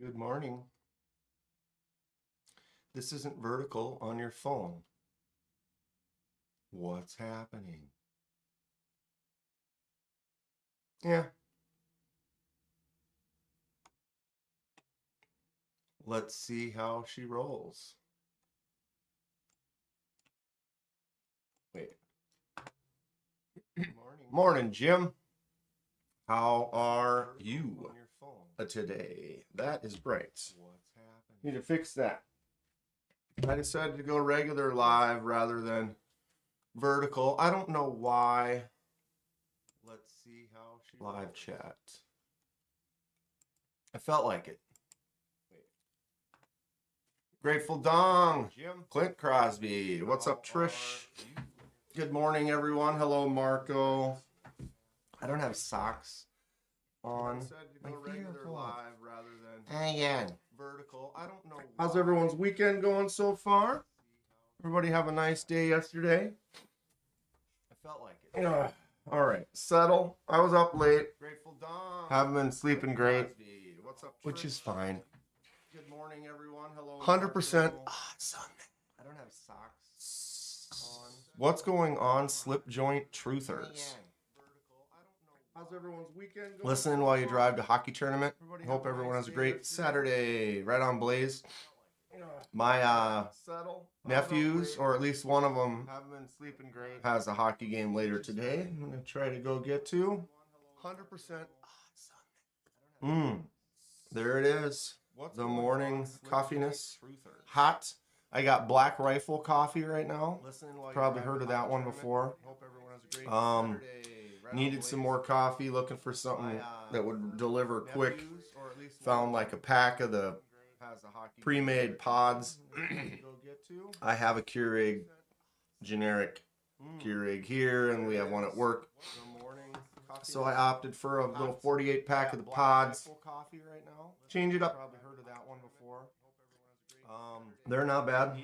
Good morning. This isn't vertical on your phone. What's happening? Yeah. Let's see how she rolls. Wait. Morning, Jim. How are you today? That is bright. Need to fix that. I decided to go regular live rather than vertical. I don't know why. Let's see how she live chat. I felt like it. Grateful Dong, Clint Crosby. What's up, Trish? Good morning, everyone. Hello, Marco. I don't have socks on. My feet are cold. Again. Vertical. I don't know. How's everyone's weekend going so far? Everybody have a nice day yesterday? I felt like it. All right, settle. I was up late. Grateful Dong. Haven't been sleeping great, which is fine. Good morning, everyone. Hello. 100% Sunday. I don't have socks on. What's going on, slip joint truthers? How's everyone's weekend going? Listen while you drive to hockey tournament. Hope everyone has a great Saturday. Right on, Blaze. My nephews, or at least one of them, has a hockey game later today. I'm gonna try to go get to. 100%. There it is. The morning coffiness. Hot. I got Black Rifle coffee right now. Probably heard of that one before. Needed some more coffee. Looking for something that would deliver quick. Found like a pack of the pre-made pods. I have a Keurig, generic Keurig here, and we have one at work. So I opted for a little 48 pack of the pods. Change it up. They're not bad.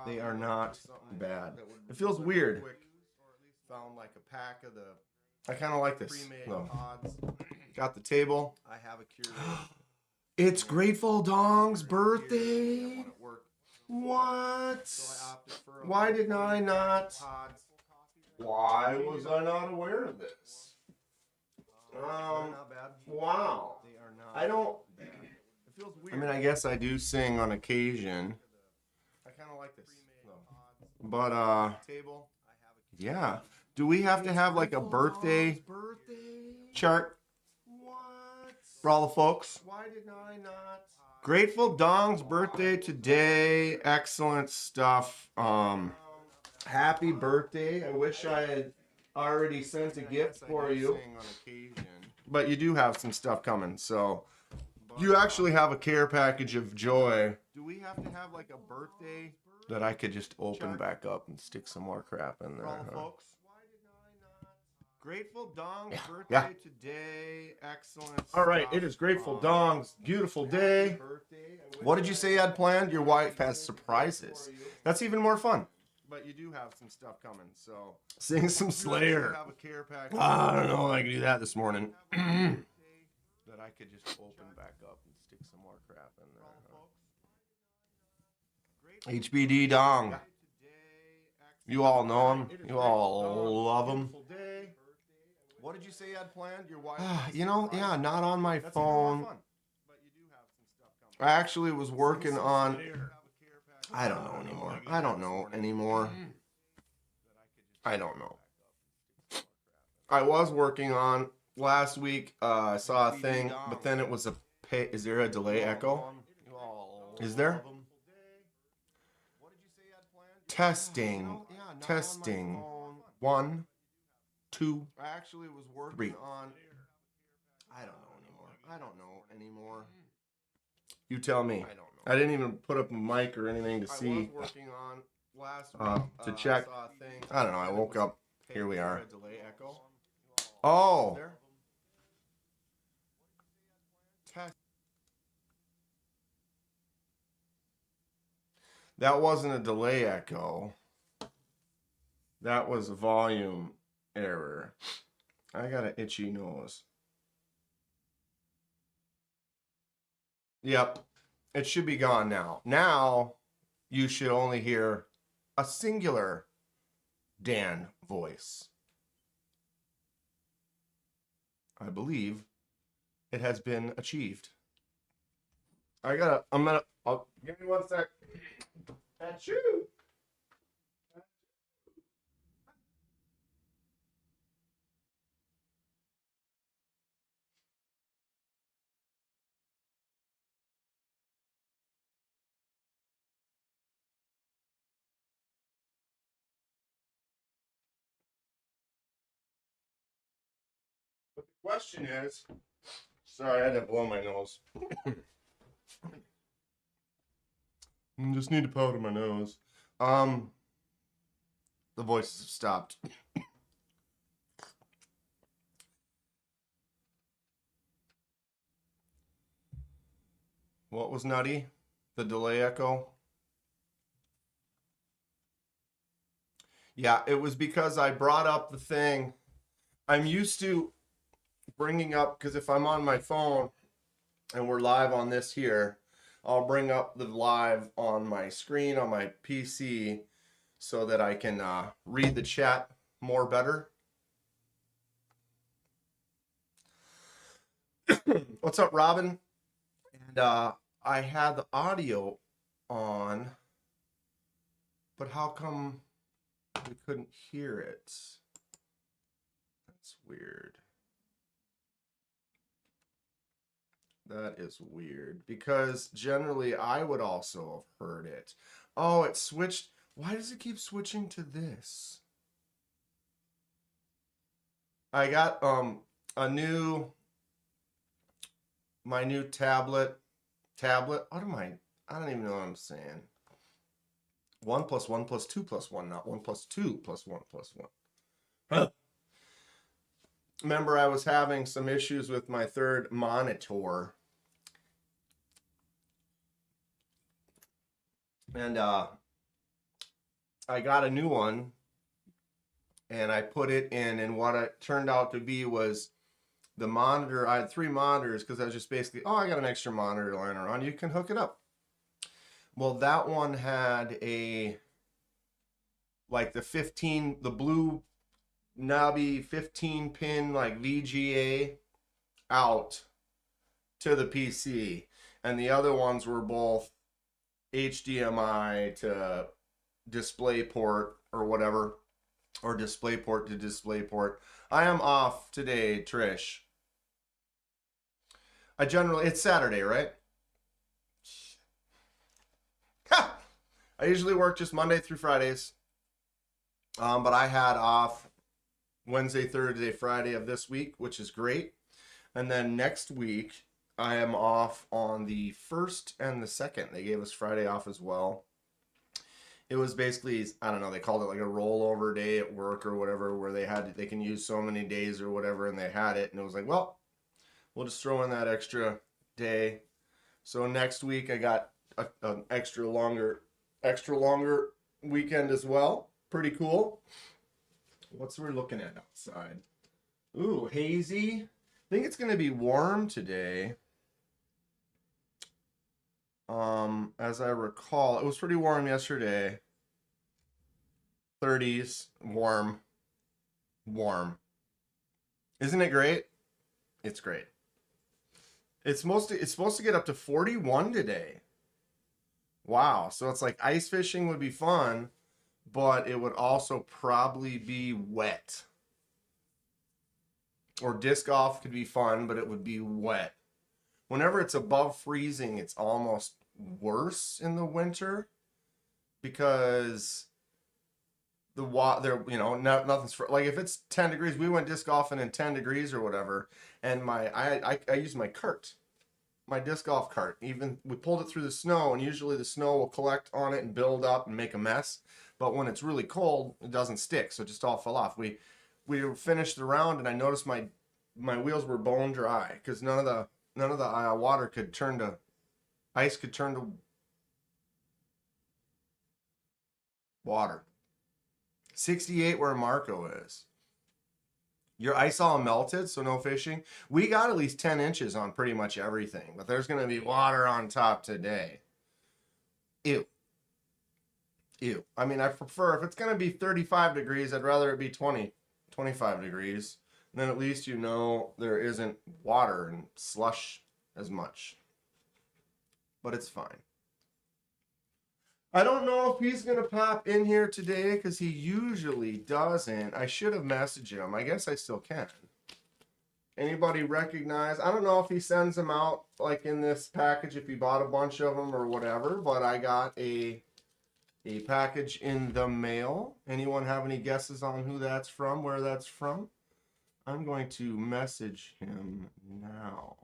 They are not bad. It feels weird. Found like a pack of the. I kind of like this. No. Got the table. I have a Keurig. It's Grateful Dong's birthday. What? Why did I not? Why was I not aware of this? Wow. I don't. I mean, I guess I do sing on occasion. I kind of like this. But yeah. Do we have to have like a birthday chart for all the folks? Why did I not? Grateful Dong's birthday today. Excellent stuff. Happy birthday. I wish I had already sent a gift for you. But you do have some stuff coming, so you actually have a care package of joy. Do we have to have like a birthday that I could just open back up and stick some more crap in there? Huh? Grateful Dong's birthday today. Excellent. All right, it is Grateful Dong's beautiful day. What did you say you had planned? Your wife has surprises. That's even more fun. But you do have some stuff coming, so sing some Slayer. I don't know if I can do that this morning. That I could just open back up and stick some more crap in there. Huh? HBD Dong. You all know him. You all love him. What did you say you had planned? Your wife? You know, yeah, not on my phone. I actually was working on. I don't know anymore. I don't know anymore. I don't know. I was working on last week. I saw a thing, but then it was a pay. Is there a delay echo? Is there? Testing. Testing. 1, 2, 3. I don't know anymore. I don't know anymore. You tell me. I didn't even put up a mic or anything to see. To check. I don't know. I woke up. Here we are. Oh. That wasn't a delay echo. That was a volume error. I got an itchy nose. Yep. It should be gone now. Now you should only hear a singular Dan voice. I believe it has been achieved. Give me 1 sec. Achoo! But the question is, sorry, I had to blow my nose. I just need to powder my nose. The voices have stopped. What was nutty? The delay echo? Yeah, it was because I brought up the thing. I'm used to bringing up, because if I'm on my phone and we're live on this here, I'll bring up the live on my screen on my PC so that I can read the chat more better. What's up, Robin? And I had the audio on, but how come we couldn't hear it? That's weird. That is weird, because generally I would also have heard it. Oh, it switched. Why does it keep switching to this? I got my new tablet. What am I don't even know what I'm saying. 1 + 1 + 2 + 1, not 1 + 2 + 1 + 1. Huh. Remember, I was having some issues with my third monitor. And I got a new one, and I put it in, and what it turned out to be was the monitor. I had 3 monitors because I was just basically, oh, I got an extra monitor lying around. You can hook it up. Well, that one had like the blue knobby 15 pin like VGA out to the PC, and the other ones were both HDMI to DisplayPort or whatever, or DisplayPort to DisplayPort. I am off today, Trish. It's Saturday, right? Ha! I usually work just Monday through Fridays, but I had off Wednesday, Thursday, Friday of this week, which is great. And then next week, I am off on the 1st and the 2nd. They gave us Friday off as well. It was basically, I don't know, they called it like a rollover day at work or whatever, where they can use so many days or whatever, and they had it. And it was like, well, we'll just throw in that extra day. So next week, I got an extra longer weekend as well. Pretty cool. What's we're looking at outside? Ooh, hazy. I think it's going to be warm today. As I recall, it was pretty warm yesterday. 30s, warm. Isn't it great? It's great. It's supposed to get up to 41 today. Wow. So it's like ice fishing would be fun, but it would also probably be wet. Or disc golf could be fun, but it would be wet. Whenever it's above freezing, it's almost worse in the winter, because the water, nothing's like if it's 10 degrees. We went disc golfing in 10 degrees or whatever, and I used my cart, my disc golf cart. Even we pulled it through the snow, and usually the snow will collect on it and build up and make a mess. But when it's really cold, it doesn't stick, so it just all fell off. We finished the round, and I noticed my wheels were bone dry, because none of the water could turn to ice, could turn to water. 68 where Marco is. Your ice all melted, so no fishing. We got at least 10 inches on pretty much everything, but there's going to be water on top today. Ew. Ew. I mean, I prefer, if it's going to be 35 degrees, I'd rather it be 25 degrees. And then at least you know there isn't water and slush as much. But it's fine. I don't know if he's going to pop in here today because he usually doesn't. I should have messaged him. I guess I still can. Anybody recognize? I don't know if he sends them out like in this package if he bought a bunch of them or whatever, but I got a package in the mail. Anyone have any guesses on who that's from, where that's from? I'm going to message him now.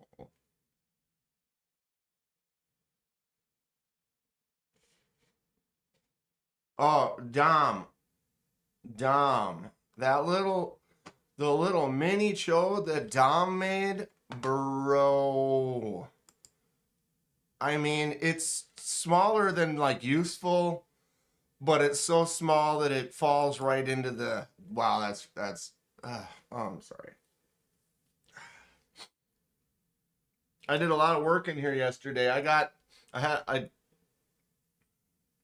Oh, Dom. The little mini chode that Dom made, bro. I mean, it's smaller than like useful, but it's so small that it falls right into the, wow, that's, oh, I'm sorry. I did a lot of work in here yesterday.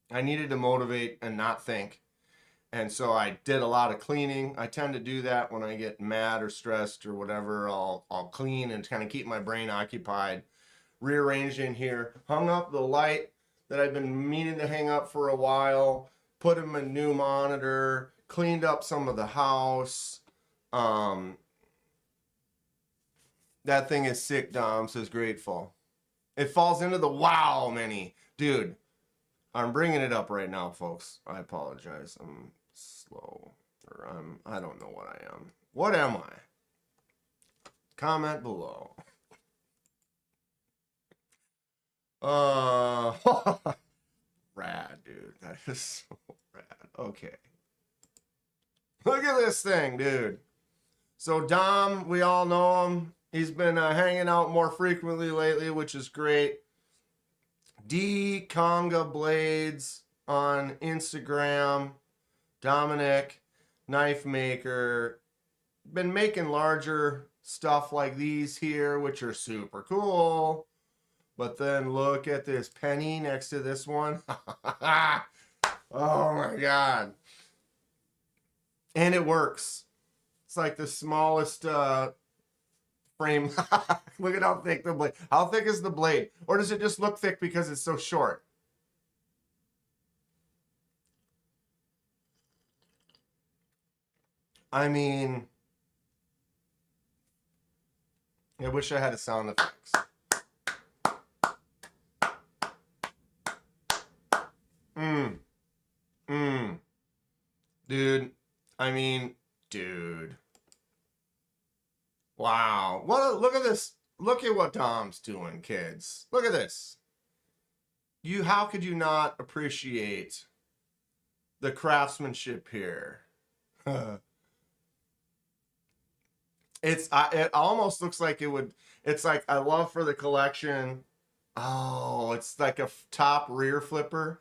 I needed to motivate and not think. And so I did a lot of cleaning. I tend to do that when I get mad or stressed or whatever. I'll clean and kind of keep my brain occupied. Rearranged in here. Hung up the light that I've been meaning to hang up for a while. Put him a new monitor. Cleaned up some of the house. That thing is sick, Dom, says Grateful. It falls into the wow many. Dude, I'm bringing it up right now, folks. I apologize. I'm slow. Or I don't know what I am. What am I? Comment below. Rad, dude. That is so rad. Okay. Look at this thing, dude. So Dom, we all know him. He's been hanging out more frequently lately, which is great. D Conga Blades on Instagram. Dominic, knife maker. Been making larger stuff like these here, which are super cool. But then look at this penny next to this one. Oh my God. And it works. It's like the smallest frame. Look at how thick the blade. How thick is the blade? Or does it just look thick because it's so short? I mean, I wish I had a sound effects. Dude, I mean, dude. Wow. Look at this. Look at what Dom's doing, kids. Look at this. How could you not appreciate the craftsmanship here? It almost looks like it's like I love for the collection. Oh, it's like a top rear flipper.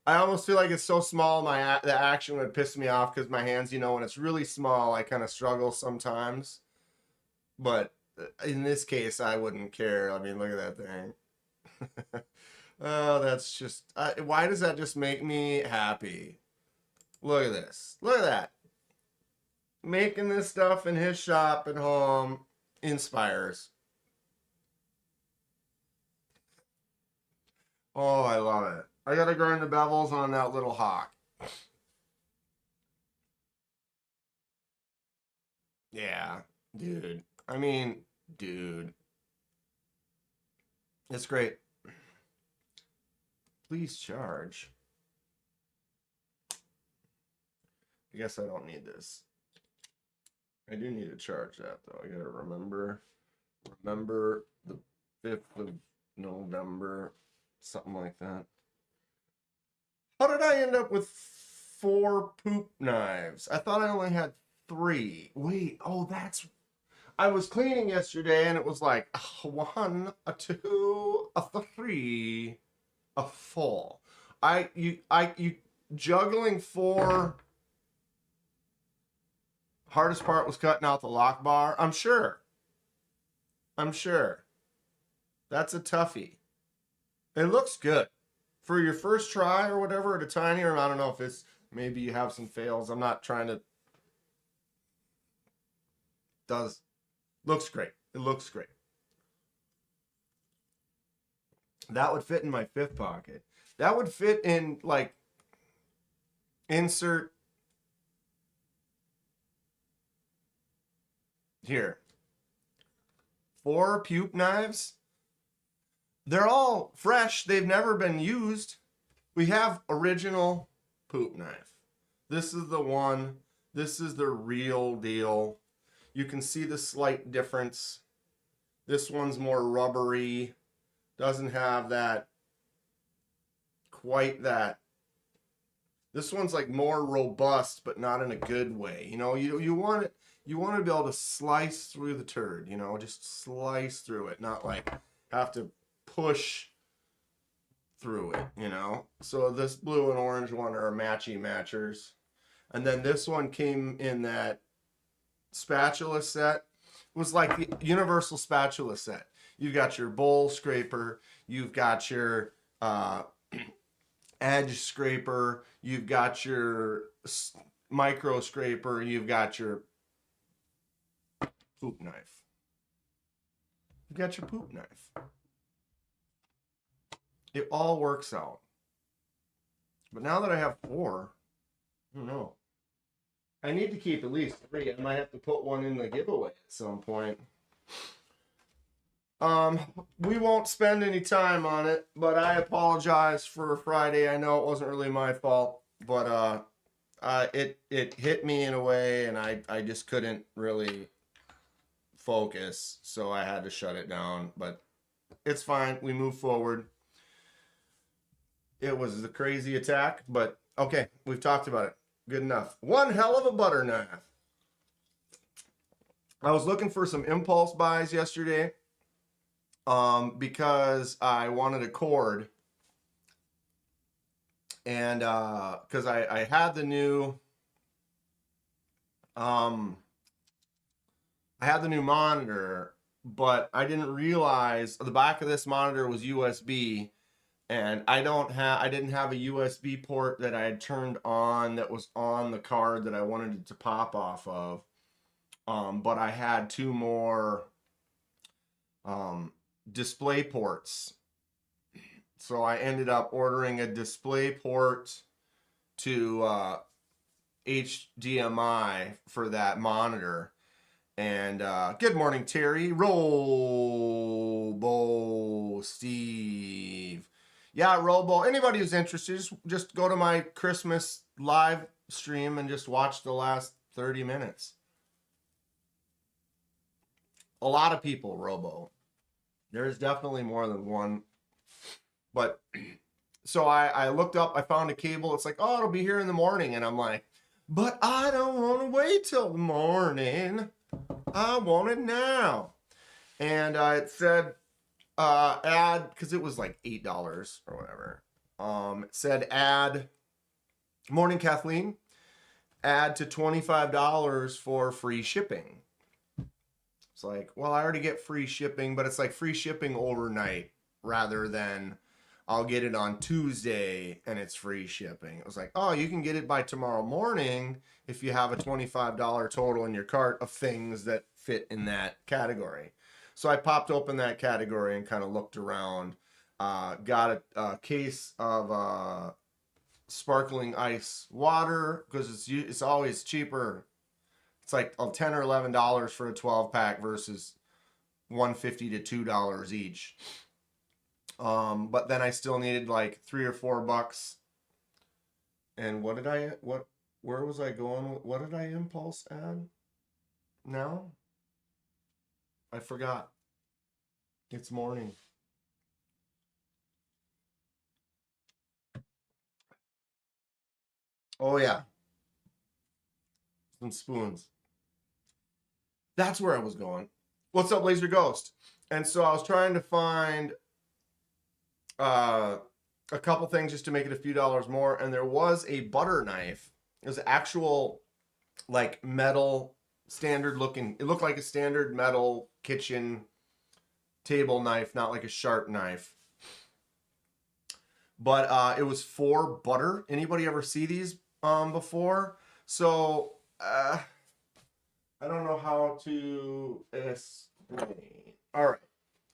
I almost feel like it's so small, the action would piss me off because my hands, when it's really small, I kind of struggle sometimes. But in this case, I wouldn't care. I mean, look at that thing. Oh, that's just, why does that just make me happy? Look at this. Look at that. Making this stuff in his shop at home inspires. Oh, I love it. I gotta grind the bevels on that little hawk. Yeah, dude. I mean, dude. It's great. Please charge. I guess I don't need this. I do need to charge that though. I gotta remember the 5th of November, something like that. How did I end up with 4 poop knives? I thought I only had 3. Wait, oh, I was cleaning yesterday and it was like 1, a 2, a 3, a 4. You juggling 4 Hardest part was cutting out the lock bar. I'm sure. That's a toughie. It looks good. For your first try or whatever at a tiny, or I don't know if it's, maybe you have some fails. I'm not trying to. Looks great. It looks great. That would fit in my fifth pocket. That would fit in, like, insert here. 4 pupe knives. They're all fresh. They've never been used. We have original poop knife. This is the one. This is the real deal. You can see the slight difference. This one's more rubbery. Doesn't have that, quite that. This one's like more robust, but not in a good way. You know, you want it, you want to be able to slice through the turd, you know, just slice through it, not like have to push through it, you know. So this blue and orange one are matchy matchers. And then this one came in that spatula set. It was like the universal spatula set. You've got your bowl scraper, you've got your edge scraper, you've got your micro scraper, you've got your poop knife. You've got your poop knife. It all works out. But now that I have 4, I don't know. I need to keep at least 3. I might have to put one in the giveaway at some point. We won't spend any time on it, but I apologize for Friday. I know it wasn't really my fault, but it hit me in a way, and I just couldn't really focus, so I had to shut it down. But it's fine. We move forward. It was a crazy attack, but okay, we've talked about it. Good enough. One hell of a butter knife. I was looking for some impulse buys yesterday because I wanted a cord, and because I had the new monitor, but I didn't realize the back of this monitor was USB. And I didn't have a USB port that I had turned on that was on the card that I wanted it to pop off of. But I had 2 more display ports. So I ended up ordering a display port to HDMI for that monitor. And good morning, Terry. Robo Steve. Yeah, Robo. Anybody who's interested, just go to my Christmas live stream and just watch the last 30 minutes. A lot of people, Robo. There's definitely more than one. But so I looked up, I found a cable. It's like, oh, it'll be here in the morning. And I'm like, but I don't want to wait till the morning. I want it now. And it said, add, because it was like $8 or whatever. It said add, morning Kathleen, add to $25 for free shipping. It's like, well, I already get free shipping, but it's like free shipping overnight rather than I'll get it on Tuesday and it's free shipping. It was like, oh, you can get it by tomorrow morning if you have a $25 total in your cart of things that fit in that category. So I popped open that category and kind of looked around. Got a case of sparkling ice water because it's always cheaper. It's like $10 or $11 for a 12-pack versus $1.50 to $2 each. But then I still needed like $3 or $4. And where was I going? What did I impulse add? Now? I forgot. It's morning. Oh yeah. Some spoons. That's where I was going. What's up, Laser Ghost? And so I was trying to find a couple things just to make it a few dollars more, and there was a butter knife. It was actual like metal standard looking. It looked like a standard metal kitchen table knife, not like a sharp knife. But it was for butter. Anybody ever see these before? So I don't know how to explain. All right.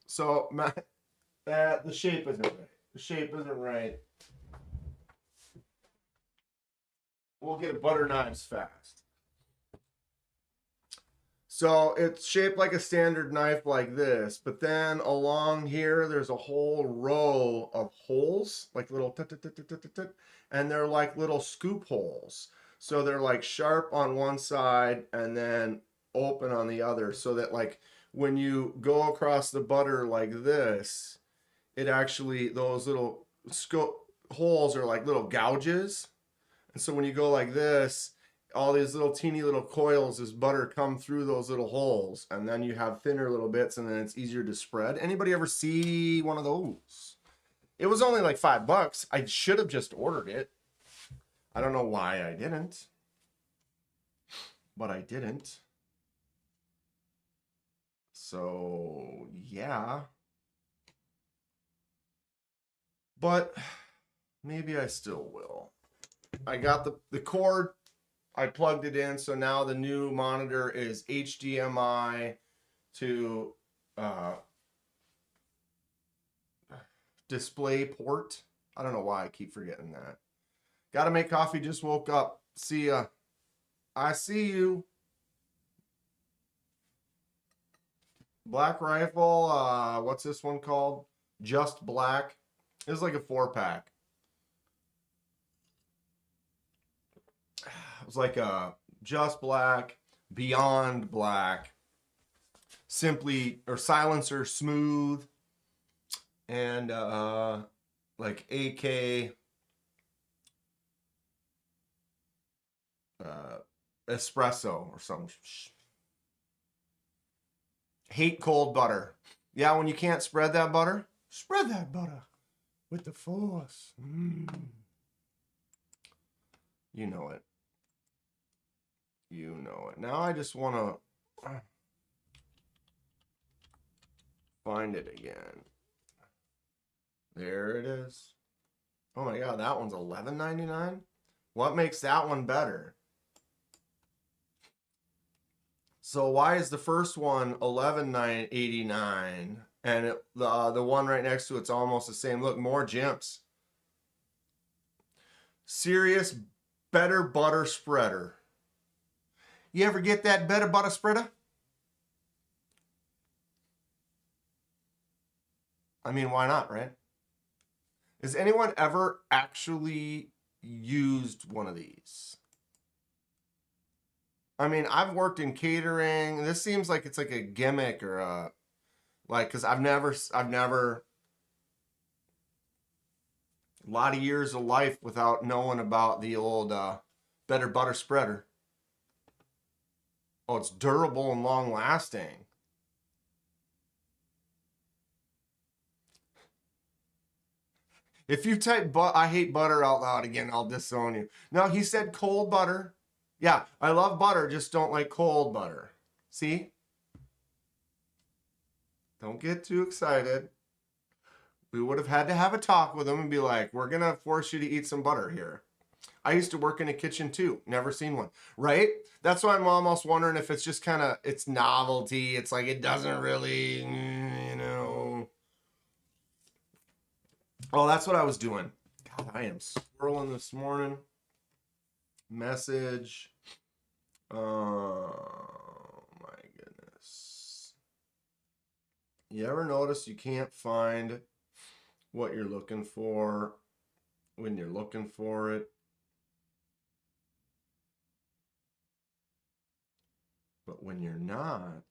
So the shape isn't right. The shape isn't right. We'll get a butter knives fast. So it's shaped like a standard knife like this, but then along here there's a whole row of holes, like little and they're like little scoop holes. So they're like sharp on one side and then open on the other, so that like when you go across the butter like this, it actually, those little holes are like little gouges. And so when you go like this, all these little teeny little coils as butter come through those little holes, and then you have thinner little bits, and then it's easier to spread. Anybody ever see one of those? It was only like $5. I should have just ordered it. I don't know why I didn't, but I didn't. So yeah, but maybe I still will. I got the cord, I plugged it in, so now the new monitor is HDMI to display port. I don't know why I keep forgetting that. Gotta make coffee, just woke up. See ya. I see you. Black Rifle, what's this one called? Just Black. It's like a 4-pack. It was like a Just Black, Beyond Black, Simply, or Silencer Smooth, and like AK Espresso or something. Hate cold butter. Yeah, when you can't spread that butter with the force. You know it. You know it. Now I just want to find it again. There it is. Oh my god, that one's $11.99. What makes that one better? So why is the first one $11.89 and the one right next to it's almost the same? Look, more Jimps. Serious Better Butter Spreader. You ever get that Better Butter Spreader? I mean, why not, right? Has anyone ever actually used one of these? I mean, I've worked in catering. This seems like it's like a gimmick or a, like, because I've never, a lot of years of life without knowing about the old Better Butter Spreader. Oh, it's durable and long lasting. If you type I hate butter out loud again, I'll disown you. No, he said cold butter. Yeah, I love butter, just don't like cold butter. See? Don't get too excited. We would have had to have a talk with him and be like, we're going to force you to eat some butter here. I used to work in a kitchen too. Never seen one. Right? That's why I'm almost wondering if it's just kind of, it's novelty. It's like, it doesn't really, you know. Oh, that's what I was doing. God, I am swirling this morning. Message. Oh my goodness. You ever notice you can't find what you're looking for when you're looking for it? But when you're not,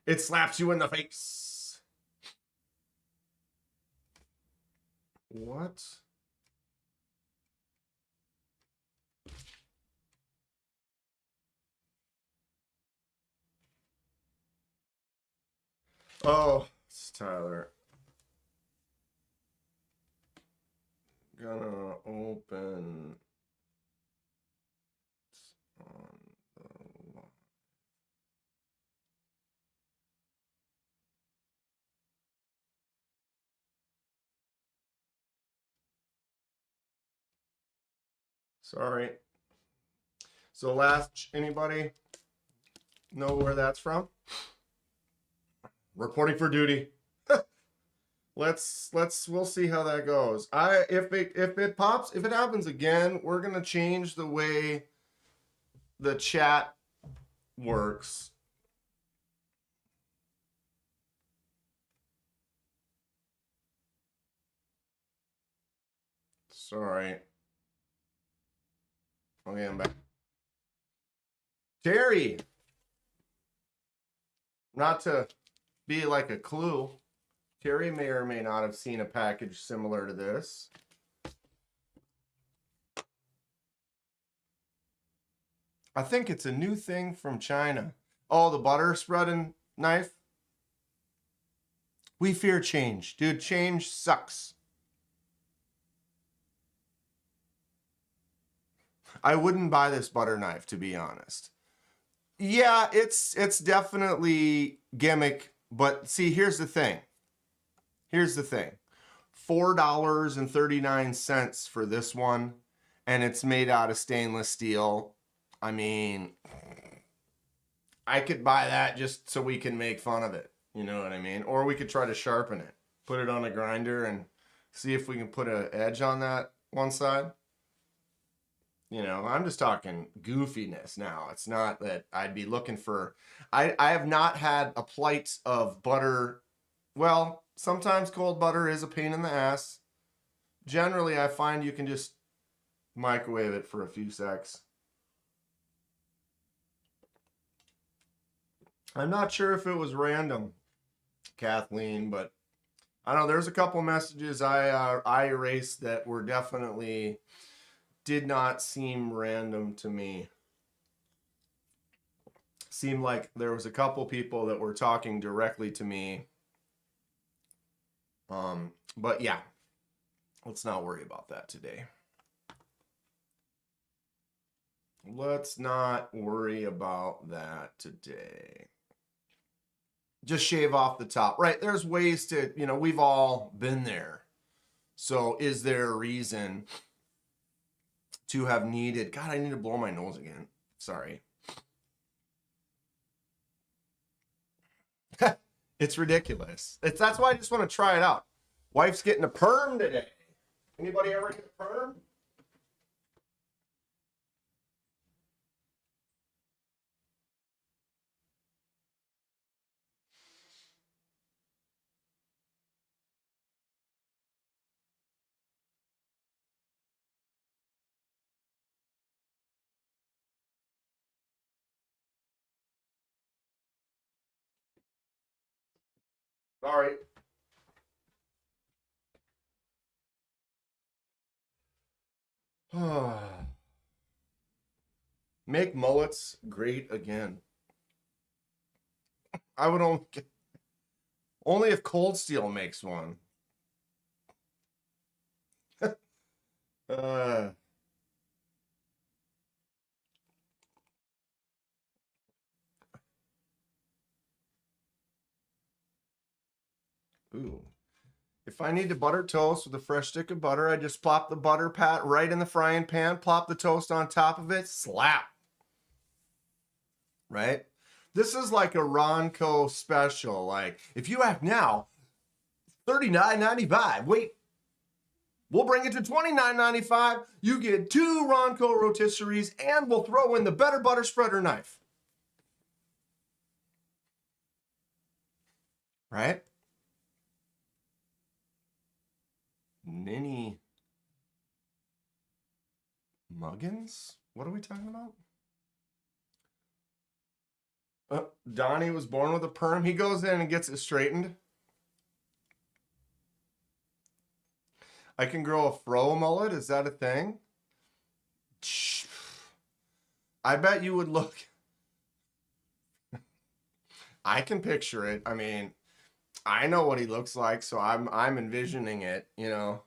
it slaps you in the face. What? Oh, it's Tyler. Gonna open on the Sorry. So last, anybody know where that's from? Reporting for duty. We'll see how that goes. If it happens again, we're gonna change the way the chat works. Sorry. Okay, I'm back. Terry, not to be like a clue, Terry may or may not have seen a package similar to this. I think it's a new thing from China. Oh, the butter spreading knife. We fear change. Dude, change sucks. I wouldn't buy this butter knife, to be honest. Yeah, it's definitely gimmick, but see, here's the thing. $4.39 for this one, and it's made out of stainless steel. I mean, I could buy that just so we can make fun of it. You know what I mean? Or we could try to sharpen it. Put it on a grinder and see if we can put an edge on that one side. You know, I'm just talking goofiness now. It's not that I'd be looking for... I have not had a plight of butter. Well, sometimes cold butter is a pain in the ass. Generally, I find you can just microwave it for a few secs. I'm not sure if it was random, Kathleen, but I don't know. There's a couple messages I erased that were definitely... did not seem random to me. Seemed like there was a couple people that were talking directly to me. But yeah, let's not worry about that today. Let's not worry about that today. Just shave off the top. Right, there's ways to, you know, we've all been there. So is there a reason to have needed... God, I need to blow my nose again. Sorry. It's ridiculous. That's why I just want to try it out. Wife's getting a perm today. Anybody ever get a perm? Sorry. Make mullets great again. I would only if Cold Steel makes one. Ooh. If I need to butter toast with a fresh stick of butter, I just plop the butter pat right in the frying pan, plop the toast on top of it, slap. Right? This is like a Ronco special. Like, if you act now, $39.95. Wait, we'll bring it to $29.95. You get 2 Ronco rotisseries, and we'll throw in the better butter spreader knife. Right? Mini Muggins? What are we talking about? Donnie was born with a perm. He goes in and gets it straightened. I can grow a fro mullet. Is that a thing? I bet you would look... I can picture it. I mean, I know what he looks like, so I'm envisioning it, you know.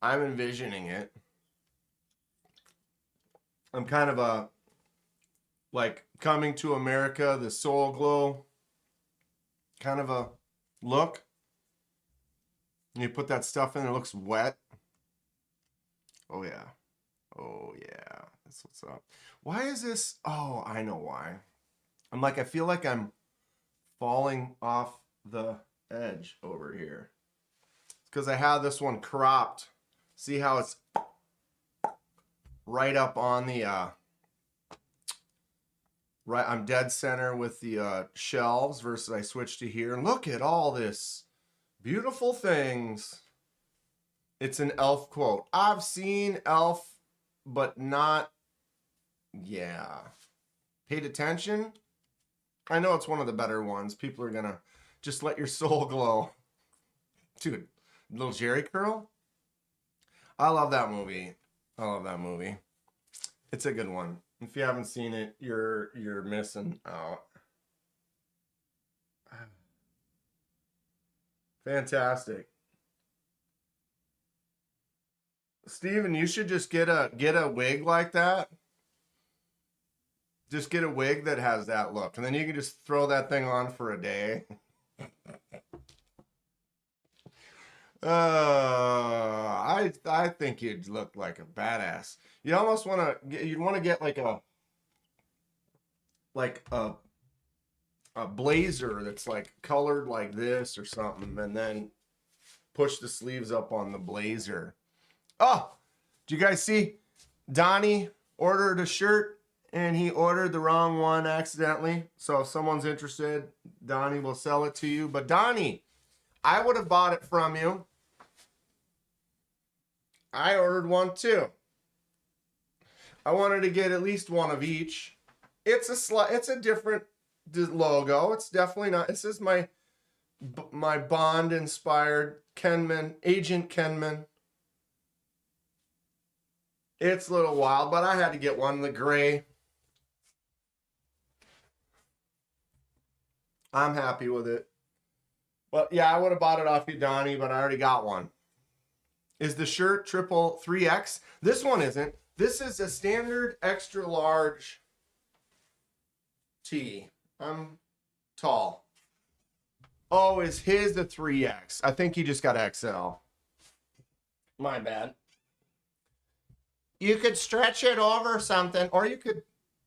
I'm envisioning it. I'm kind of a... like Coming to America, the Soul Glow kind of a look. And you put that stuff in, it looks wet. Oh yeah. Oh yeah, that's what's up. Why is this? Oh, I know why. I'm like, I feel like I'm falling off the edge over here. It's because I have this one cropped. See how it's right up on the right, I'm dead center with the shelves versus I switched to here. And look at all this beautiful things. It's an Elf quote. I've seen Elf, but not, yeah. Paid attention? I know it's one of the better ones. People are gonna just let your soul glow. Dude, little Jerry curl? I love that movie. I love that movie. It's a good one. If you haven't seen it, you're missing out. Fantastic. Steven, you should just get a wig like that. Just get a wig that has that look, and then you can just throw that thing on for a day. I think you'd look like a badass. You almost you'd want to get like a blazer that's like colored like this or something, and then push the sleeves up on the blazer. Oh, do you guys see? Donnie ordered a shirt and he ordered the wrong one accidentally. So if someone's interested, Donnie will sell it to you. But Donnie, I would have bought it from you. I ordered one too. I wanted to get at least one of each. It's a different logo. It's definitely not. This is my Bond inspired Kenman, Agent Kenman. It's a little wild, but I had to get one, the gray. I'm happy with it. But yeah, I would have bought it off you, Donnie, but I already got one. Is the shirt triple 3X? This one isn't. This is a standard extra large tee. I'm tall. Oh, is his the 3X? I think he just got XL. My bad. You could stretch it over something, or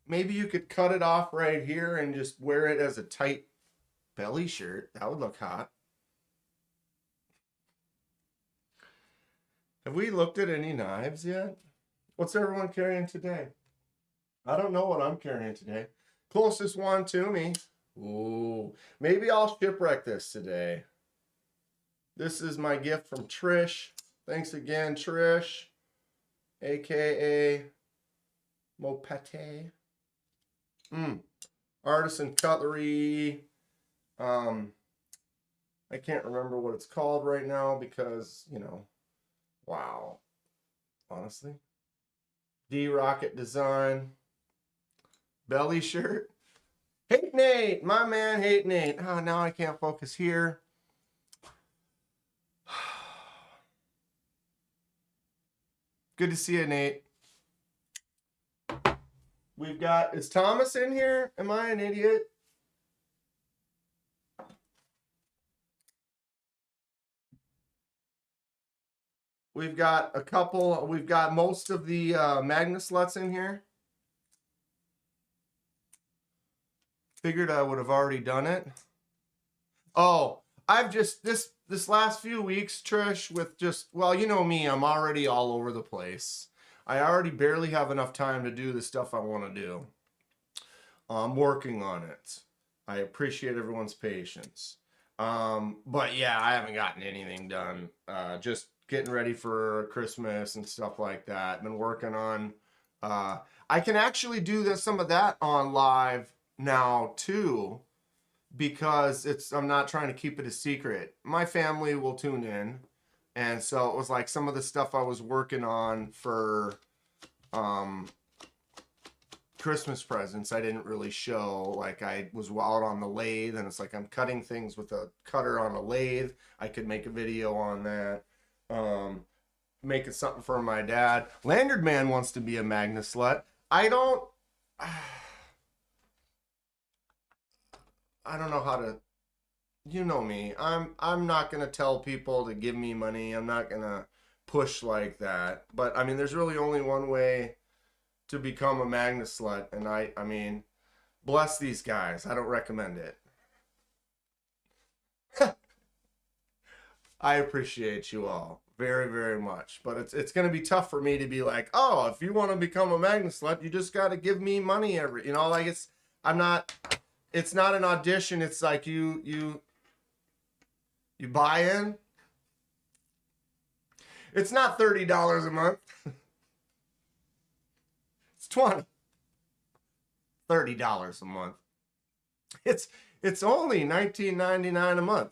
maybe you could cut it off right here and just wear it as a tight belly shirt. That would look hot. Have we looked at any knives yet? What's everyone carrying today? I don't know what I'm carrying today. Closest one to me. Ooh, maybe I'll shipwreck this today. This is my gift from Trish. Thanks again, Trish. AKA Mopete. Artisan cutlery. I can't remember what it's called right now because, wow. Honestly. D-Rocket Design. Belly shirt. Hate Nate, my man, Hate Nate. Oh, now I can't focus here. Good to see you, Nate. We've got, is Thomas in here? Am I an idiot? We've got we've got most of the Magnuslets in here. Figured I would have already done it. Oh, I've just, this last few weeks, Trish, with just, well, you know me, I'm already all over the place. I already barely have enough time to do the stuff I want to do. I'm working on it. I appreciate everyone's patience. But yeah, I haven't gotten anything done. Just getting ready for Christmas and stuff like that. Been working on, I can actually do some of that on live now too, because I'm not trying to keep it a secret. My family will tune in. And so it was like some of the stuff I was working on for Christmas presents I didn't really show. Like I was out on the lathe, and it's like I'm cutting things with a cutter on a lathe. I could make a video on that. Making something for my dad. Lanyard Man wants to be a Magnuslet. I don't know how to, you know me. I'm not gonna tell people to give me money. I'm not gonna push like that. But I mean, there's really only one way to become a magna slut, and I mean, bless these guys. I don't recommend it. I appreciate you all very, very much, but it's going to be tough for me to be like, oh, if you want to become a magna slut, you just got to give me money every, you know, like it's not an audition. It's like you buy in. It's not $30 a month. It's $30 a month. It's only $19.99 a month.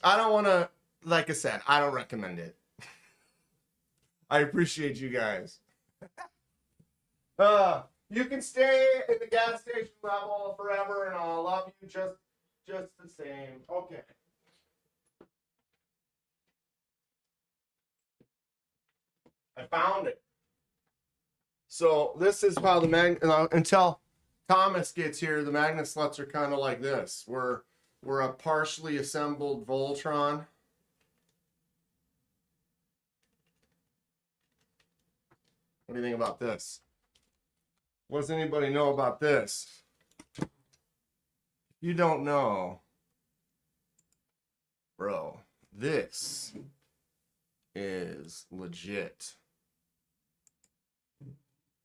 I don't want to, like I said, I don't recommend it. I appreciate you guys. You can stay in the gas station level forever, and I'll love you just the same. Okay. I found it. So this is how the until Thomas gets here, the magnet sluts are kind of like this. We're a partially assembled Voltron. What do you think about this? What does anybody know about this? You don't know. Bro, this is legit.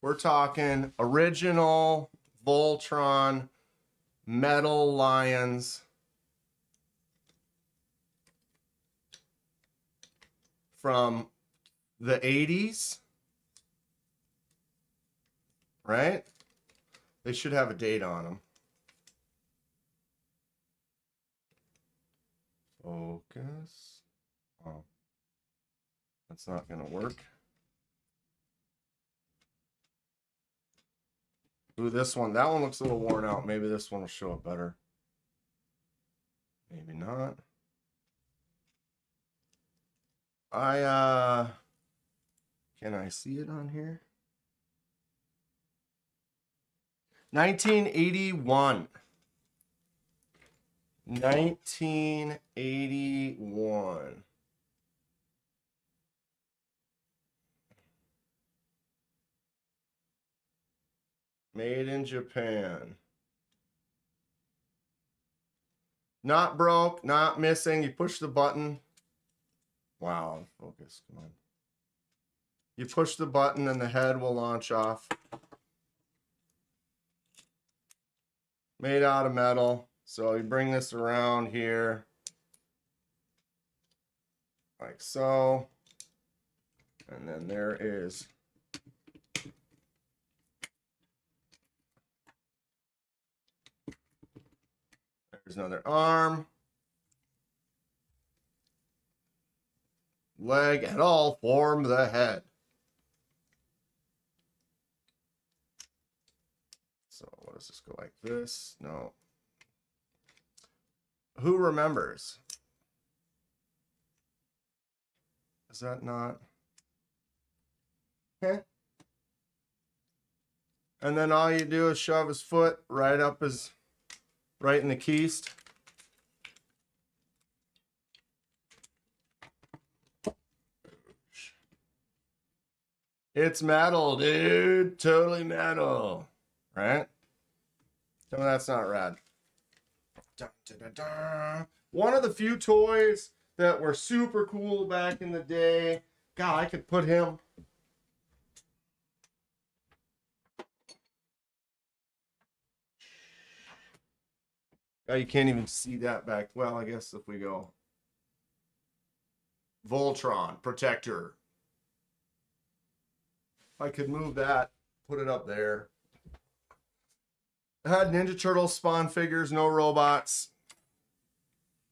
We're talking original Voltron metal lions from the 80s, right? They should have a date on them. Focus. Oh, that's not going to work. Ooh, this one. That one looks a little worn out. Maybe this one will show up better. Maybe not. Can I see it on here? 1981. 1981. Made in Japan. Not broke, not missing. You push the button. Wow, focus, come on. You push the button and the head will launch off. Made out of metal. So you bring this around here. Like so. And then there is there's another arm. Leg and all form the head. So what does this go like this? No. Who remembers? Is that not? Okay. And then all you do is shove his foot right up his, right in the keister. It's metal, dude. Totally metal. Right? Tell me that's not rad. Dun, dun, dun, dun. One of the few toys that were super cool back in the day. God, I could put him. Oh, you can't even see that back. Well, I guess if we go. Voltron, Protector. I could move that, put it up there. I had Ninja Turtles, Spawn figures, no robots.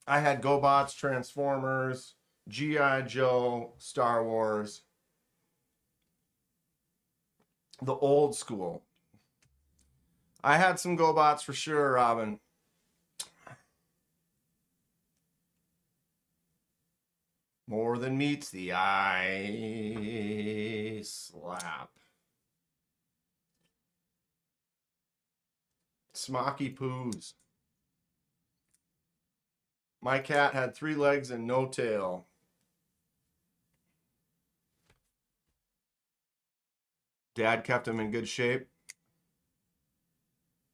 I had GoBots, Transformers, G.I. Joe, Star Wars. The old school. I had some GoBots for sure, Robin. More than meets the eye. Slap. Smoky Poos. My cat had 3 legs and no tail. Dad kept them in good shape. It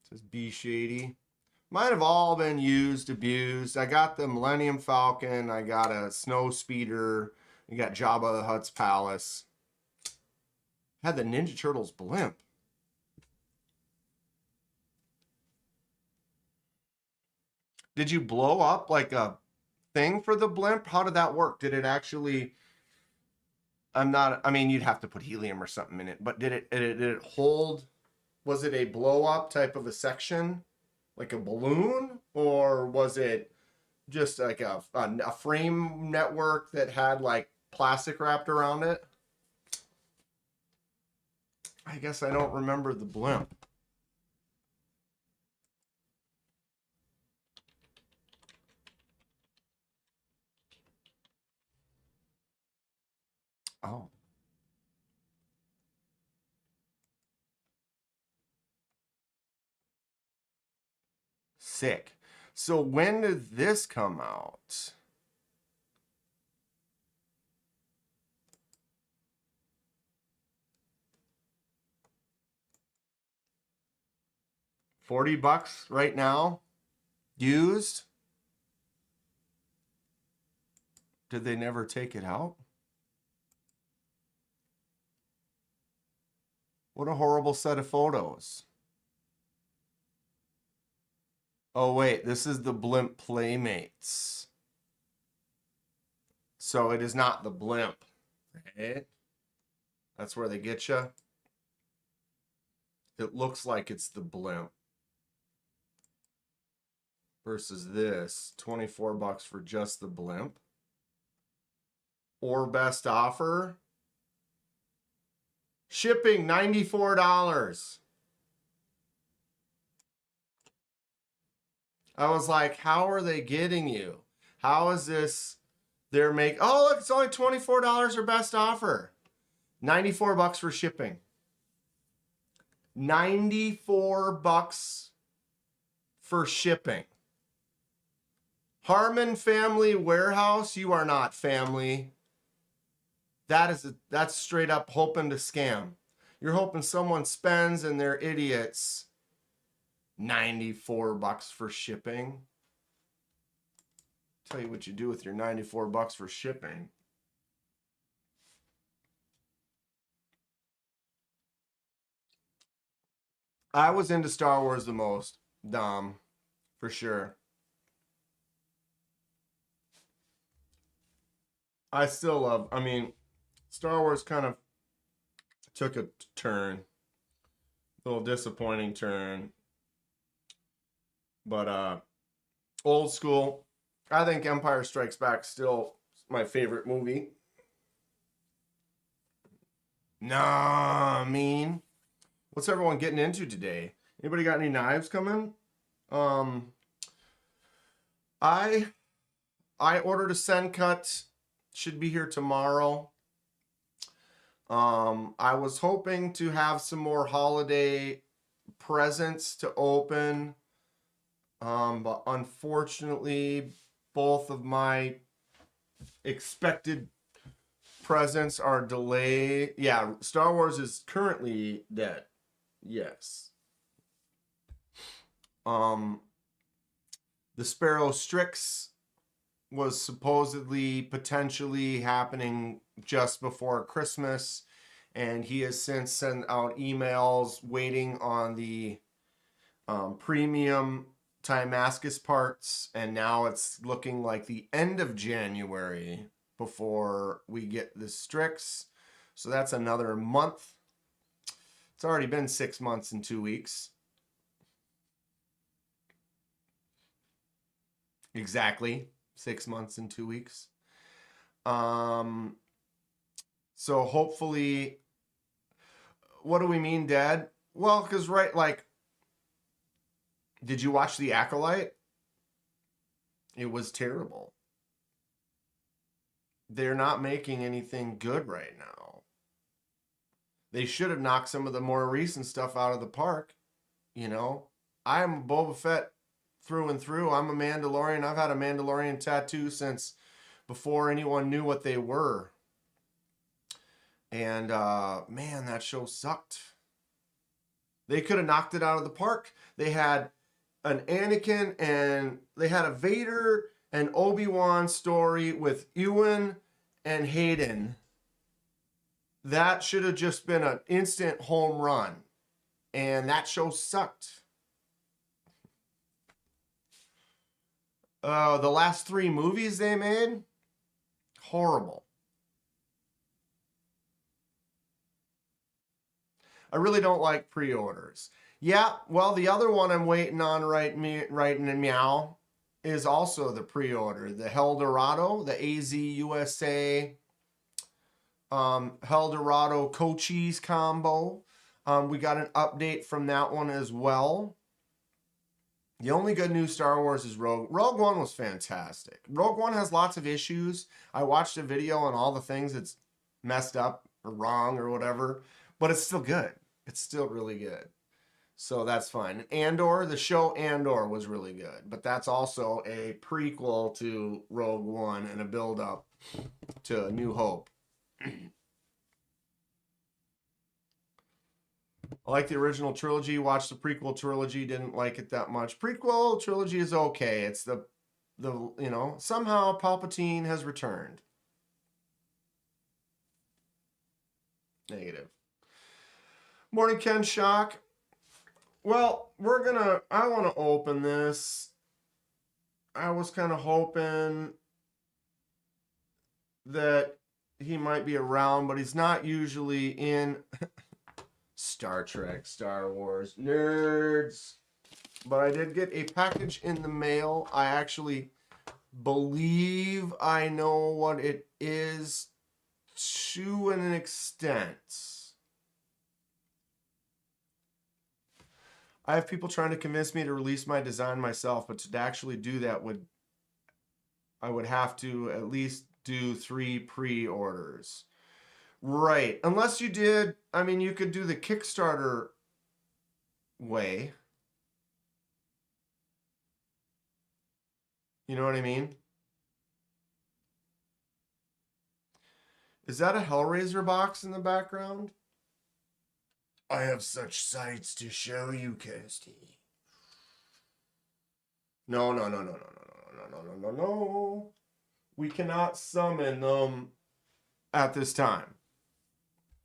says B Shady. Might have all been used, abused. I got the Millennium Falcon. I got a Snow Speeder. I got Jabba the Hutt's Palace. Had the Ninja Turtles blimp. Did you blow up like a thing for the blimp? How did that work? Did it actually... I mean, you'd have to put helium or something in it, but did it hold? Was it a blow up type of a section, like a balloon, or was it just like a frame network that had like plastic wrapped around it? I guess I don't remember the blimp. Oh. Sick. So when did this come out? $40 right now? Used? Did they never take it out? What a horrible set of photos. Oh, wait, this is the Blimp Playmates. So it is not the Blimp. Right? That's where they get you. It looks like it's the Blimp. Versus this, $24 for just the Blimp. Or best offer. Shipping, $94. I was like, how are they getting you? How is this? They're oh, look, it's only $24 or best offer. $94 for shipping. $94 for shipping. Harmon Family Warehouse, you are not family. That's straight up hoping to scam. You're hoping someone spends and they're idiots. $94 for shipping. Tell you what you do with your $94 for shipping. I was into Star Wars the most, Dom, for sure. I still love, I mean, Star Wars kind of took a turn, a little disappointing turn. But old school, I think Empire Strikes Back still my favorite movie. Nah, I mean, what's everyone getting into today? Anybody got any knives coming? I ordered a Sencut. Should be here tomorrow. I was hoping to have some more holiday presents to open. But unfortunately, both of my expected presents are delayed. Yeah, Star Wars is currently dead. Yes. The Sparrow Strix was supposedly potentially happening just before Christmas, and he has since sent out emails waiting on the premium Timascus parts, and now it's looking like the end of January before we get the Strix. So that's another month. It's already been 6 months and 2 weeks. Exactly 6 months and 2 weeks. So hopefully, what do we mean, Dad? Well, because right, like, did you watch The Acolyte? It was terrible. They're not making anything good right now. They should have knocked some of the more recent stuff out of the park. You know, I'm Boba Fett through and through. I'm a Mandalorian. I've had a Mandalorian tattoo since before anyone knew what they were. And man, that show sucked. They could have knocked it out of the park. They had an Anakin and they had a Vader and Obi-Wan story with Ewan and Hayden. That should have just been an instant home run. And that show sucked. The last 3 movies they made, horrible. I really don't like pre-orders. Yeah, well, the other one I'm waiting on right meow is also the pre-order. The Eldorado, the AZ USA Eldorado Cochise combo. We got an update from that one as well. The only good news Star Wars is Rogue One was fantastic. Rogue One has lots of issues. I watched a video on all the things it's messed up or wrong or whatever, but it's still good. It's still really good. So that's fine. Andor, the show Andor was really good, but that's also a prequel to Rogue One and a build-up to A New Hope. I like the original trilogy, watched the prequel trilogy, didn't like it that much. Prequel trilogy is okay. It's the you know, somehow Palpatine has returned. Negative. Morning, Ken Shock. Well, I want to open this. I was kind of hoping that he might be around, but he's not usually in Star Trek, Star Wars, nerds. But I did get a package in the mail. I actually believe I know what it is to an extent. I have people trying to convince me to release my design myself, but to actually do that I would have to at least do 3 pre-orders. Right. Unless you did, I mean, you could do the Kickstarter way. You know what I mean? Is that a Hellraiser box in the background? I have such sights to show you, Kirsty. No. We cannot summon them at this time.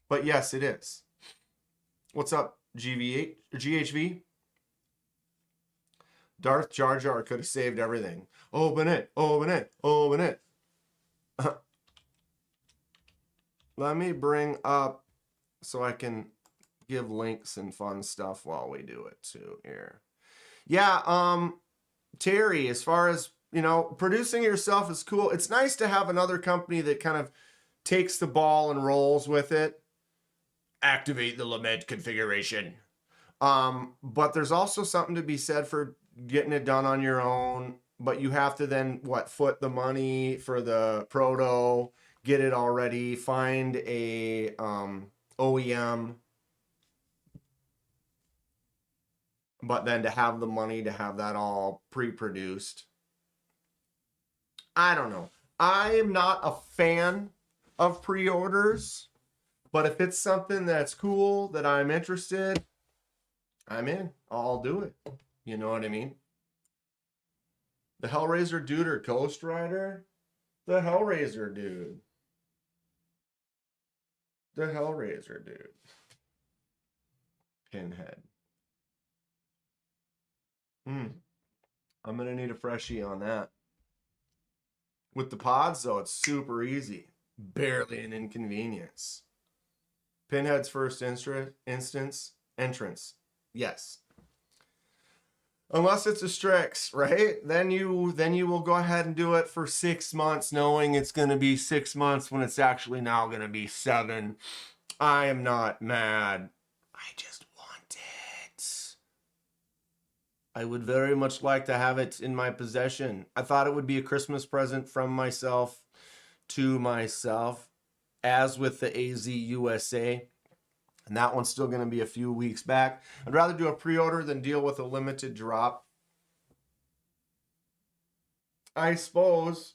But yes, it is. What's up, GHV? Darth Jar Jar could have saved everything. Open it. Let me bring up so I can give links and fun stuff while we do it too here. Yeah, Terry, as far as, you know, producing yourself is cool. It's nice to have another company that kind of takes the ball and rolls with it. Activate the lament configuration. But there's also something to be said for getting it done on your own, but you have to then foot the money for the proto, get it all ready, find a OEM, but then to have the money to have that all pre-produced. I don't know. I am not a fan of pre-orders, but if it's something that's cool that I'm interested, I'm in. I'll do it. You know what I mean? The Hellraiser dude or Ghost Rider? The Hellraiser dude. The Hellraiser dude. Pinhead. I'm going to need a freshie on that. With the pods, though, it's super easy. Barely an inconvenience. Pinhead's first entrance. Yes. Unless it's a Strix, right? Then you will go ahead and do it for 6 months, knowing it's going to be 6 months when it's actually now going to be 7. I am not mad. I just want it. I would very much like to have it in my possession. I thought it would be a Christmas present from myself to myself, as with the AZ USA. And that one's still going to be a few weeks back. I'd rather do a pre-order than deal with a limited drop. I suppose.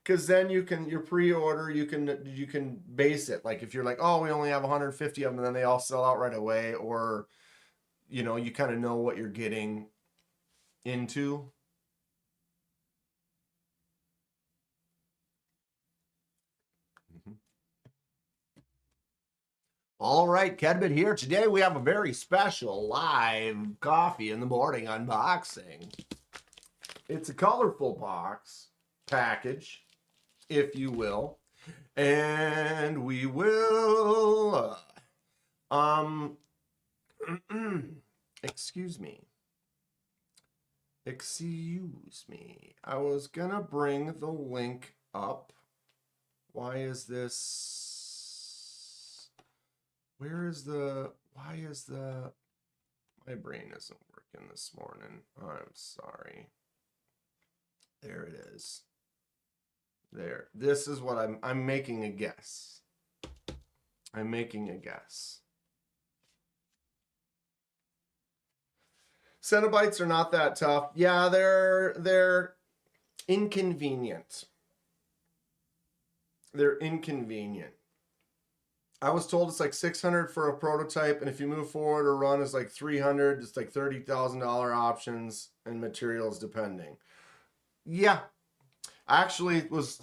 because then you can your pre-order you can base it like if you're like, oh, we only have 150 of them, and then they all sell out right away, or you kind of know what you're getting into. All right, Kedbit here. Today we have a very special live coffee in the morning unboxing. It's a colorful box package, if you will, and we will excuse me. I was gonna bring the link up. Why is this? My brain isn't working this morning. I'm sorry. There it is. There. This is what I'm making a guess. I'm making a guess. Cenobites are not that tough. Yeah, they're inconvenient. They're inconvenient. I was told it's like 600 for a prototype, and if you move forward or run, it's like 300. It's like $30,000 options and materials depending. Yeah, actually, it was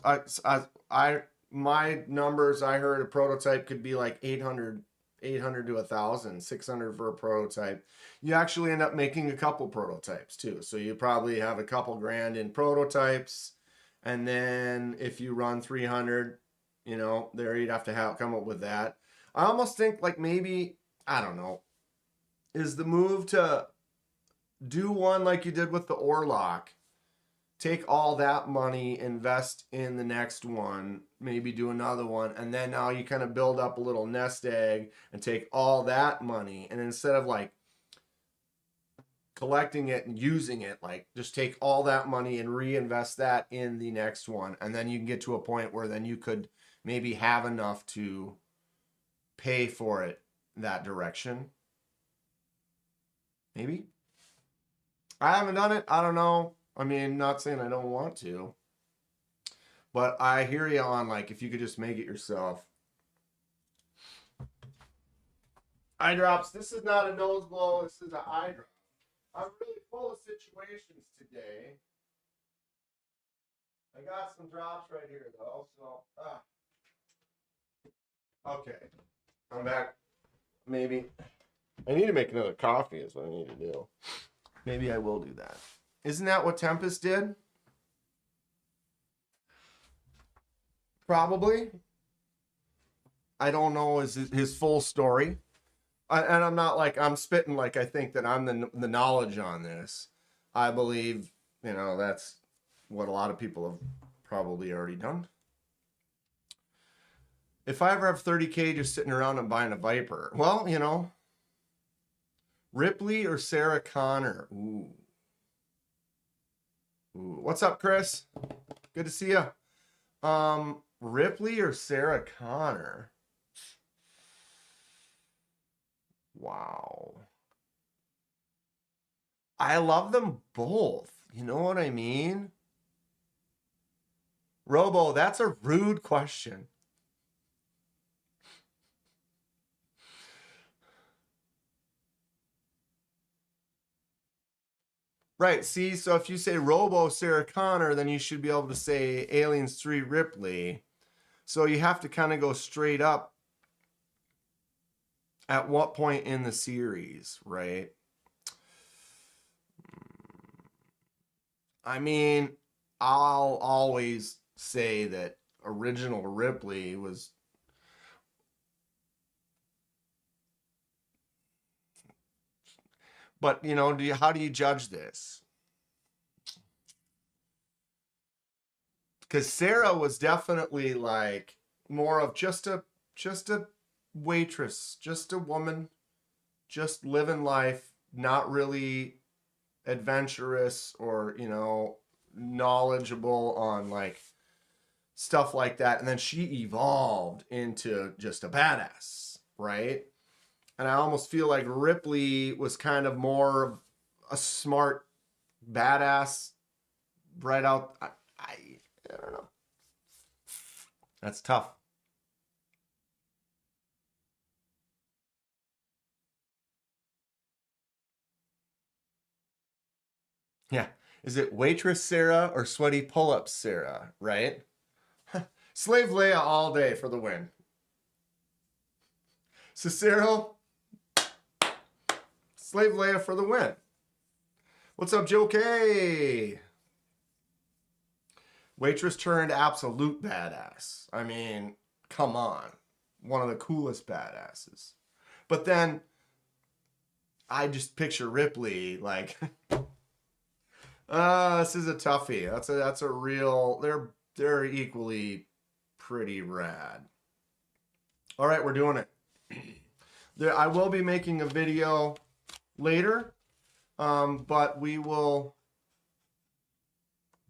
my numbers. I heard a prototype could be like 800 to 1,000, 600 for a prototype. You actually end up making a couple prototypes too, so you probably have a couple grand in prototypes, and then if you run 300. There you'd have to come up with that. I almost think like maybe, I don't know, is the move to do one like you did with the Orlock, take all that money, invest in the next one, maybe do another one, and then now you kind of build up a little nest egg and take all that money, and instead of like collecting it and using it, like just take all that money and reinvest that in the next one, and then you can get to a point where then you could maybe have enough to pay for it that direction. Maybe. I haven't done it. I don't know. I mean, not saying I don't want to, but I hear you on like if you could just make it yourself. Eye drops. This is not a nose blow. This is an eye drop. I'm really full of situations today. I got some drops right here though, so okay. I'm back. Maybe I need to make another coffee is what I need to do. Maybe I will do that. Isn't that what Tempest did? Probably. I don't know his full story. And I'm not like I'm spitting like I think that I'm the knowledge on this. I believe, that's what a lot of people have probably already done. If I ever have 30K just sitting around and buying a Viper, well, Ripley or Sarah Connor? Ooh. What's up, Chris? Good to see you. Ripley or Sarah Connor? Wow. I love them both. You know what I mean? Robo, that's a rude question. Right, see, so if you say Robo Sarah Connor, then you should be able to say Aliens 3 Ripley. So you have to kind of go straight up at what point in the series, right? I mean, I'll always say that original Ripley was... But, how do you judge this? Because Sarah was definitely like more of just a waitress, just a woman, just living life, not really adventurous or, knowledgeable on like stuff like that. And then she evolved into just a badass, right? And I almost feel like Ripley was kind of more of a smart badass right out. I don't know. That's tough. Yeah. Is it Waitress Sarah or Sweaty Pull-Up Sarah, right? Slave Leia all day for the win. Cicero, Slave Leia for the win. What's up, Joe K? Waitress turned absolute badass. I mean, come on. One of the coolest badasses. But then I just picture Ripley like this is a toughie. That's a real they're equally pretty rad. All right, we're doing it. I will be making a video later, but we will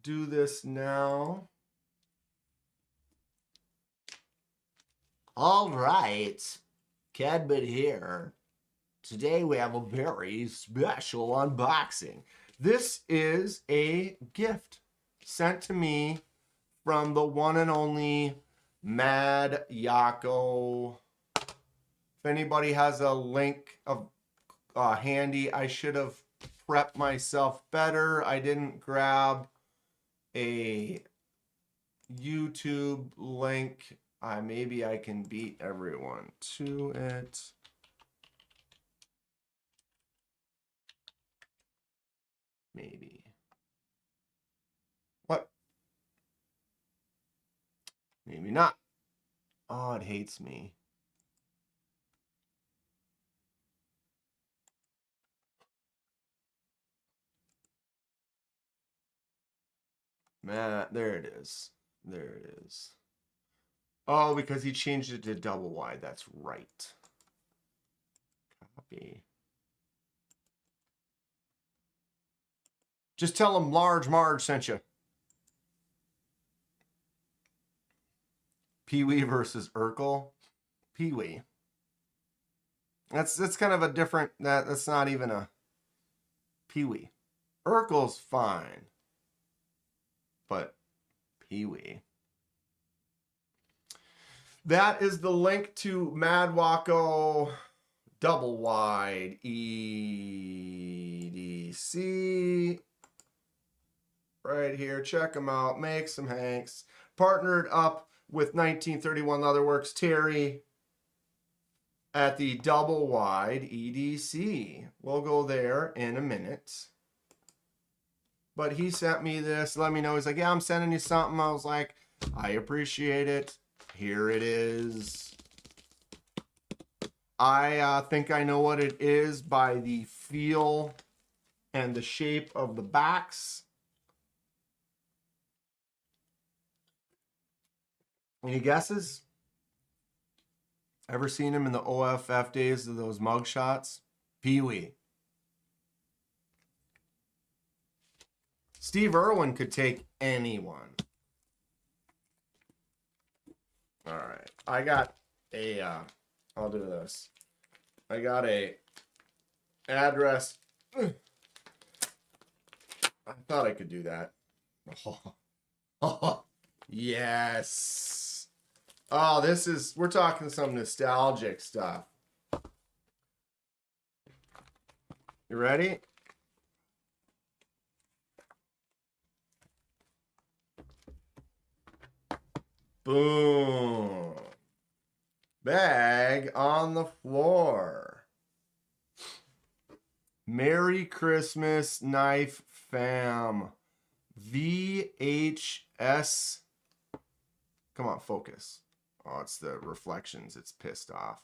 do this now. All right, Cadbit here. Today we have a very special unboxing. This is a gift sent to me from the one and only Mad Yako. If anybody has a link of handy, I should have prepped myself better. I didn't grab a YouTube link. Maybe I can beat everyone to it. Maybe. What? Maybe not. Oh, it hates me. Man, there it is. There it is. Oh, because he changed it to double wide. That's right. Copy. Just tell him Large Marge sent you. Pee-wee versus Urkel. Pee-wee. That's kind of a different. That's not even a Pee-wee. Urkel's fine, but Pee-wee. That is the link to Mad Wako double wide EDC right here. Check them out. Make some hanks. Partnered up with 1931 Leatherworks Terry at the double wide EDC. We'll go there in a minute. But he sent me this. Let me know. He's like, yeah, I'm sending you something. I was like, I appreciate it. Here it is. I think I know what it is by the feel and the shape of the backs. Any guesses? Ever seen him in the OFF days of those mug shots? Pee-wee. Steve Irwin could take anyone. All right. I got a, I'll do this. I got a address. I thought I could do that. Oh, yes. Oh, we're talking some nostalgic stuff. You ready? Boom. Bag on the floor. Merry Christmas, Knife Fam. VHS. Come on, focus. Oh, it's the reflections. It's pissed off.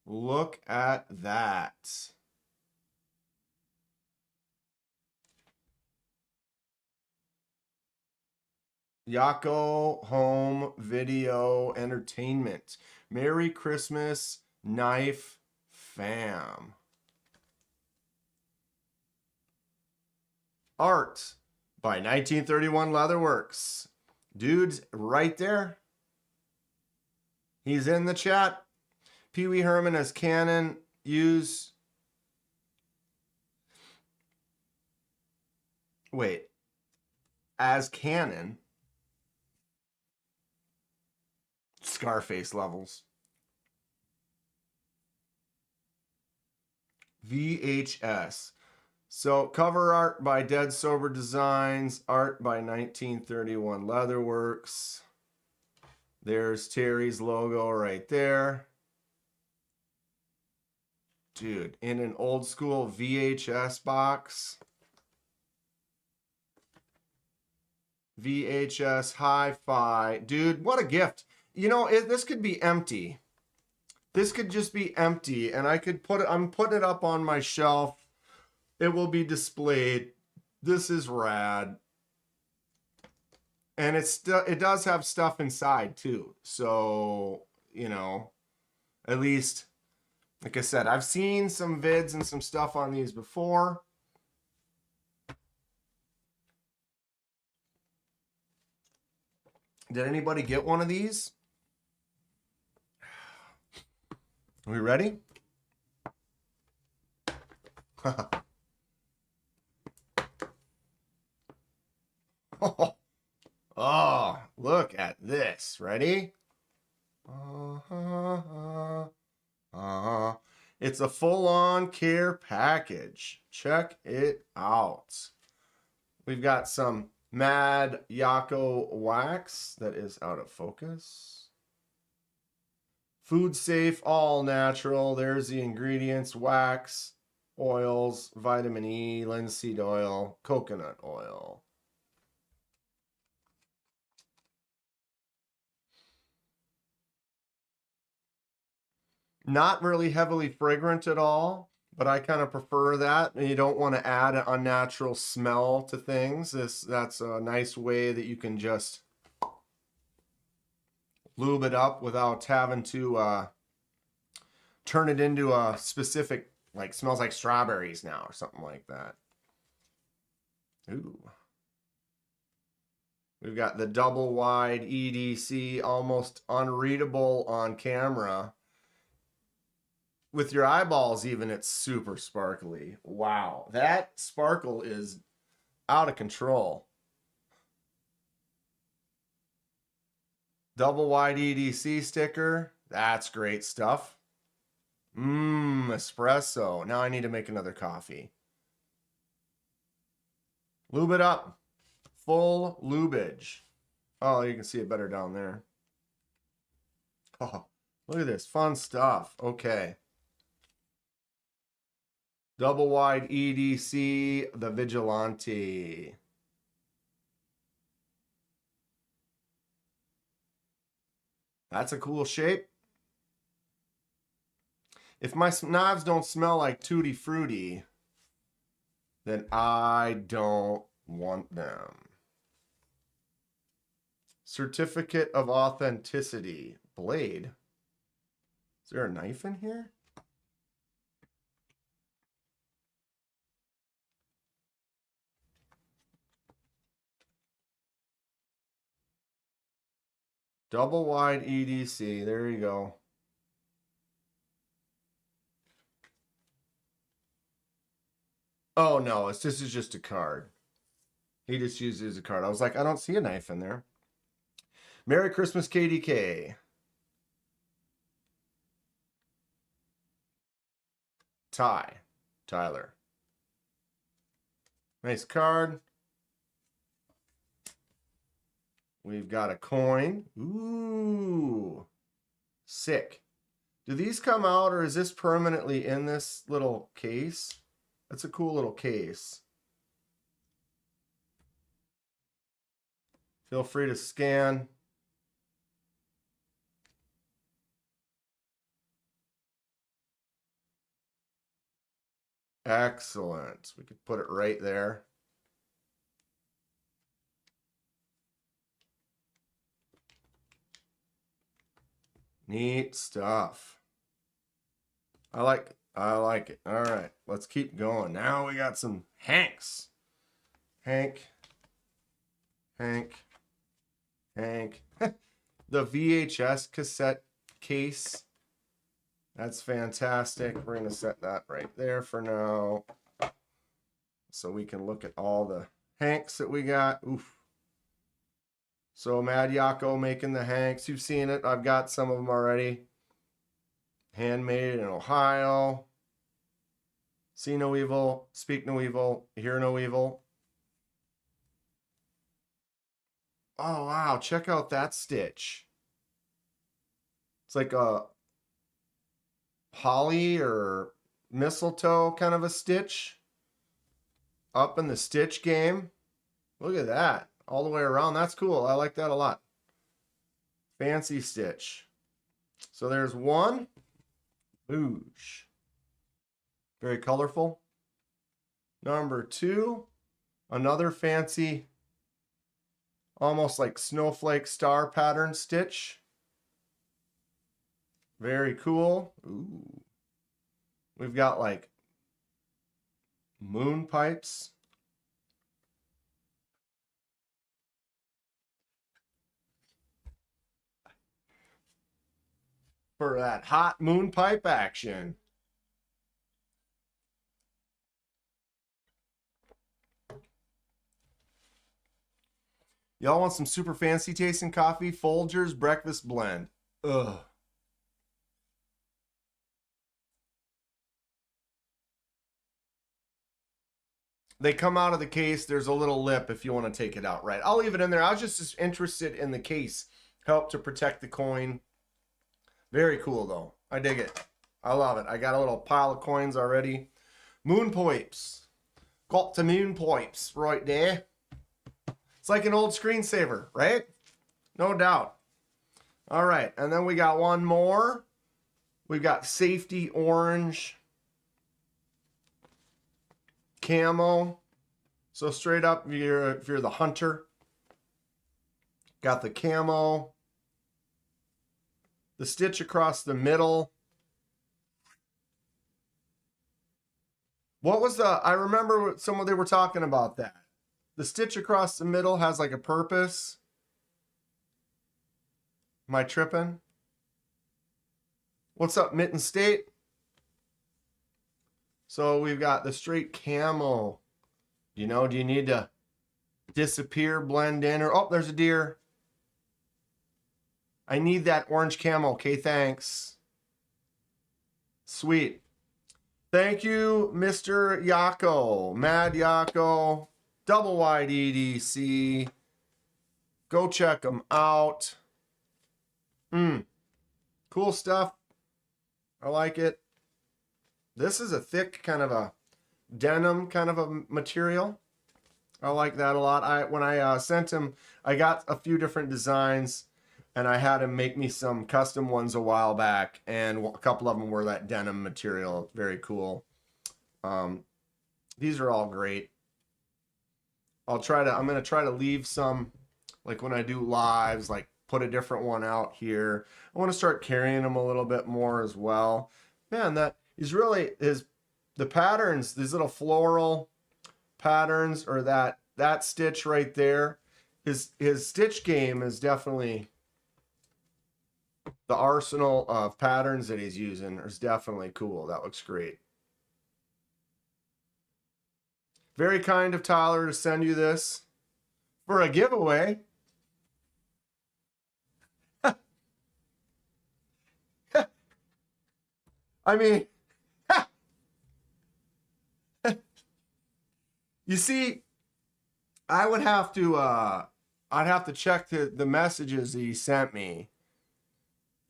Look at that. Yako Home Video Entertainment. Merry Christmas, Knife Fam. Art by 1931 Leatherworks. Dude's right there. He's in the chat. Pee-wee Herman as Canon. Use. Wait. As Canon. Scarface levels. VHS. So cover art by Dead Sober Designs, art by 1931 Leatherworks. There's Terry's logo right there. Dude, in an old school VHS box. VHS Hi-Fi. Dude, what a gift. You know, this could be empty. This could just be empty, and I could put it, I'm putting it up on my shelf. It will be displayed. This is rad. And it does have stuff inside too. So, you know, at least, like I said, I've seen some vids and some stuff on these before. Did anybody get one of these? Are we ready? Oh, look at this. Ready? It's a full-on care package. Check it out. We've got some Mad Yako wax that is out of focus. Food safe, all natural. There's the ingredients: wax, oils, vitamin E, linseed oil, coconut oil. Not really heavily fragrant at all, but I kind of prefer that. You don't want to add an unnatural smell to things. That's a nice way that you can just lube it up without having to turn it into a specific, like, smells like strawberries now or something like that. Ooh. We've got the double wide EDC, almost unreadable on camera. With your eyeballs even, it's super sparkly. Wow, that sparkle is out of control. Double wide EDC sticker. That's great stuff. Espresso. Now I need to make another coffee. Lube it up. Full lubage. Oh, you can see it better down there. Oh, look at this. Fun stuff. Okay. Double wide EDC, the Vigilante. That's a cool shape. If my knives don't smell like Tutti Frutti, then I don't want them. Certificate of Authenticity. Blade. Is there a knife in here? Double wide EDC. There you go. Oh no, this is just a card. He just used it as a card. I was like, I don't see a knife in there. Merry Christmas, KDK. Tyler. Nice card. We've got a coin. Ooh. Sick. Do these come out, or is this permanently in this little case? That's a cool little case. Feel free to scan. Excellent. We could put it right there. Neat stuff. I like it. All right, let's keep going. Now we got some Hanks. Hank. The VHS cassette case. That's fantastic. We're going to set that right there for now, so we can look at all the Hanks that we got. Oof. So Mad Yako making the Hanks. You've seen it. I've got some of them already. Handmade in Ohio. See no evil, speak no evil, hear no evil. Oh, wow. Check out that stitch. It's like a holly or mistletoe kind of a stitch. Up in the stitch game. Look at that. All the way around. That's cool. I like that a lot. Fancy stitch. So there's one. Boosh. Very colorful. Number 2. Another fancy, almost like snowflake star pattern stitch. Very cool. Ooh. We've got like moon pipes. For that hot moon pipe action. Y'all want some super fancy tasting coffee? Folgers Breakfast Blend. Ugh. They come out of the case. There's a little lip if you want to take it out, right? I'll leave it in there. I was just interested in the case. Help to protect the coin. Very cool, though. I dig it. I love it. I got a little pile of coins already. Moon pipes. Got the moon pipes right there. It's like an old screensaver, right? No doubt. All right. And then we got one more. We've got safety orange. Camo. So straight up, if you're the hunter. Got the camo. The stitch across the middle. What was I remember they were talking about that. The stitch across the middle has like a purpose. Am I tripping? What's up, Mitten State? So we've got the straight camo. You know, do you need to disappear, blend in, or, oh, there's a deer. I need that orange camo. Okay, thanks. Sweet. Thank you, Mr. Yako. Mad Yako. Double wide EDC. Go check them out. Cool stuff. I like it. This is a thick kind of a denim kind of a material. I like that a lot. When I sent him, I got a few different designs. And I had him make me some custom ones a while back. And a couple of them were that denim material. Very cool. These are all great. I'm going to try to leave some, like when I do lives, like put a different one out here. I want to start carrying them a little bit more as well. Man, that is really, the patterns, these little floral patterns, or that stitch right there, his stitch game is definitely, the arsenal of patterns that he's using is definitely cool. That looks great. Very kind of Tyler to send you this for a giveaway. I mean, you see, I would have to, I'd have to check the messages that he sent me.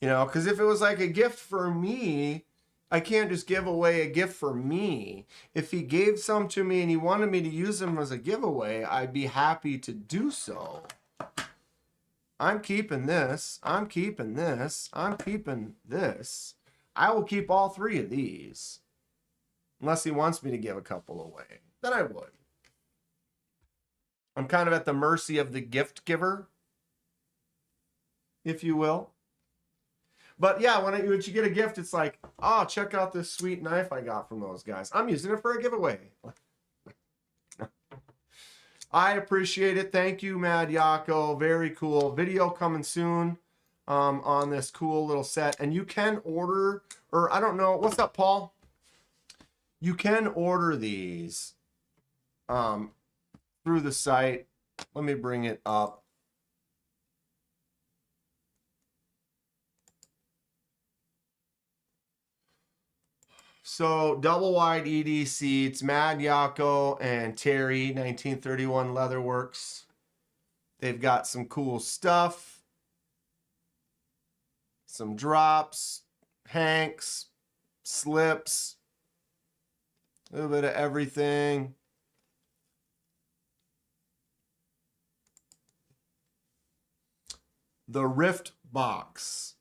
You know, because if it was like a gift for me, I can't just give away a gift for me. If he gave some to me and he wanted me to use them as a giveaway, I'd be happy to do so. I'm keeping this. I'm keeping this. I'm keeping this. I will keep all 3 of these. Unless he wants me to give a couple away. Then I would. I'm kind of at the mercy of the gift giver, if you will. But yeah, when you get a gift, it's like, oh, check out this sweet knife I got from those guys. I'm using it for a giveaway. I appreciate it. Thank you, Mad Yako. Very cool. Video coming soon on this cool little set. And you can order, or I don't know. What's up, Paul? You can order these through the site. Let me bring it up. So double wide ED seats, Mad Yako and Terry, 1931 Leatherworks. They've got some cool stuff. Some drops, hanks, slips, a little bit of everything. The Rift box.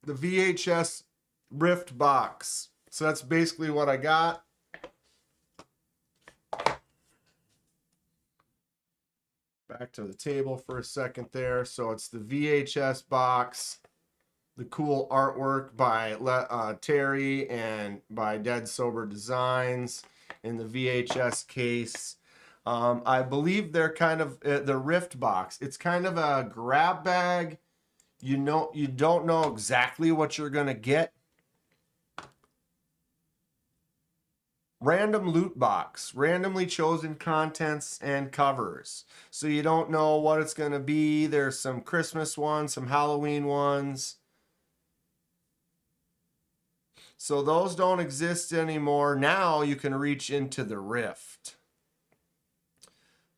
The VHS Rift box. So that's basically what I got. Back to the table for a second there. So it's the VHS box. The cool artwork by Terry and by Dead Sober Designs in the VHS case. I believe they're kind of the Rift box. It's kind of a grab bag. You don't know exactly what you're gonna get. Random loot box, randomly chosen contents and covers. So you don't know what it's gonna be. There's some Christmas ones, some Halloween ones. So those don't exist anymore. Now you can reach into the Rift.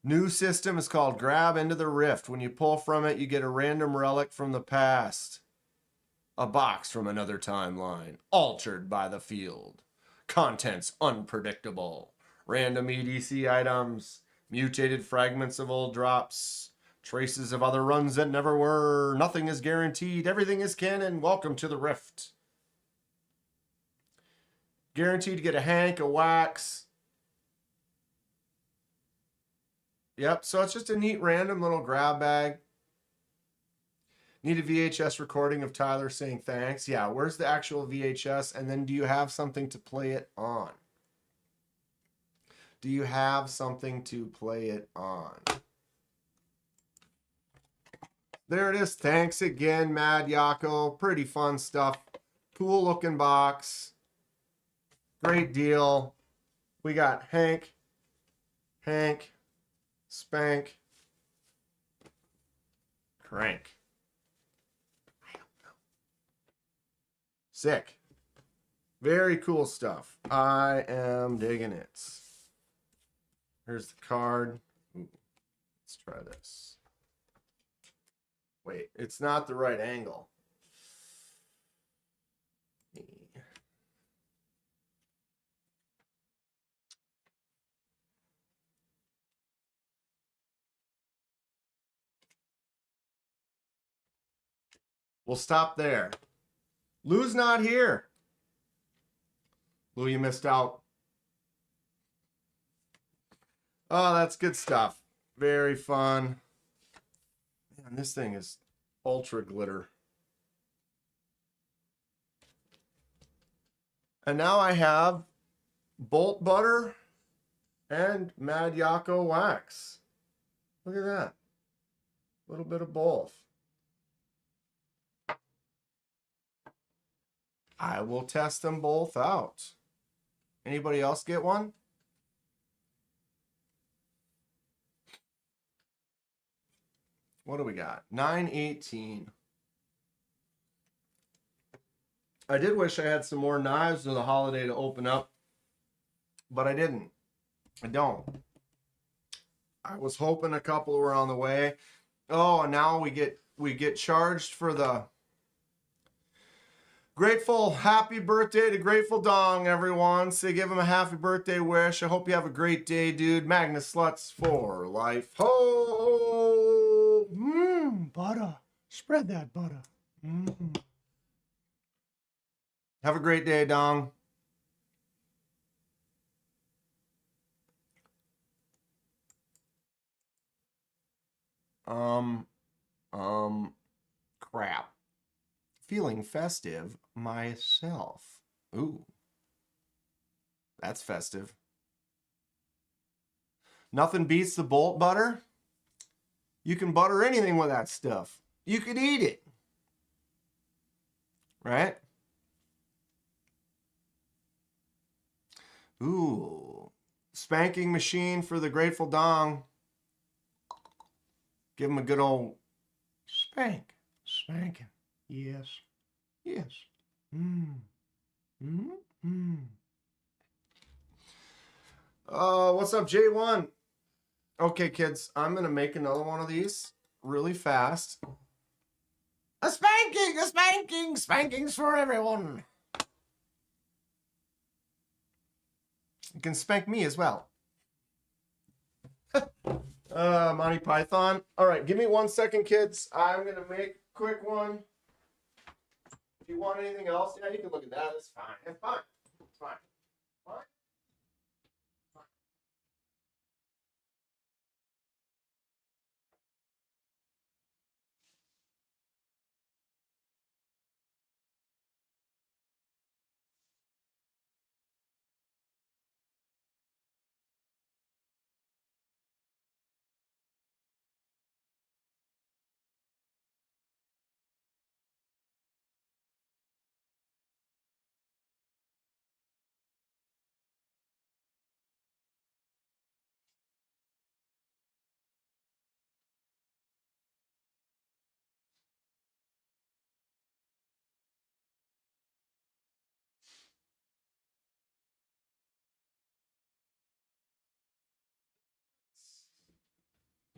New system is called Grab into the Rift. When you pull from it, you get a random relic from the past. A box from another timeline, altered by the field. Contents unpredictable. Random EDC items, mutated fragments of old drops, traces of other runs that never were. Nothing is guaranteed. Everything is canon. Welcome to the Rift. Guaranteed to get a Hank, a Wax. Yep, so it's just a neat random little grab bag. Need a VHS recording of Tyler saying thanks. Yeah, where's the actual VHS? And then do you have something to play it on? Do you have something to play it on? There it is. Thanks again, Mad Yako. Pretty fun stuff. Cool looking box. Great deal. We got Hank, Spank, Crank. I don't know. Sick. Very cool stuff. I am digging it. Here's the card. Ooh, let's try this. Wait, it's not the right angle. We'll stop there. Lou's not here. Lou, you missed out. Oh, that's good stuff. Very fun. Man, this thing is ultra glitter. And now I have Bolt Butter and Mad Yako Wax. Look at that. A little bit of both. I will test them both out. Anybody else get one? What do we got? 918. I did wish I had some more knives for the holiday to open up, but I didn't. I don't. I was hoping a couple were on the way. Oh, and now we get charged for the Grateful. Happy birthday to Grateful Dong, everyone. Say, give him a happy birthday wish. I hope you have a great day, dude. Magnus Sluts for life. Ho! Butter. Spread that butter. Have a great day, Dong. Crap. Feeling festive myself. Ooh. That's festive. Nothing beats the Bolt Butter. You can butter anything with that stuff. You could eat it. Right? Ooh. Spanking machine for the Grateful Dong. Give him a good old spank. Spanking. Yes. Yes. What's up, J1? Okay, kids, I'm gonna make another one of these really fast. A spanking, spankings for everyone. You can spank me as well. Monty Python. All right, give me 1 second, kids. I'm gonna make a quick one. If you want anything else, yeah, you can look at that. It's fine. It's fine. It's fine. Fine.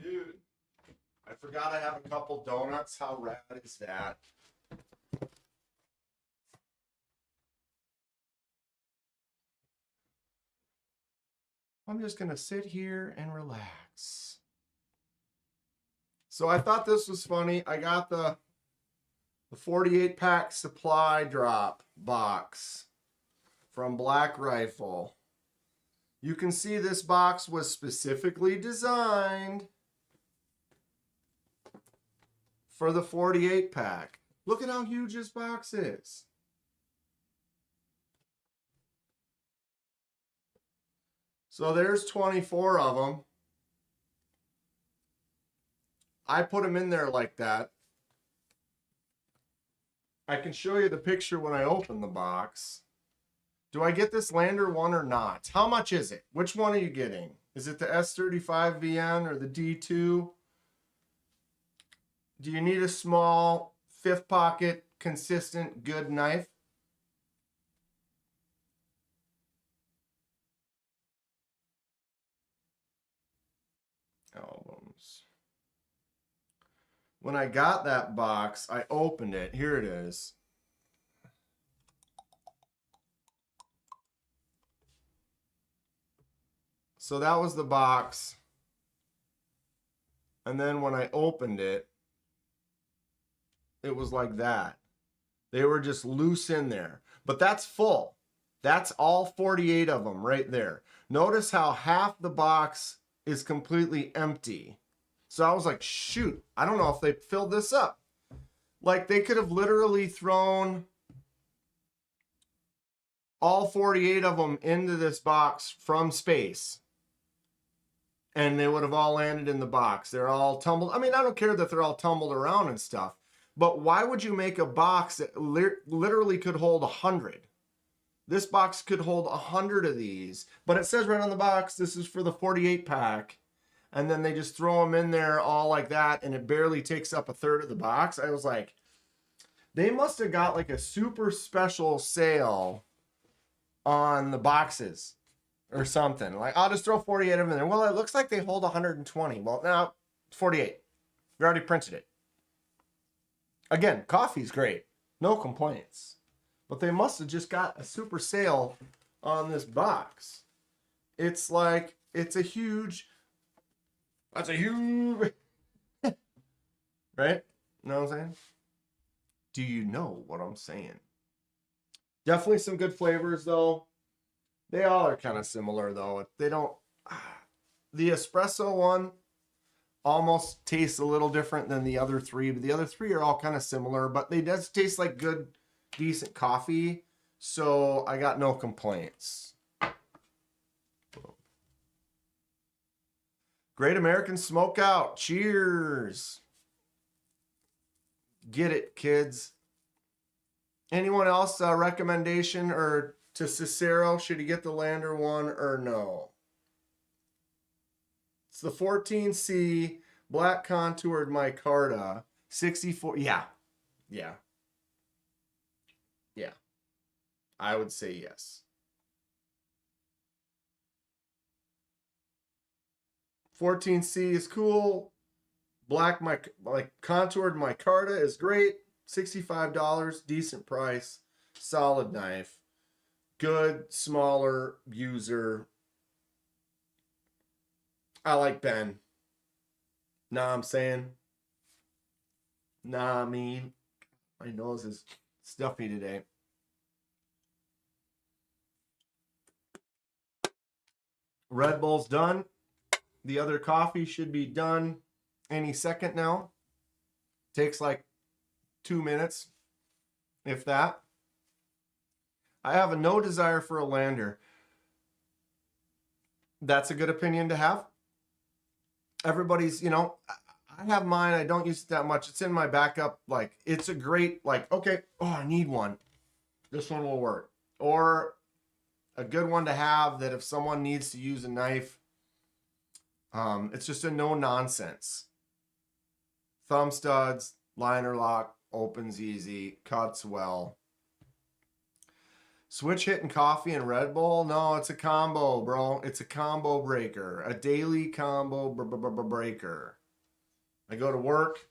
Dude, I forgot I have a couple donuts. How rad is that? I'm just gonna sit here and relax. So I thought this was funny. I got the 48 pack supply drop box from Black Rifle. You can see this box was specifically designed for the 48 pack. Look at how huge this box is. So there's 24 of them. I put them in there like that. I can show you the picture when I open the box. Do I get this Lander one or not? How much is it? Which one are you getting? Is it the S35VN or the D2? Do you need a small, 5th pocket, consistent, good knife? Albums. When I got that box, I opened it. Here it is. So that was the box. And then when I opened it, it was like that. They were just loose in there. But that's full. That's all 48 of them right there. Notice how half the box is completely empty. So I was like, shoot, I don't know if they filled this up. Like they could have literally thrown all 48 of them into this box from space. And they would have all landed in the box. They're all tumbled. I mean, I don't care that they're all tumbled around and stuff. But why would you make a box that literally could hold 100? This box could hold 100 of these. But it says right on the box, this is for the 48 pack. And then they just throw them in there all like that. And it barely takes up 1/3 of the box. I was like, they must have got like a super special sale on the boxes or something. Like, I'll just throw 48 of them in there. Well, it looks like they hold 120. Well, now 48. We already printed it. Again, coffee's great. No complaints. But they must have just got a super sale on this box. It's like, it's a huge, that's a huge, right? Know what I'm saying? Do you know what I'm saying? Definitely some good flavors though. They all are kind of similar though. They don't, the espresso one almost tastes a little different than the other three, but the other three are all kind of similar, but they does taste like good, decent coffee. So I got no complaints. Great American Smokeout. Cheers. Get it, kids. Anyone else recommendation or to Cicero? Should he get the Lander one or no? It's the 14C black contoured micarta 64. Yeah. I would say yes. 14C is cool. Black, like contoured micarta is great. $65, decent price, solid knife, good smaller user. I like Ben. Nah, I'm saying. Nah, I mean, my nose is stuffy today. Red Bull's done. The other coffee should be done any second now. Takes like 2 minutes, if that. I have a no desire for a lander. That's a good opinion to have. Everybody's, you know, I have mine. I don't use it that much. It's in my backup. Like, it's a great, like, okay, oh, I need one. This one will work. Or a good one to have that if someone needs to use a knife, it's just a no nonsense. Thumb studs, liner lock, opens easy, cuts well. Switch hitting coffee and Red Bull? No, it's a combo, bro. It's a combo breaker. A daily combo breaker. I go to work.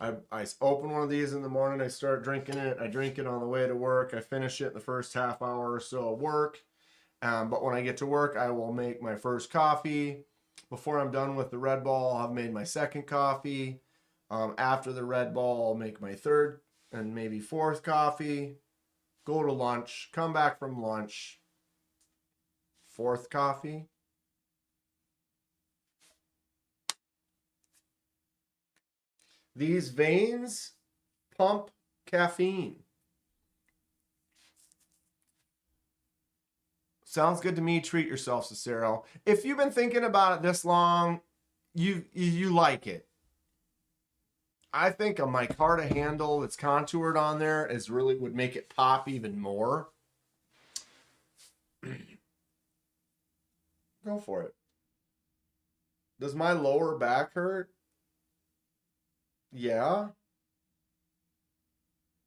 I open one of these in the morning. I start drinking it. I drink it on the way to work. I finish it in the first half hour or so of work. But when I get to work, I will make my first coffee. Before I'm done with the Red Bull, I'll have made my second coffee. After the Red Bull, I'll make my third and maybe fourth coffee. Go to lunch, come back from lunch, fourth coffee. These veins pump caffeine. Sounds good to me. Treat yourself, Cicero. If you've been thinking about it this long, you like it. I think a micarta handle that's contoured on there is really would make it pop even more. Go for it. Does my lower back hurt? Yeah.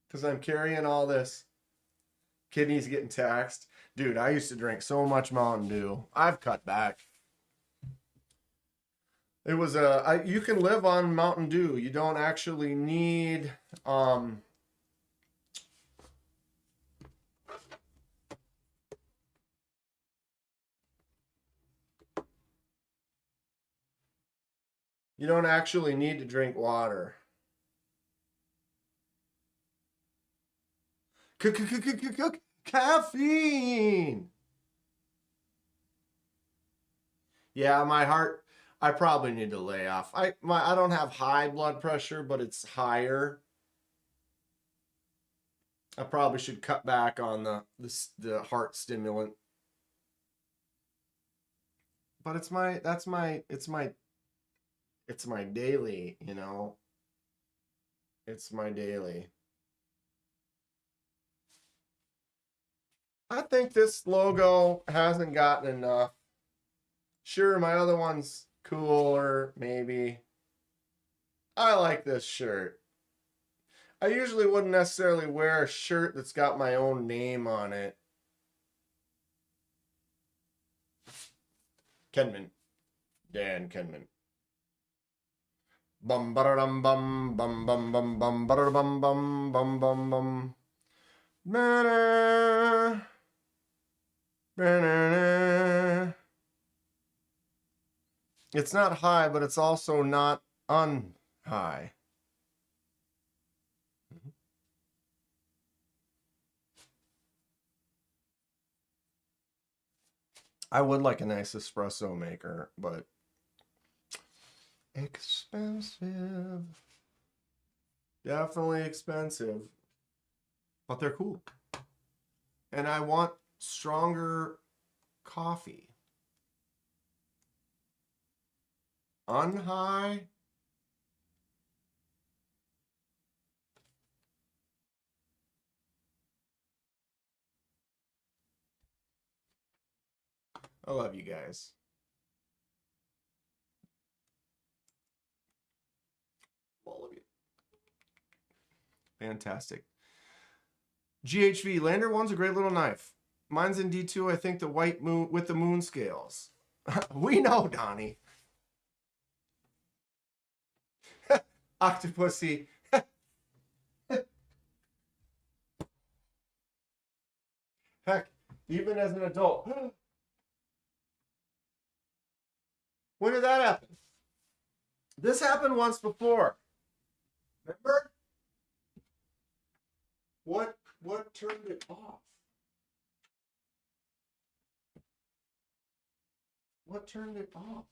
Because I'm carrying all this. Kidneys getting taxed. Dude, I used to drink so much Mountain Dew. I've cut back. It was you can live on Mountain Dew. You don't actually need you don't actually need to drink water. Caffeine. Yeah, my heart, I probably need to lay off. I don't have high blood pressure, but it's higher. I probably should cut back on the heart stimulant. But it's my daily, you know. It's my daily. I think this logo hasn't gotten enough. Sure, my other one's cooler, maybe. I like this shirt. I usually wouldn't necessarily wear a shirt that's got my own name on it. Kenman. Dan Kenman. Bum bum bum bum bum bum bum bum bum bum bum bum bum. It's not high, but it's also not unhigh. I would like a nice espresso maker, but expensive. Definitely expensive. But they're cool. And I want stronger coffee. Unhigh. I love you guys. All of you. Fantastic. GHV, Lander One's a great little knife. Mine's in D2, I think the white moon with the moon scales. We know, Donnie. Octopussy. Heck, even as an adult. When did that happen? This happened once before. Remember? What turned it off? What turned it off?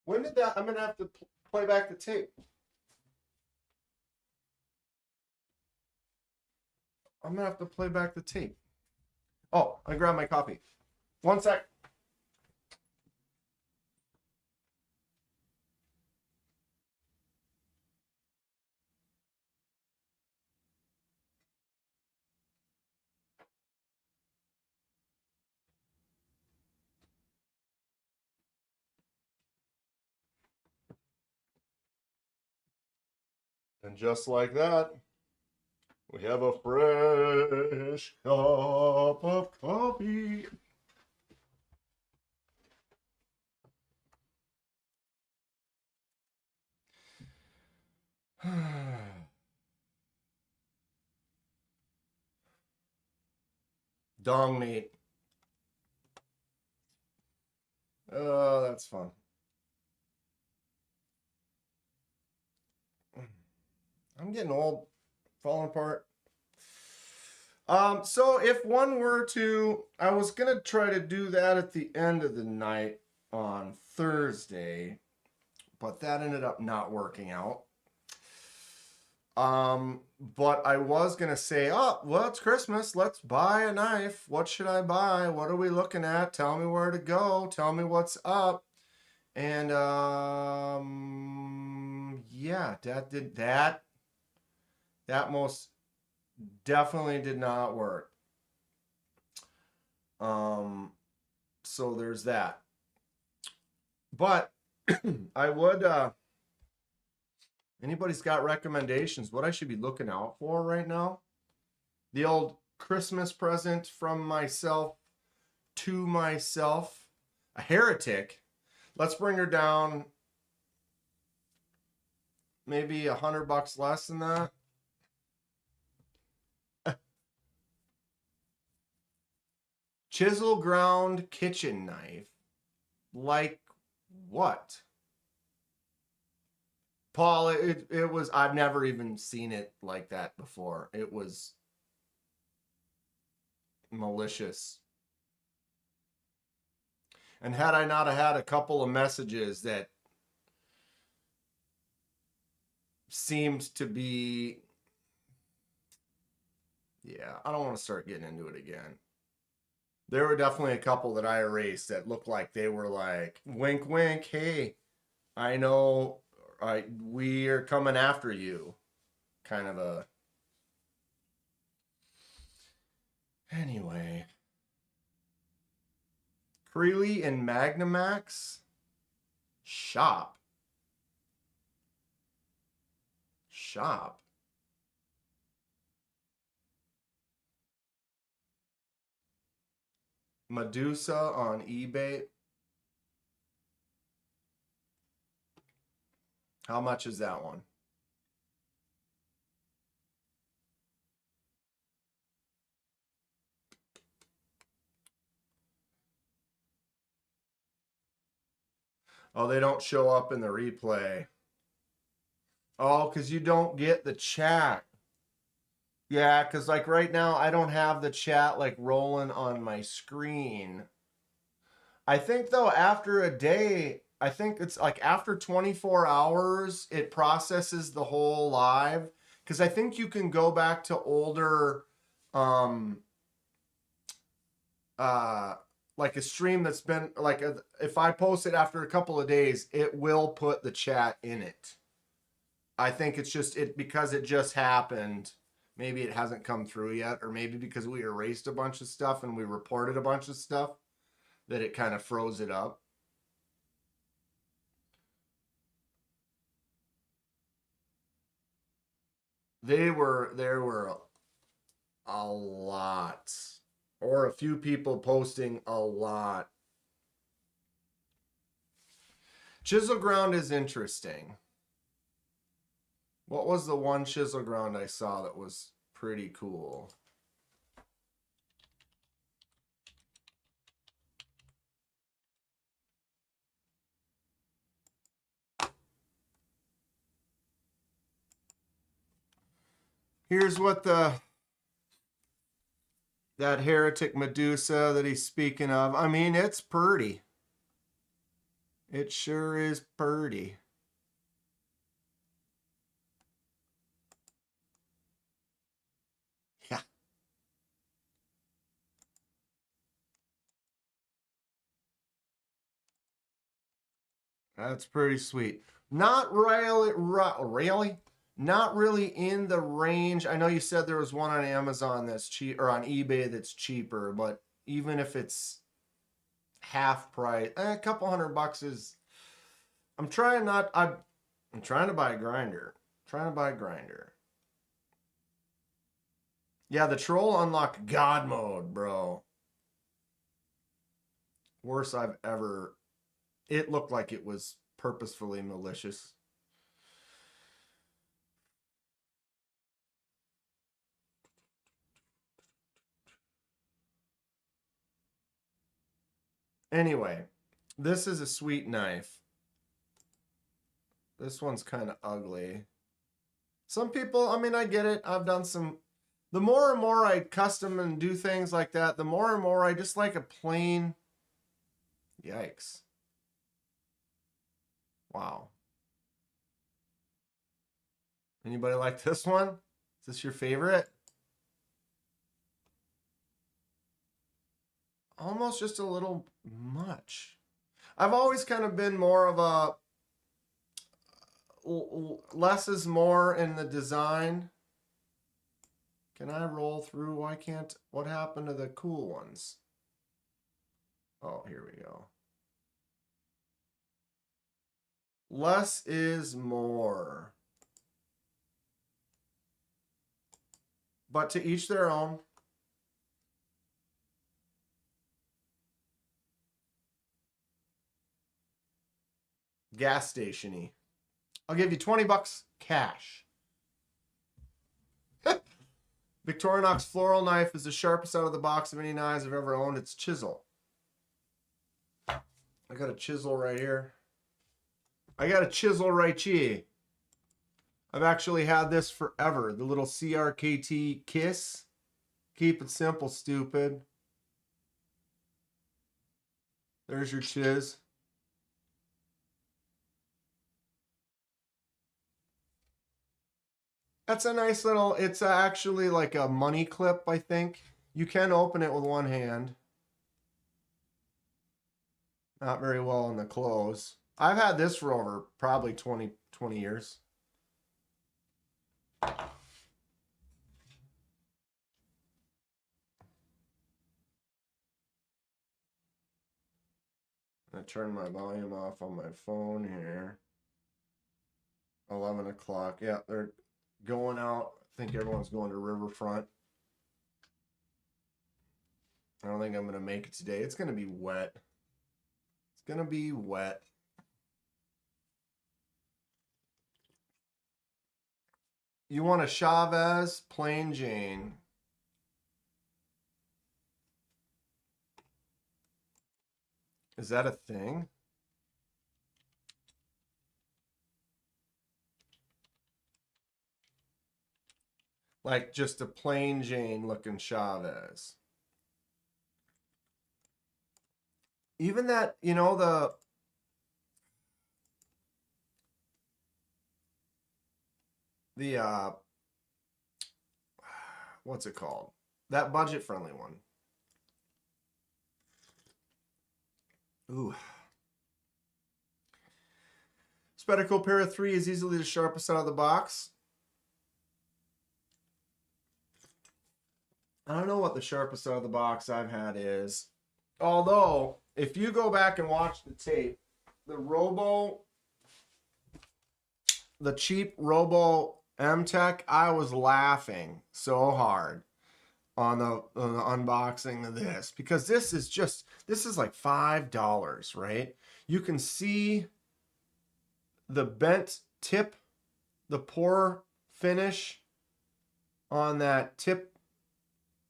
When did that? I'm gonna have to play back the tape. I'm gonna have to play back the tape. Oh, I grabbed my copy. One sec. And just like that, we have a fresh cup of coffee. Dong Nate. Oh, that's fun. I'm getting old, falling apart. So if one were to, I was gonna try to do that at the end of the night on Thursday, but that ended up not working out. But I was gonna say, oh, well, it's Christmas. Let's buy a knife. What should I buy? What are we looking at? Tell me where to go. Tell me what's up. And yeah, that most definitely did not work. So there's that. But I would anybody's got recommendations what I should be looking out for right now? The old Christmas present from myself to myself. A heretic. Let's bring her down maybe $100 less than that. Chisel ground kitchen knife. Like what? Paul, it was, I've never even seen it like that before. It was malicious. And had I not had a couple of messages that seemed to be, yeah, I don't want to start getting into it again. There were definitely a couple that I erased that looked like they were like, wink, wink, hey, I know we are coming after you. Kind of a. Anyway. Creeley and Magnamax. Shop. Medusa on eBay. How much is that one? Oh, they don't show up in the replay. Oh, because you don't get the chat. Yeah, because like right now, I don't have the chat like rolling on my screen. I think though, after a day, I think it's like after 24 hours, it processes the whole live. Because I think you can go back to older, like a stream that's been like, if I post it after a couple of days, it will put the chat in it. I think it's just because it just happened. Maybe it hasn't come through yet, or maybe because we erased a bunch of stuff and we reported a bunch of stuff that it kind of froze it up. There were a lot or a few people posting a lot. Chisel ground is interesting. What was the one chisel ground I saw that was pretty cool? Here's what that heretic Medusa that he's speaking of. I mean, it's pretty. It sure is pretty. Yeah. That's pretty sweet. Not really, not really in the range. I know you said there was one on Amazon that's cheap, or on eBay that's cheaper, but even if it's half price, a couple $100 is. I'm trying to buy a grinder. Trying to buy a grinder. Yeah, the troll unlocked God mode, bro. Worst I've ever. It looked like it was purposefully malicious. Anyway, this is a sweet knife. This one's kind of ugly. Some people, I mean, I get it. I've done some. The more and more I custom and do things like that, the more and more I just like a plain. Yikes. Wow. Anybody like this one? Is this your favorite? Almost just a little much. I've always kind of been more of a less is more in the design. Can I roll through? Why can't? What happened to the cool ones? Oh, here we go. Less is more. But to each their own. Gas station-y. I'll give you $20 cash. Victorinox floral knife is the sharpest out of the box of any knives I've ever owned. It's chisel. I got a chisel right here. I got a chisel right here. I've actually had this forever. The little CRKT Kiss. Keep it simple, stupid. There's your chiz. That's a nice little, it's actually like a money clip, I think. You can open it with one hand. Not very well in the close. I've had this for over probably 20 years. I turn my volume off on my phone here. 11 o'clock. Yeah, they're going out. I think everyone's going to Riverfront. I don't think I'm going to make it today. It's going to be wet. It's going to be wet. You want a Chavez Plain Jane. Is that a thing? Like just a plain Jane looking Chavez. Even that, you know, the what's it called? That budget friendly one. Ooh. Spectacle Para 3 is easily the sharpest out of the box. I don't know what the sharpest out of the box I've had is. Although, if you go back and watch the tape, the cheap Robo M-Tech, I was laughing so hard. on the unboxing of this, because this is like $5, right? You can see the bent tip, the pour finish on that tip.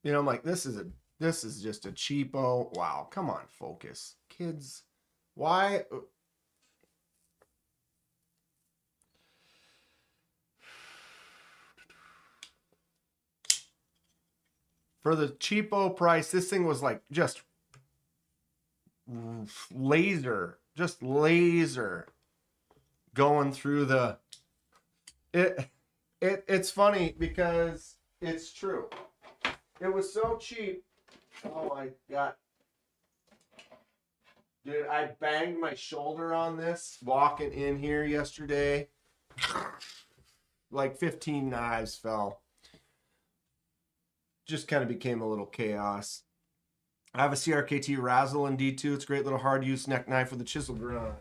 You know, I'm like, this is just a cheapo. Wow, come on, focus. Kids, why? For the cheapo price, this thing was like just laser going through the it's funny because it's true. It was so cheap. Oh my god. Dude, I banged my shoulder on this walking in here yesterday. Like 15 knives fell. Just kind of became a little chaos. I have a CRKT Razzle in D2. It's a great little hard use neck knife with a chisel grit on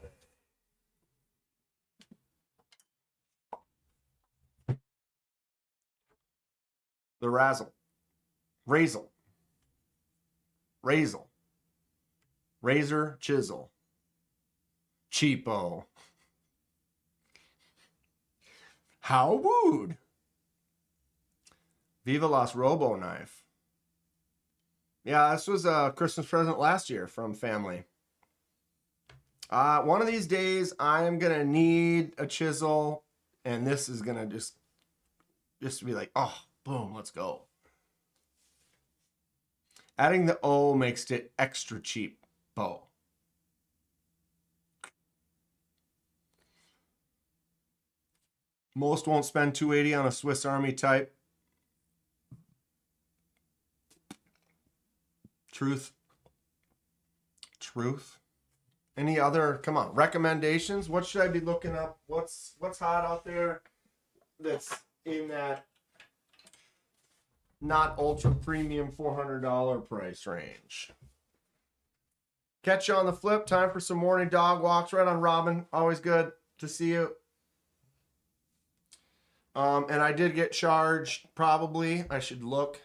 it. The Razzle. Razor. Razor chisel. Cheapo. How wooed. Viva Las Robo knife. Yeah, this was a Christmas present last year from family. One of these days, I am going to need a chisel, and this is going to just be like, oh, boom, let's go. Adding the O makes it extra cheap. Bow. Most won't spend $280 on a Swiss Army type. Truth. Any other, come on, recommendations? What should I be looking up? What's hot out there that's in that not ultra premium $400 price range? Catch you on the flip. Time for some morning dog walks. Right on, Robin. Always good to see you. And I did get charged, probably. I should look.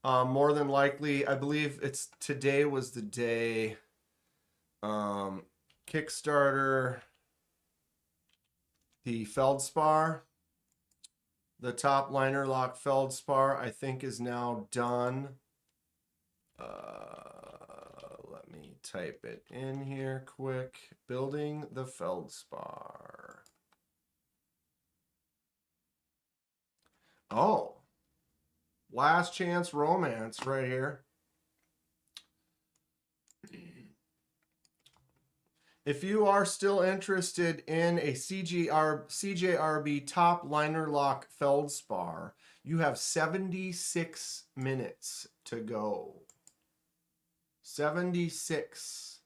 More than likely, I believe today was the day. Kickstarter, the Feldspar, the top liner lock Feldspar, I think is now done. Let me type it in here quick. Building the Feldspar. Oh, Last Chance Romance right here. If you are still interested in a CJRB top liner lock Feldspar, you have 76 minutes to go. 76.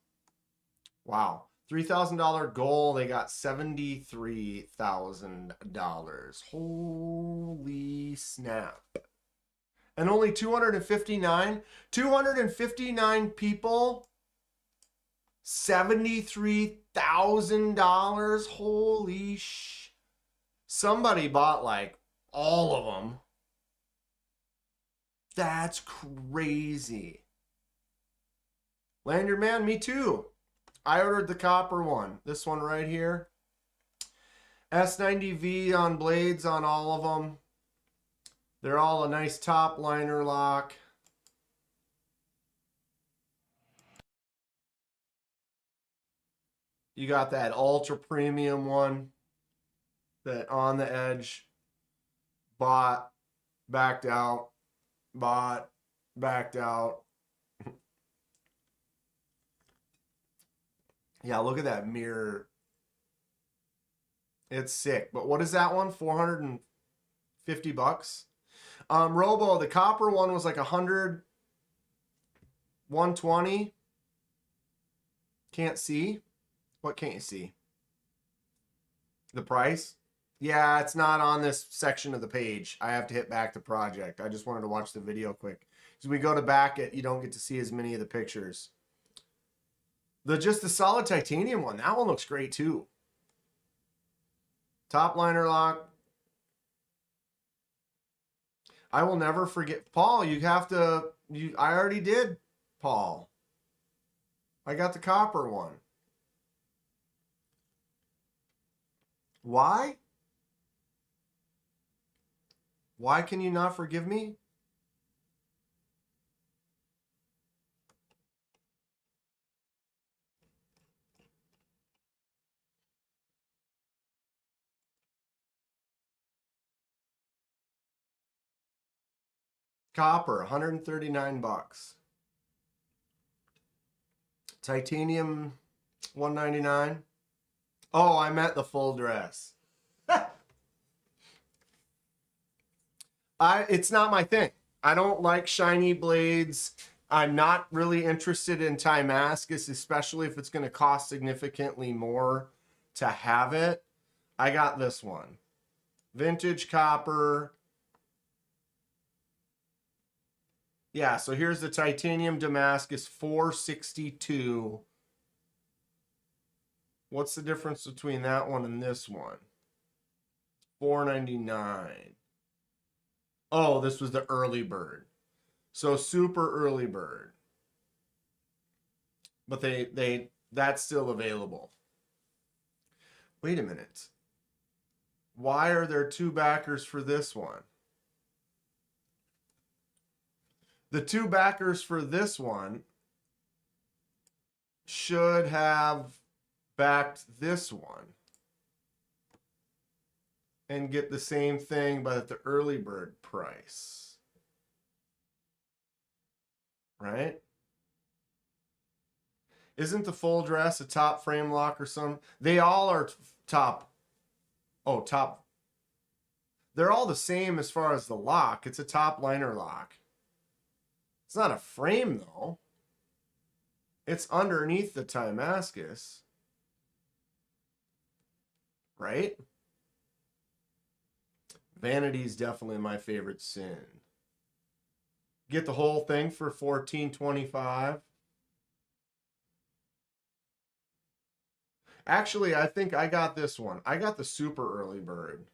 Wow. $3,000 goal. They got $73,000. Holy snap. And only 259 people. $73,000. Holy sh! Somebody bought like all of them. That's crazy. Lanyard man, me too. I ordered the copper one. This one right here. S90V on blades on all of them. They're all a nice top liner lock. You got that ultra premium one that on the edge, bought, backed out, bought, backed out. Yeah, look at that mirror. It's sick. But what is that one? $450? Robo, the copper one was like 100, 120. Can't see. What can't you see? The price? Yeah, it's not on this section of the page. I have to hit back to project. I just wanted to watch the video quick. As we go to back it, you don't get to see as many of the pictures. Just the solid titanium one. That one looks great too. Top liner lock. I will never forget. Paul, you have to, I already did, Paul. I got the copper one. Why? Why can you not forgive me? Copper, 139 bucks. Titanium, 199. Oh, I meant the full dress. It's not my thing. I don't like shiny blades. I'm not really interested in Timascus, especially if it's going to cost significantly more to have it. I got this one. Vintage copper. Yeah, so here's the titanium Damascus 462. What's the difference between that one and this one? 499. Oh, this was the early bird. So super early bird. But that's still available. Wait a minute. Why are there two backers for this one? The two backers for this one should have backed this one and get the same thing but at the early bird price. Right? Isn't the full dress a top frame lock or something? They all are top. Oh, top. They're all the same as far as the lock. It's a top liner lock. It's not a frame, though. It's underneath the Timascus. Right? Vanity is definitely my favorite sin. Get the whole thing for $14.25. Actually, I think I got this one. I got the super early bird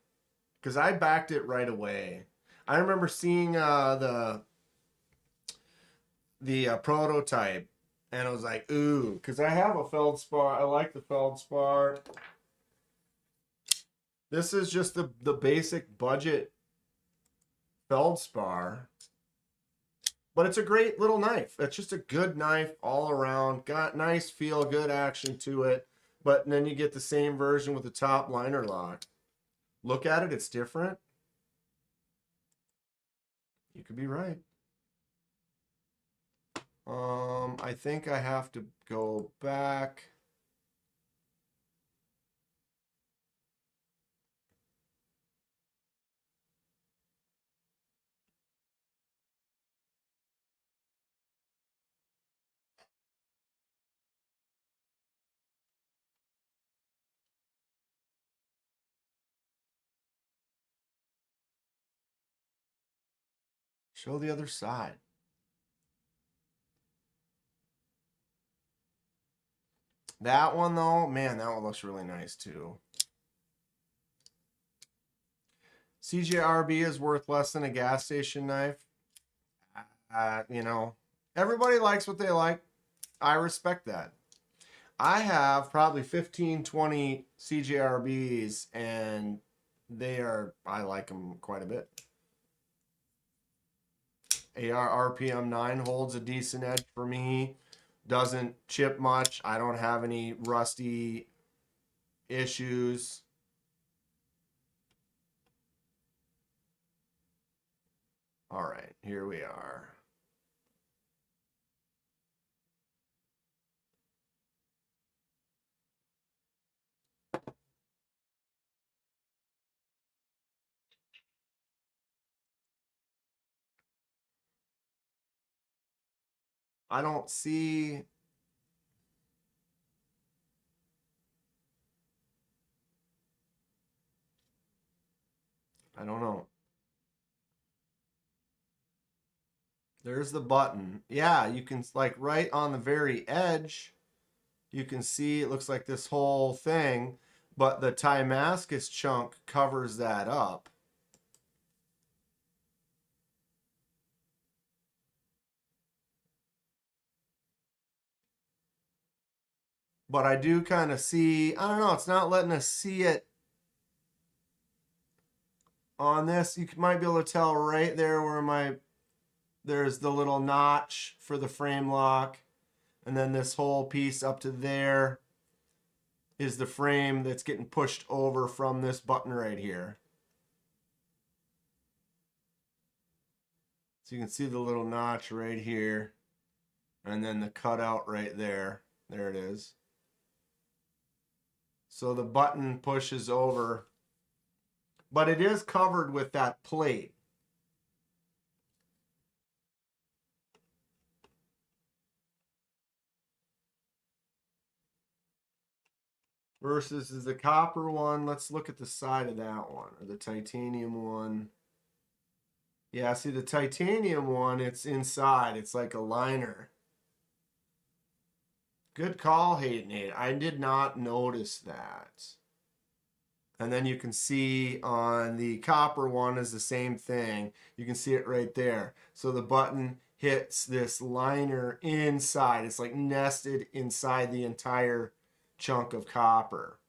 because I backed it right away. I remember seeing the prototype, and I was like, ooh, because I have a feldspar. I like the feldspar. This is just the basic budget feldspar, but it's a great little knife. It's just a good knife all around. Got nice feel, good action to it. But then you get the same version with the top liner lock. Look at it, it's different. You could be right. I think I have to go back. Show the other side. That one though, man, that one looks really nice too. CJRB is worth less than a gas station knife. You know, everybody likes what they like. I respect that. I have probably 15, 20 CJRBs, and I like them quite a bit. AR RPM 9 holds a decent edge for me. Doesn't chip much. I don't have any rusty issues. All right, here we are. I don't see. I don't know. There's the button. Yeah, you can, like, right on the very edge, you can see it looks like this whole thing, but the Timascus chunk covers that up. But I do kind of see, I don't know, it's not letting us see it on this. You might be able to tell right there where there's the little notch for the frame lock. And then this whole piece up to there is the frame that's getting pushed over from this button right here. So you can see the little notch right here. And then the cutout right there. There it is. So the button pushes over. But it is covered with that plate. Versus is the copper one. Let's look at the side of that one, or the titanium one. Yeah, see the titanium one, it's inside. It's like a liner. Good call, Hayden 8. I did not notice that. And then you can see on the copper one is the same thing. You can see it right there. So the button hits this liner inside. It's like nested inside the entire chunk of copper.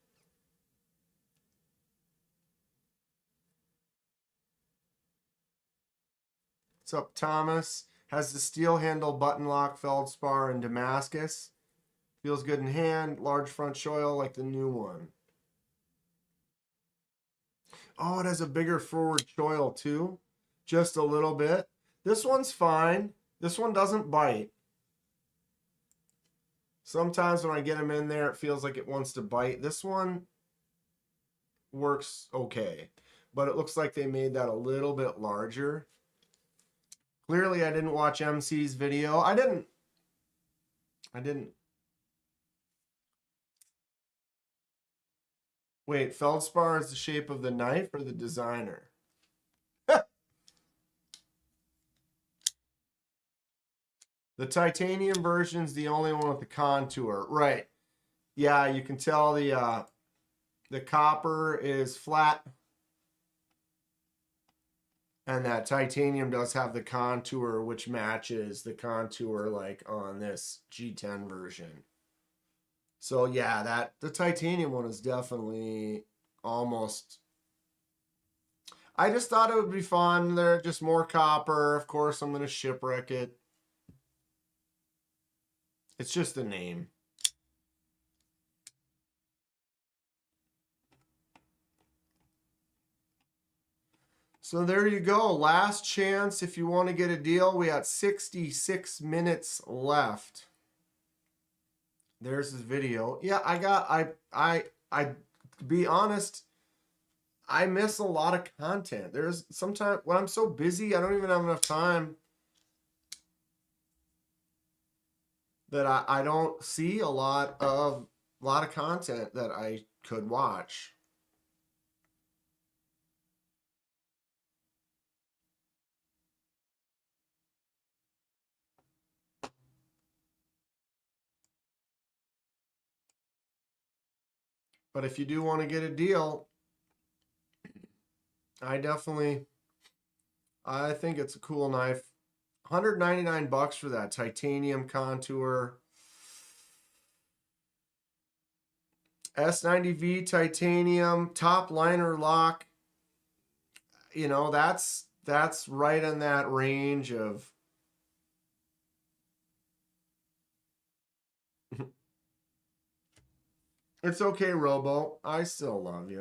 What's up, Thomas? Has the steel handle button lock feldspar in Damascus. Feels good in hand. Large front choil like the new one. Oh, it has a bigger forward choil too. Just a little bit. This one's fine. This one doesn't bite. Sometimes when I get them in there, it feels like it wants to bite. This one works okay. But it looks like they made that a little bit larger. Clearly, I didn't watch MC's video. I didn't. Wait, feldspar is the shape of the knife or the designer? The titanium version's the only one with the contour. Right. Yeah, you can tell the copper is flat. And that titanium does have the contour, which matches the contour like on this G10 version. So yeah, the titanium one is definitely almost. I just thought it would be fun. They're just more copper. Of course, I'm going to shipwreck it. It's just the name. So there you go. Last chance if you want to get a deal. We got 66 minutes left. There's his video. Yeah, I be honest, I miss a lot of content. There's sometimes when I'm so busy, I don't even have enough time that I don't see a lot of content that I could watch. But if you do want to get a deal, I think it's a cool knife. 199 bucks for that titanium contour. S90V titanium top liner lock. You know, that's right in that range of It's okay, Robo. I still love you.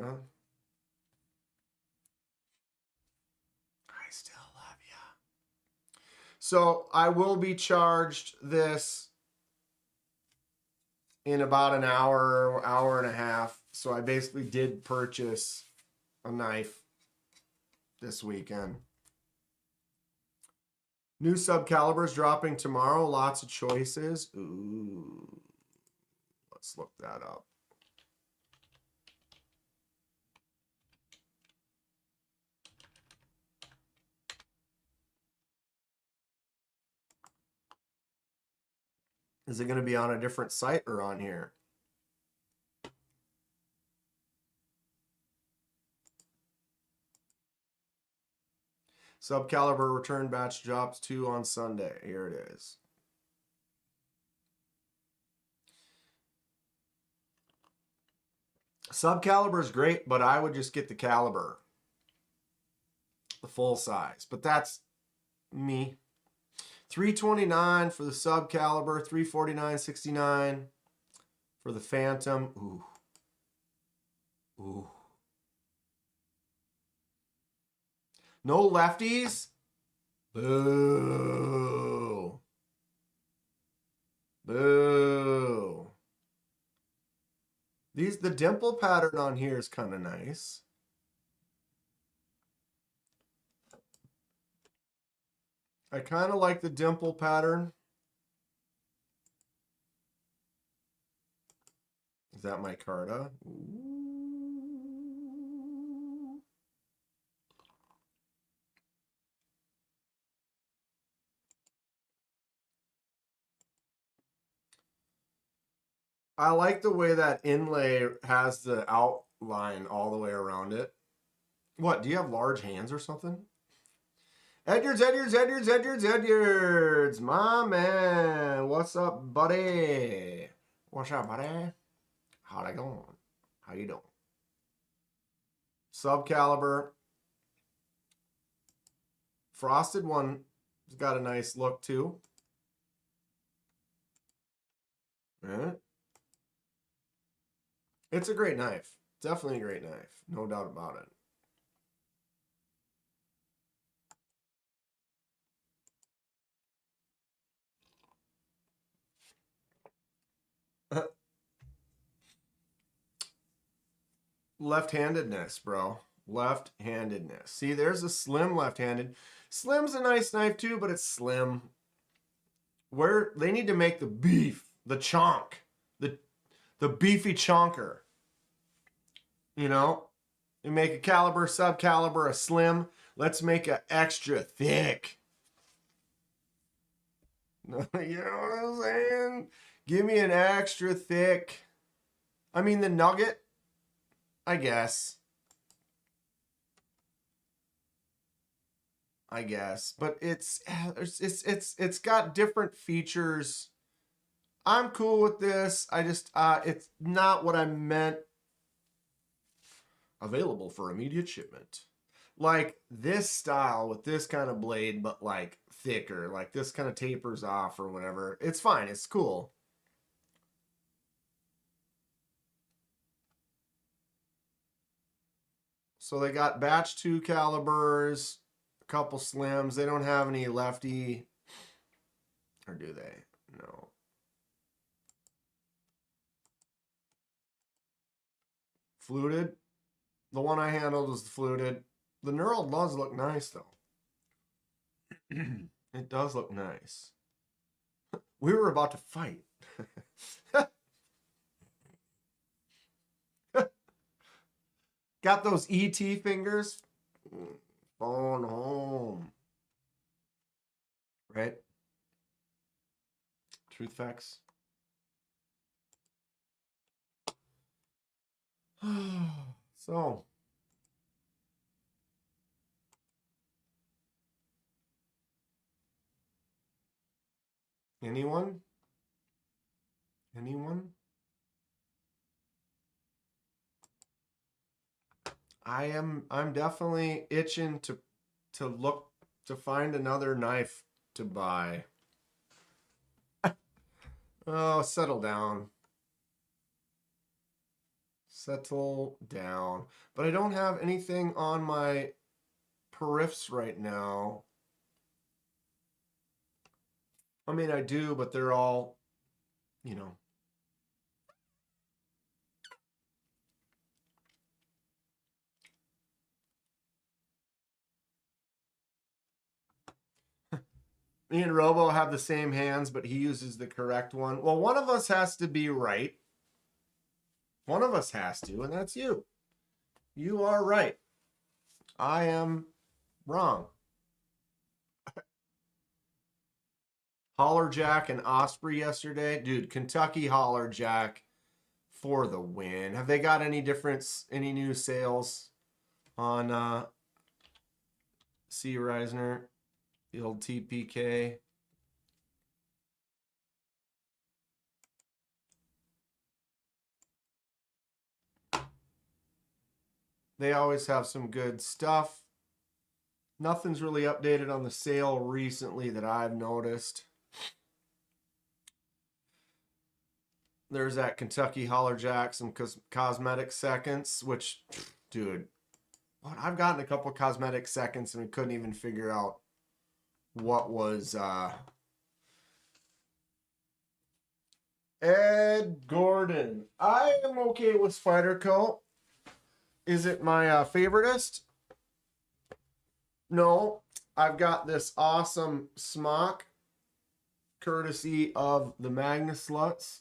I still love you. So I will be charged this in about an hour and a half. So I basically did purchase a knife this weekend. New Subcalibers dropping tomorrow. Lots of choices. Ooh. Let's look that up. Is it going to be on a different site or on here? Subcaliber return batch drops 2 on Sunday. Here it is. Subcaliber is great, but I would just get the caliber, the full size. But that's me. $329 for the Subcaliber, $349.69 for the Phantom. Ooh. Ooh. No lefties? Boo. Boo. The dimple pattern on here is kind of nice. I kind of like the dimple pattern. Is that my Carta? Ooh. I like the way that inlay has the outline all the way around it. What, do you have large hands or something? Edwards, my man. What's up, buddy? What's up, buddy? How's it going? How you doing? Subcaliber. Frosted one has got a nice look too. It's a great knife. Definitely a great knife. No doubt about it. Left-handedness, bro. Left-handedness. See, there's a slim left-handed. Slim's a nice knife too, but it's slim. Where they need to make the beef, the chonk, the beefy chonker. You know, you make a caliber, subcaliber, a slim. Let's make an extra thick. You know what I'm saying? Give me an extra thick. I mean, the nugget, I guess. But it's got different features. I'm cool with this. I just it's not what I meant. Available for immediate shipment. Like this style with this kind of blade, but like thicker, like this kind of tapers off or whatever. It's fine. It's cool. So they got batch 2 calibers, a couple slims. They don't have any lefty, or do they? No. Fluted. The one I handled was the fluted. The knurled does look nice though. It does look nice. We were about to fight. Got those ET fingers? Phone home. Right? Truth facts. So. Anyone? Anyone? I'm definitely itching to look to find another knife to buy. Oh, settle down. Settle down. But I don't have anything on my periffs right now. I mean, I do, but they're all, you know. Me and Robo have the same hands, but he uses the correct one. Well, one of us has to be right. One of us has to, and that's you. You are right. I am wrong. Holler Jack and Osprey yesterday. Dude, Kentucky Holler Jack for the win. Have they got any difference, any new sales on C. Reisner, the old TPK? They always have some good stuff. Nothing's really updated on the sale recently that I've noticed. There's that Kentucky Holler Jack, some cosmetic seconds, which, dude, what, I've gotten a couple cosmetic seconds and we couldn't even figure out what was Ed Gordon. I am okay with Spyderco. Is it my favoritist? No. I've got this awesome smock courtesy of the Magnus Sluts.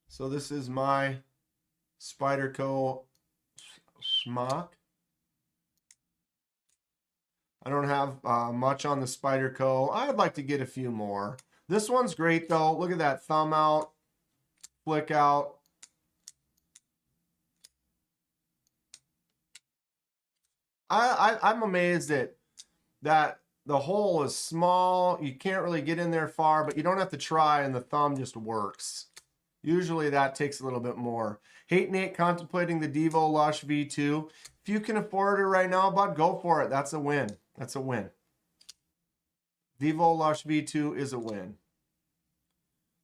So this is my Spyderco smock. I don't have much on the Spyderco. I'd like to get a few more. This one's great though. Look at that thumb out, flick out. I'm amazed at that. The hole is small. You can't really get in there far, but you don't have to try and the thumb just works. Usually that takes a little bit more. Hate Nate contemplating the Devo Lush V2. If you can afford it right now, bud, go for it. That's a win. That's a win. Devo Lush V2 is a win.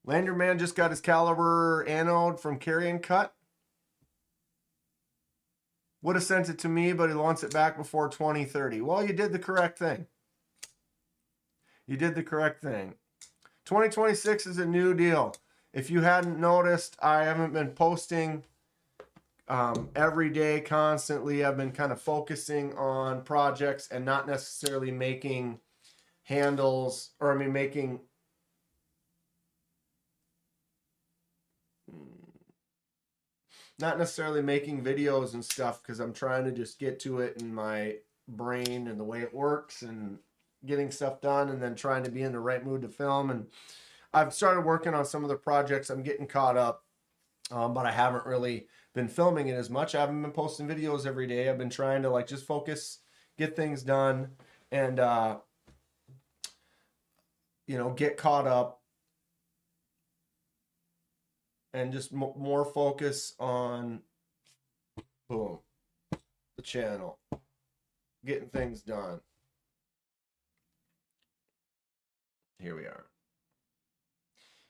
Landerman just got his caliber anode from Carrion Cut. Would have sent it to me, but he wants it back before 2030. Well, you did the correct thing. You did the correct thing. 2026 is a new deal. If you hadn't noticed, I haven't been posting every day constantly. I've been kind of focusing on projects and not necessarily making handles, or I mean making not necessarily making videos and stuff, because I'm trying to just get to it in my brain and the way it works and getting stuff done, and then trying to be in the right mood to film. And I've started working on some of the projects. I'm getting caught up, but I haven't really been filming it as much. I haven't been posting videos every day. I've been trying to like just focus, get things done, and you know, get caught up, and just more focus on, boom, the channel, getting things done. Here we are.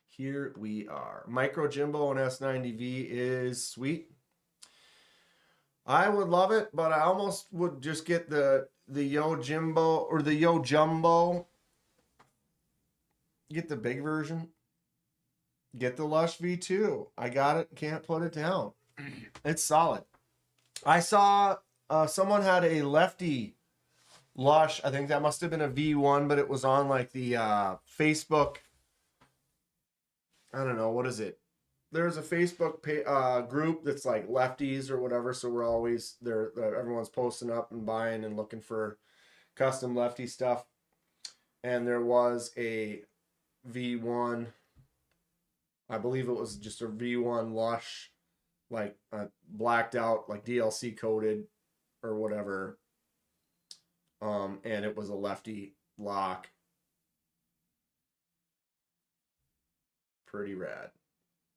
Here we are. Micro Jimbo and S90V is sweet. I would love it, but I almost would just get the Yo Jimbo or the Yo Jumbo. Get the big version. Get the Lush V2. I got it. Can't put it down. It's solid. I saw someone had a lefty Lush. I think that must have been a V1, but it was on like the Facebook. I don't know. What is it? There's a Facebook group that's like lefties or whatever. So we're always there. Everyone's posting up and buying and looking for custom lefty stuff. And there was a V1. I believe it was just a V1 Lush, like blacked out, like DLC coded or whatever. And it was a lefty lock. Pretty rad.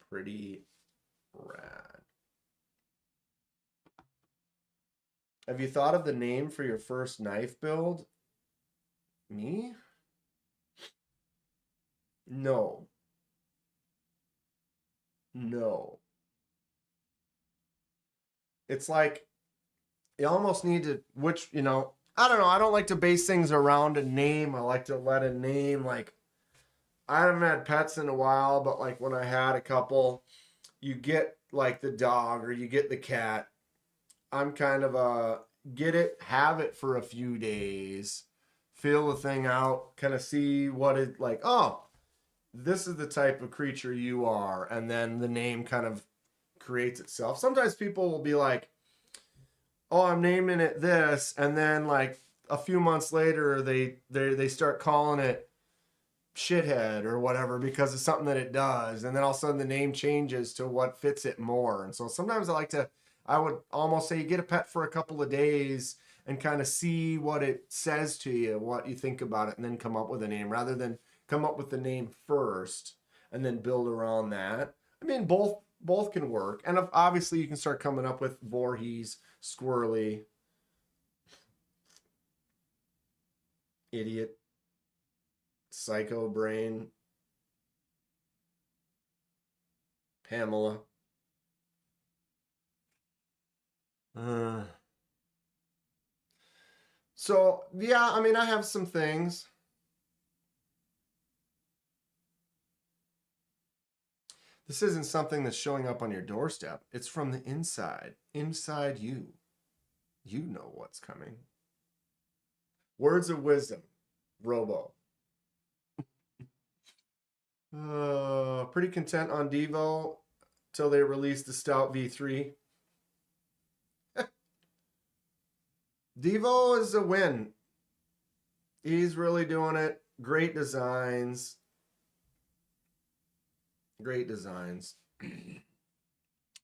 Pretty rad. Have you thought of the name for your first knife build? Me? No. No. It's like you almost need to, which, you know, I don't know. I don't like to base things around a name. I like to let a name, like, I haven't had pets in a while, but like when I had a couple, you get like the dog or you get the cat. I'm kind of a get it, have it for a few days, feel the thing out, kind of see what it like, oh, this is the type of creature you are. And then the name kind of creates itself. Sometimes people will be like, oh, I'm naming it this. And then like a few months later, they start calling it shithead or whatever because it's something that it does, and then all of a sudden the name changes to what fits it more. And so sometimes I would almost say you get a pet for a couple of days and kind of see what it says to you, what you think about it, and then come up with a name rather than come up with the name first and then build around that. I mean, both both can work. And obviously you can start coming up with Voorhees, Squirrely, Idiot, Psycho Brain, Pamela. So, yeah, I mean, I have some things. This isn't something that's showing up on your doorstep. It's from the inside. Inside you. You know what's coming. Words of wisdom. Robo. Pretty content on Devo till they released the Stout V3. Devo is a win. He's really doing it. Great designs. Great designs.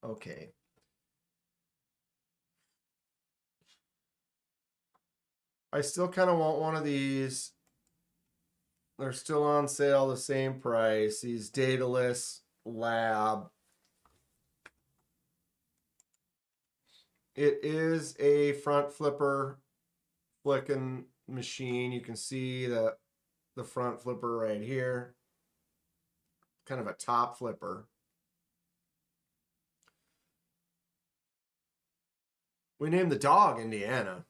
Okay. I still kind of want one of these. They're still on sale, the same price. These Daedalus Lab. It is a front flipper flicking machine. You can see the front flipper right here. Kind of a top flipper. We named the dog Indiana.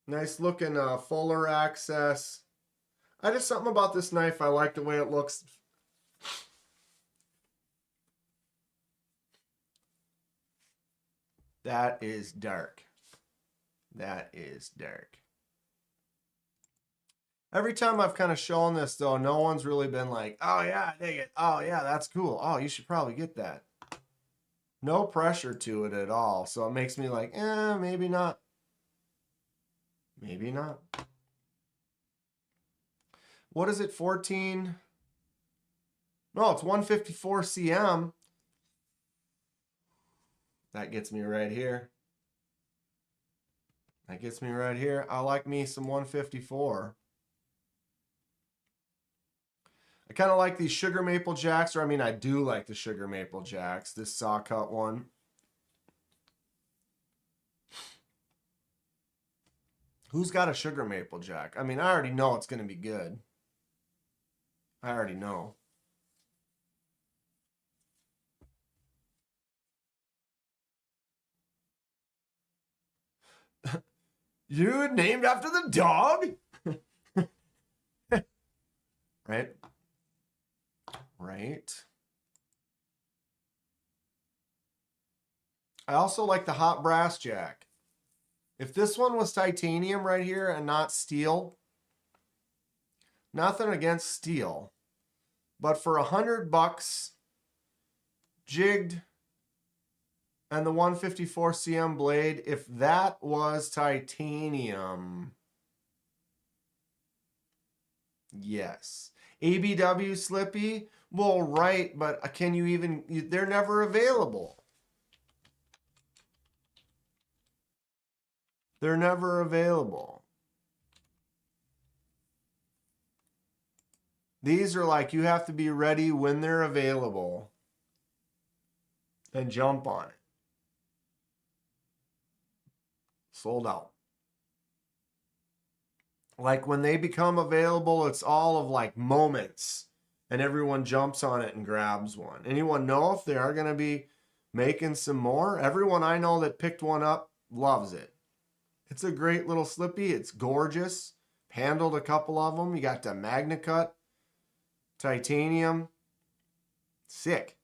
Nice looking fuller access. I just something about this knife. I like the way it looks. That is dark. That is dark. Every time I've kind of shown this, though, no one's really been like, oh, yeah, I dig it. Oh, yeah, that's cool. Oh, you should probably get that. No pressure to it at all. So it makes me like, maybe not. Maybe not. What is it, 14? No, it's 154 cm. That gets me right here. That gets me right here. I like me some 154. I kind of like these Sugar Maple Jacks, or I mean, I do like the Sugar Maple Jacks, this saw cut one. Who's got a Sugar Maple Jack? I mean, I already know it's going to be good. I already know. You named after the dog? Right? Right. I also like the hot brass jack. If this one was titanium right here and not steel, nothing against steel, but for $100 jigged and the 154 cm blade, if that was titanium, yes. ABW Slippy, well, right, but can you even, they're never available. They're never available. These are like, you have to be ready when they're available and jump on it. Sold out. Like when they become available, it's all of like moments and everyone jumps on it and grabs one. Anyone know if they are going to be making some more? Everyone I know that picked one up loves it. It's a great little slippy. It's gorgeous. Handled a couple of them. You got the MagnaCut, titanium. Sick.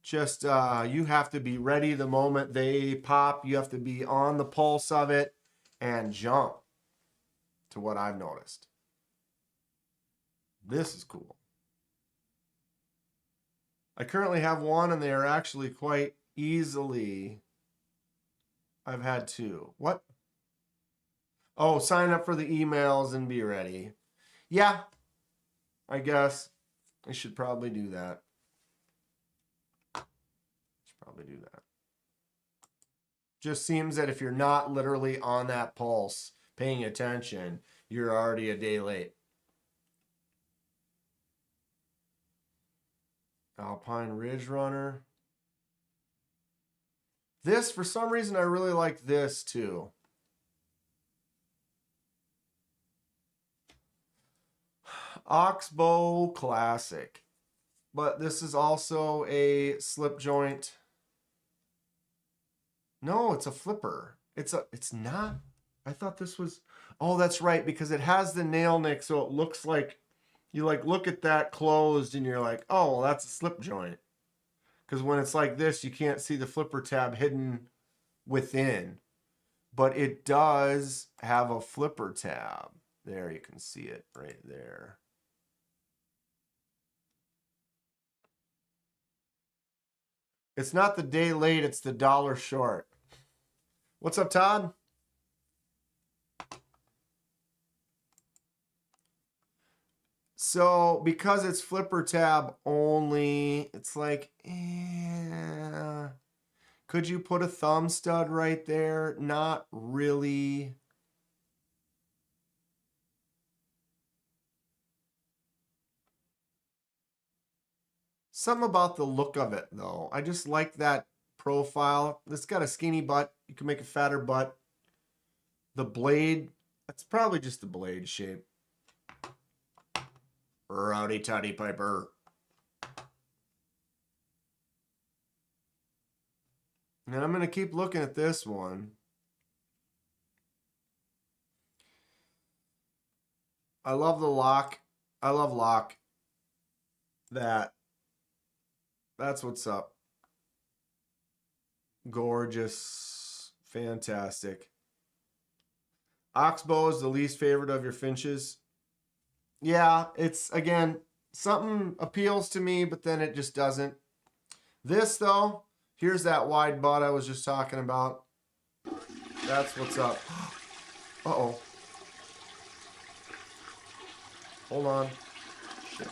Just you have to be ready the moment they pop. You have to be on the pulse of it and jump, to what I've noticed. This is cool. I currently have one and they are actually quite easily. I've had two. What? Oh, sign up for the emails and be ready. Yeah, I guess I should probably do that. Do that. Just seems that if you're not literally on that pulse, paying attention, you're already a day late. Alpine Ridge Runner. This, for some reason, I really like this too. Oxbow Classic. But this is also a slip joint. No, it's a flipper. It's not. I thought this was, oh, that's right, because it has the nail nick, so it looks like, you like look at that closed and you're like, oh, well, that's a slip joint. Because when it's like this, you can't see the flipper tab hidden within. But it does have a flipper tab. There, you can see it right there. It's not the day late, it's the dollar short. What's up, Todd? So, because it's flipper tab only, it's like, could you put a thumb stud right there? Not really. Something about the look of it, though. I just like that profile. It's got a skinny butt. You can make a fatter butt. The blade, that's probably just the blade shape. Rowdy Toddy Piper. And I'm going to keep looking at this one. I love the lock. I love lock. That's what's up. Gorgeous. Fantastic. Oxbow is the least favorite of your finches. Yeah, it's, again, something appeals to me, but then it just doesn't. This, though, here's that wide butt I was just talking about. That's what's up. Uh-oh. Hold on. Shit.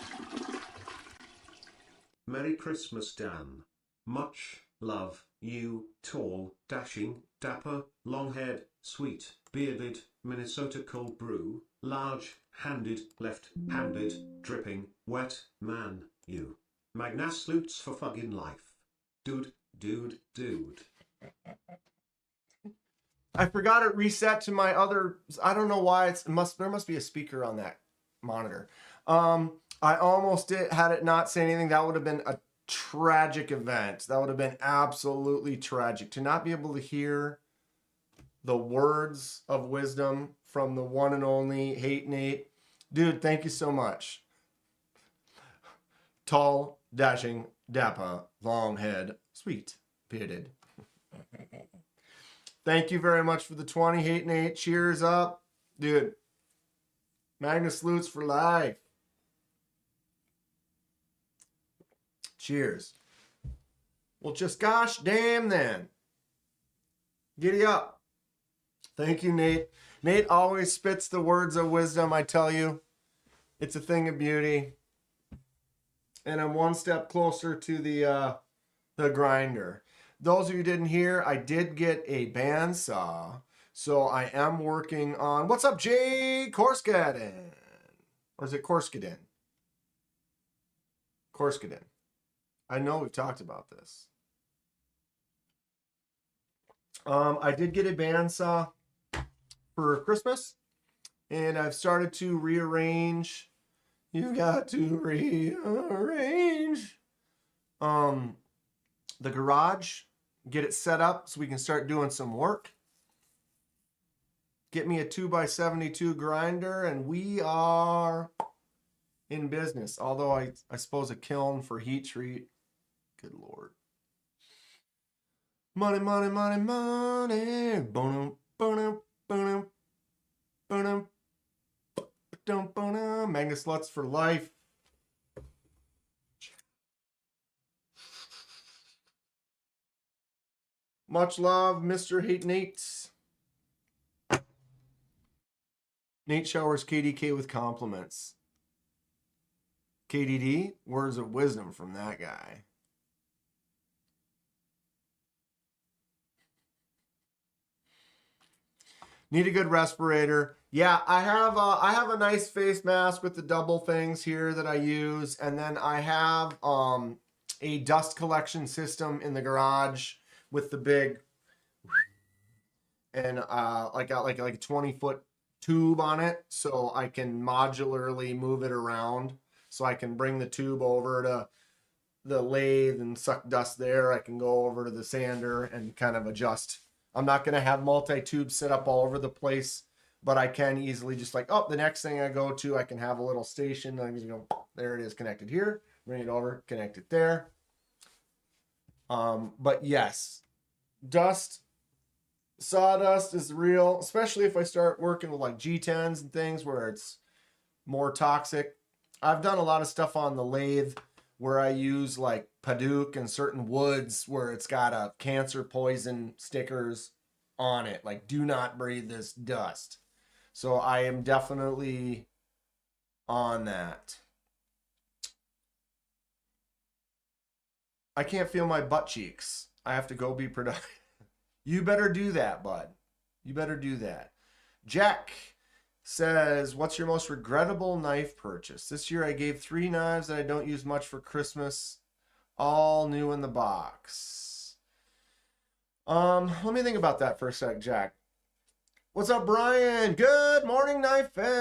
Merry Christmas, Dan. Much love, you tall, dashing, dapper, long-haired, sweet, bearded, Minnesota cold brew, large-handed, left-handed, dripping, wet man, you. Magnaslutes for fucking life. Dude. I forgot it reset to my other, I don't know why there must be a speaker on that monitor. I almost had it not say anything. That would have been a tragic event. That would have been absolutely tragic. To not be able to hear the words of wisdom from the one and only Hate Nate. Dude, thank you so much. Tall, dashing, dapper, long head, sweet, bearded. Thank you very much for the 20, Hate Nate. Cheers up. Dude, Magnus Lutz for life. Cheers. Well, just gosh damn then. Giddy up. Thank you, Nate. Nate always spits the words of wisdom, I tell you. It's a thing of beauty. And I'm one step closer to the grinder. Those of you who didn't hear, I did get a bandsaw. So I am working on... What's up, Jay Korskaden? Or is it Korskaden? Korskaden. I know we've talked about this. I did get a bandsaw for Christmas, and I've started to rearrange. You got to rearrange the garage, get it set up so we can start doing some work. Get me a 2x72 grinder, and we are in business. Although I suppose a kiln for heat treat. Good Lord. Money, money, money, money. Bonum, bonum, bonum, bonum, bonum, bonum. Magnus Lutz for life. Much love, Mr. Hate Nate. Nate showers KDK with compliments. KDD, words of wisdom from that guy. Need a good respirator. Yeah, I have a nice face mask with the double things here that I use, and then I have a dust collection system in the garage with the big and like got like a 20-foot tube on it, so I can modularly move it around. So I can bring the tube over to the lathe and suck dust there. I can go over to the sander and kind of adjust. I'm not gonna have multi-tubes set up all over the place, but I can easily just like, oh, the next thing I go to, I can have a little station. I just go, there it is, connected here, bring it over, connect it there. But yes, dust, sawdust is real, especially if I start working with like G10s and things where it's more toxic. I've done a lot of stuff on the lathe where I use like Padauk and certain woods where it's got a cancer poison stickers on it, like do not breathe this dust. So I am definitely on that. I can't feel my butt cheeks. I have to go be productive. You better do that, bud. You better do that. Jack says, what's your most regrettable knife purchase? This year I gave 3 knives that I don't use much for Christmas. All new in the box. Let me think about that for a sec, Jack. What's up, Brian? Good morning, Knife Fam.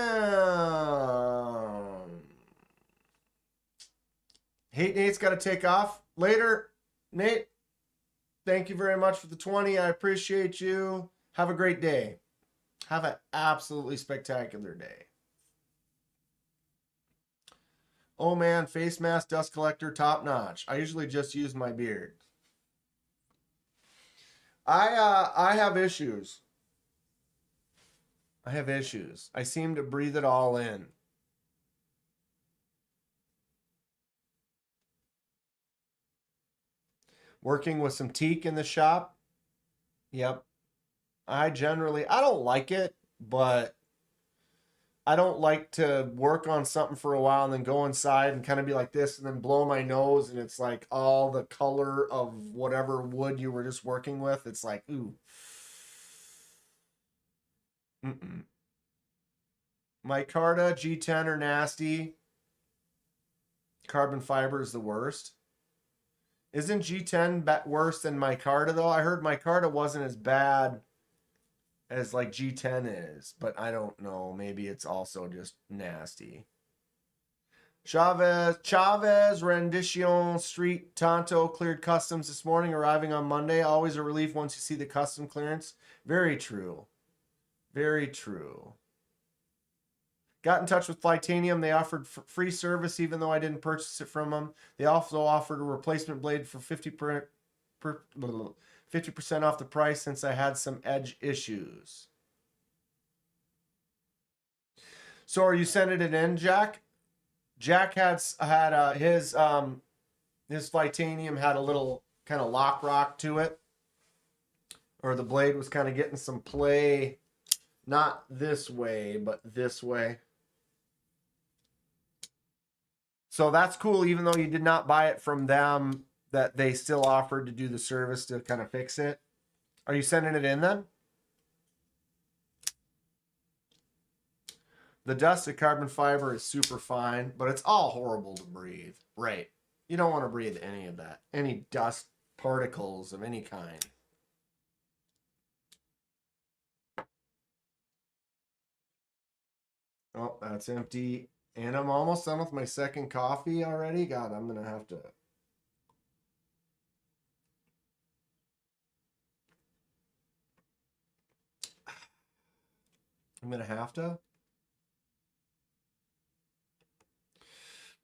Hate Nate's got to take off later. Nate, thank you very much for the 20. I appreciate you. Have a great day. Have an absolutely spectacular day. Oh man, face mask, dust collector, top notch. I usually just use my beard. I have issues. I have issues. I seem to breathe it all in. Working with some teak in the shop. Yep. I don't like it, but I don't like to work on something for a while and then go inside and kind of be like this and then blow my nose and it's like all the color of whatever wood you were just working with. It's like, ooh. Micarta, G10 are nasty. Carbon fiber is the worst. Isn't G10 worse than micarta though? I heard micarta wasn't as bad as like G10 is, but I don't know. Maybe it's also just nasty. Chavez, Rendition Street, Tonto cleared customs this morning, arriving on Monday. Always a relief once you see the custom clearance. Very true. Very true. Got in touch with Flytanium. They offered free service even though I didn't purchase it from them. They also offered a replacement blade for 50% off the price since I had some edge issues. So are you sending it in, Jack? Jack had his Flytanium had a little kind of lock rock to it, or the blade was kind of getting some play, not this way, but this way. So that's cool, even though you did not buy it from them, that they still offered to do the service to kind of fix it. Are you sending it in then? The dust of carbon fiber is super fine, but it's all horrible to breathe. Right. You don't want to breathe any of that. Any dust particles of any kind. Oh, that's empty. And I'm almost done with my second coffee already. God, I'm going to have to...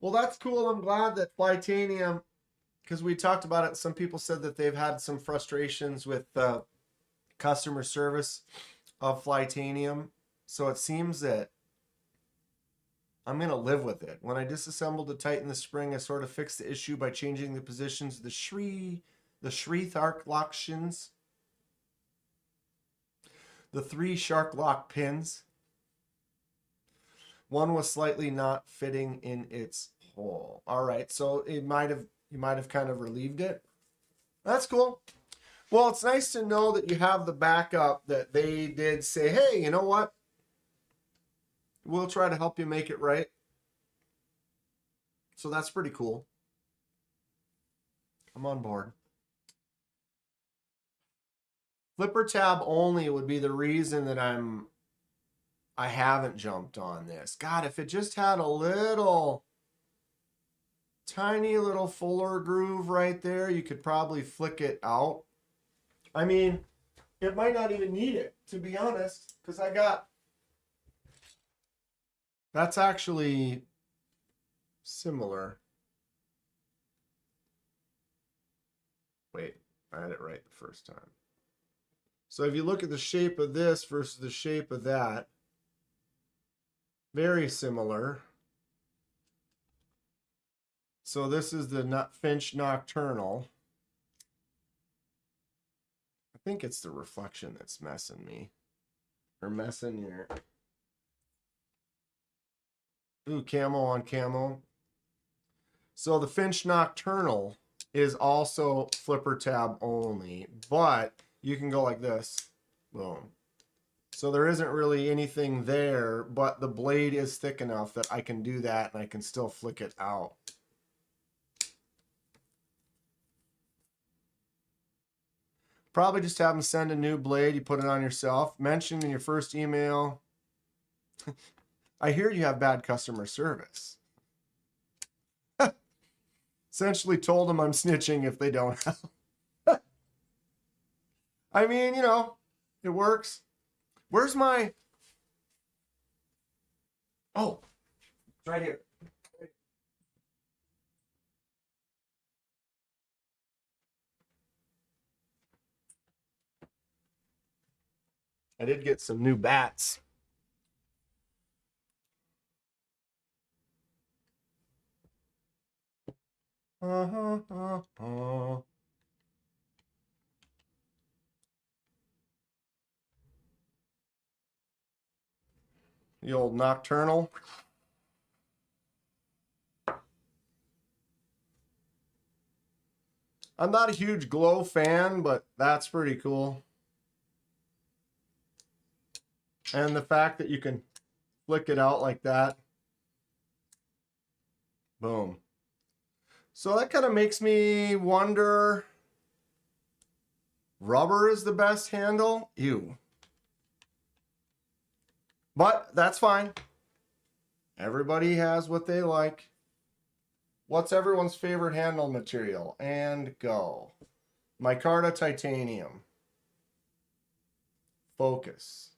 Well, that's cool. I'm glad that Flytanium, because we talked about it, some people said that they've had some frustrations with customer service of Flytanium. So it seems that I'm going to live with it. When I disassembled to tighten the spring, I sort of fixed the issue by changing the positions of the Sheath arc locktions. The 3 shark lock pins. One was slightly not fitting in its hole. All right, so you might have kind of relieved it. That's cool. Well, it's nice to know that you have the backup that they did say, hey, you know what? We'll try to help you make it right. So that's pretty cool. I'm on board. Flipper tab only would be the reason that I haven't jumped on this. God, if it just had a little tiny little fuller groove right there, you could probably flick it out. I mean, it might not even need it, to be honest, because that's actually similar. Wait, I had it right the first time. So if you look at the shape of this versus the shape of that, very similar. So this is the Finch Nocturnal. I think it's the reflection that's messing me. Or messing your... Ooh, camo on camo. So the Finch Nocturnal is also flipper tab only, but you can go like this. Boom. So there isn't really anything there, but the blade is thick enough that I can do that and I can still flick it out. Probably just have them send a new blade. You put it on yourself. Mention in your first email. I hear you have bad customer service. Essentially told them I'm snitching if they don't have. I mean, you know, it works. Where's my... Oh, it's right here. I did get some new bats. The old Nocturnal. I'm not a huge glow fan, but that's pretty cool. And the fact that you can flick it out like that. Boom. So that kind of makes me wonder, rubber is the best handle? Ew. But that's fine. Everybody has what they like. What's everyone's favorite handle material? And go. Micarta titanium. Focus.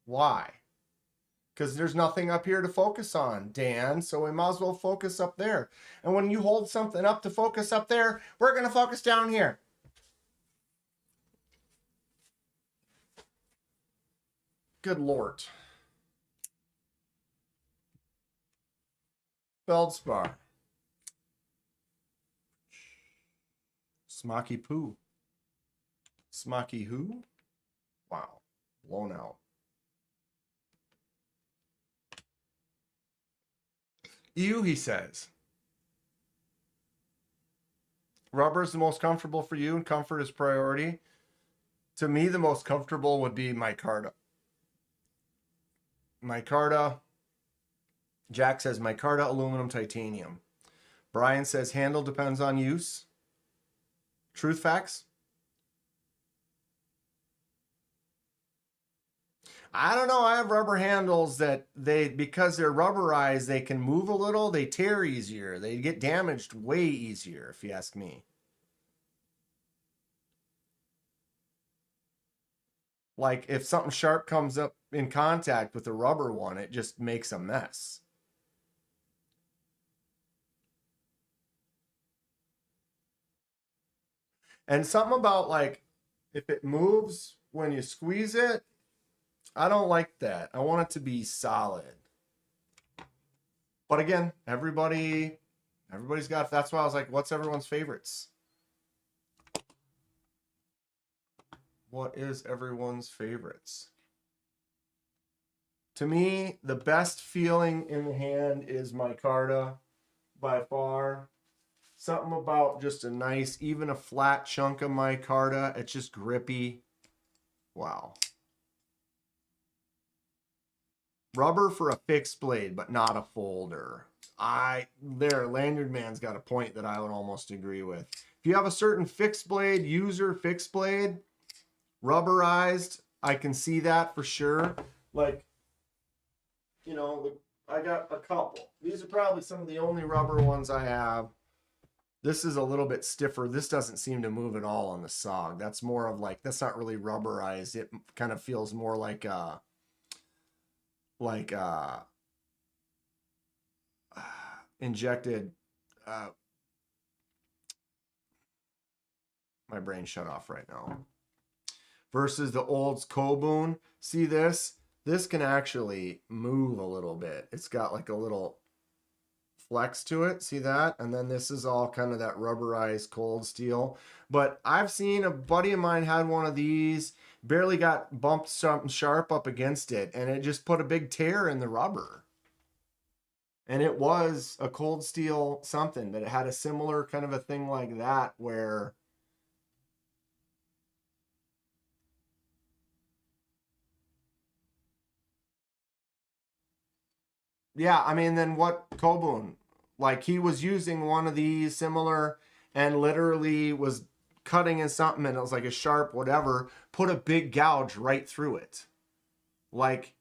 Why? Because there's nothing up here to focus on, Dan, so we might as well focus up there. And when you hold something up to focus up there, we're going to focus down here. Good Lord. Feldspar. Smoky poo. Smoky who? Wow. Blown out. Ew, he says. Rubber is the most comfortable for you and comfort is priority. To me, the most comfortable would be micarta. Micarta. Jack says micarta, aluminum, titanium. Brian says handle depends on use. Truth facts. I don't know. I have rubber handles that because they're rubberized, they can move a little. They tear easier. They get damaged way easier, if you ask me. Like if something sharp comes up in contact with a rubber one, it just makes a mess. And something about like, if it moves when you squeeze it, I don't like that. I want it to be solid. But again, everybody's got, that's why I was like, what's everyone's favorites? What is everyone's favorites? To me, the best feeling in the hand is micarta by far. Something about just a nice, even a flat chunk of micarta. It's just grippy. Wow. Rubber for a fixed blade, but not a folder. Lanyard Man's got a point that I would almost agree with. If you have a certain fixed blade, user fixed blade, rubberized, I can see that for sure. Like, you know, I got a couple. These are probably some of the only rubber ones I have. This is a little bit stiffer. This doesn't seem to move at all on the SOG. That's more of like, that's not really rubberized. It kind of feels more like injected. My brain shut off right now. Versus the old Kobun. See this? This can actually move a little bit. It's got like a little flex to it. See that? And then this is all kind of that rubberized cold steel. But I've seen a buddy of mine had one of these, barely got bumped something sharp up against it, and it just put a big tear in the rubber. And it was a cold steel something, but it had a similar kind of a thing like that where yeah, I mean, then what Kobun? Like he was using one of these similar and literally was cutting in something and it was like a sharp whatever, put a big gouge right through it. Like,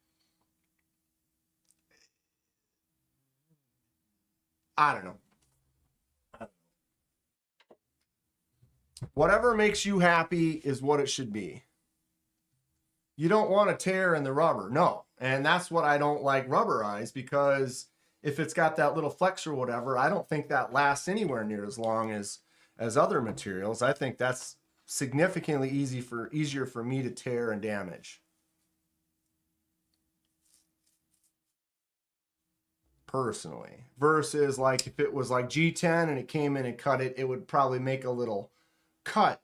I don't know. Whatever makes you happy is what it should be. You don't want to tear in the rubber. No. And that's what I don't like rubberized, because if it's got that little flex or whatever, I don't think that lasts anywhere near as long as other materials. I think that's significantly easier for me to tear and damage. Personally. Versus like if it was like G10 and it came in and cut it, it would probably make a little cut,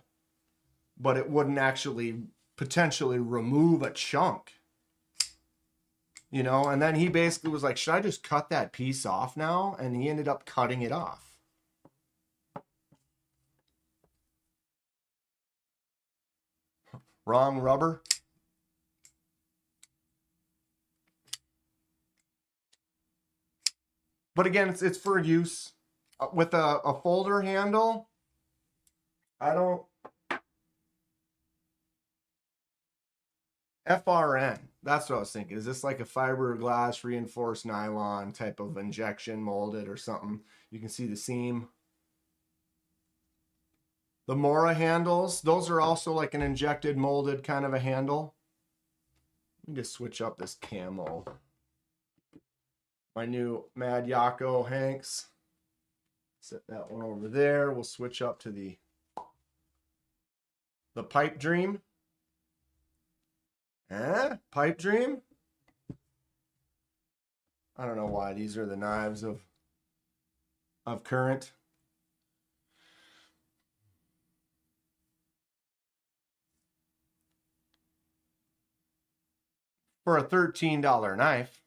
but it wouldn't actually potentially remove a chunk. You know, and then he basically was like, should I just cut that piece off now? And he ended up cutting it off. Wrong rubber. But again, it's for use. With a folder handle, I don't... FRN. That's what I was thinking. Is this like a fiberglass reinforced nylon type of injection molded or something? You can see the seam. The Mora handles, those are also like an injected molded kind of a handle. Let me just switch up this camo. My new Mad Yako Hanks. Set that one over there. We'll switch up to the Pipe Dream. Pipe Dream? I don't know why these are the knives of current. For a $13 knife.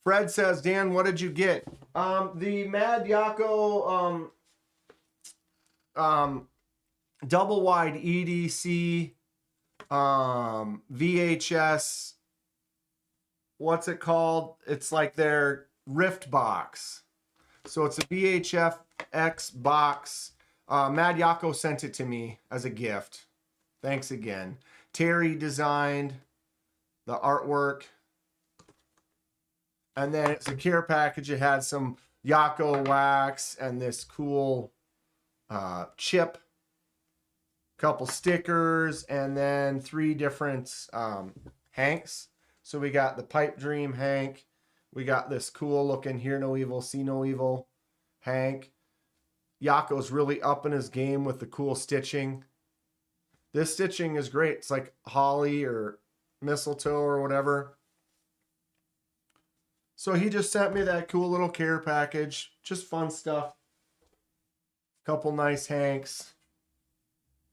Fred says, Dan, what did you get? The Mad Yako double wide EDC VHS. What's it called? It's like their Rift box. So it's a VHF X box. Mad Yako sent it to me as a gift. Thanks again. Terry designed the artwork. And then it's a care package. It had some Yako wax and this cool chip, couple stickers, and then 3 different hanks. So we got the Pipe Dream Hank. We got this cool looking Hear No Evil, See No Evil Hank. Yako's really up in his game with the cool stitching. This stitching is great. It's like holly or mistletoe or whatever. So he just sent me that cool little care package. Just fun stuff. Couple nice hanks.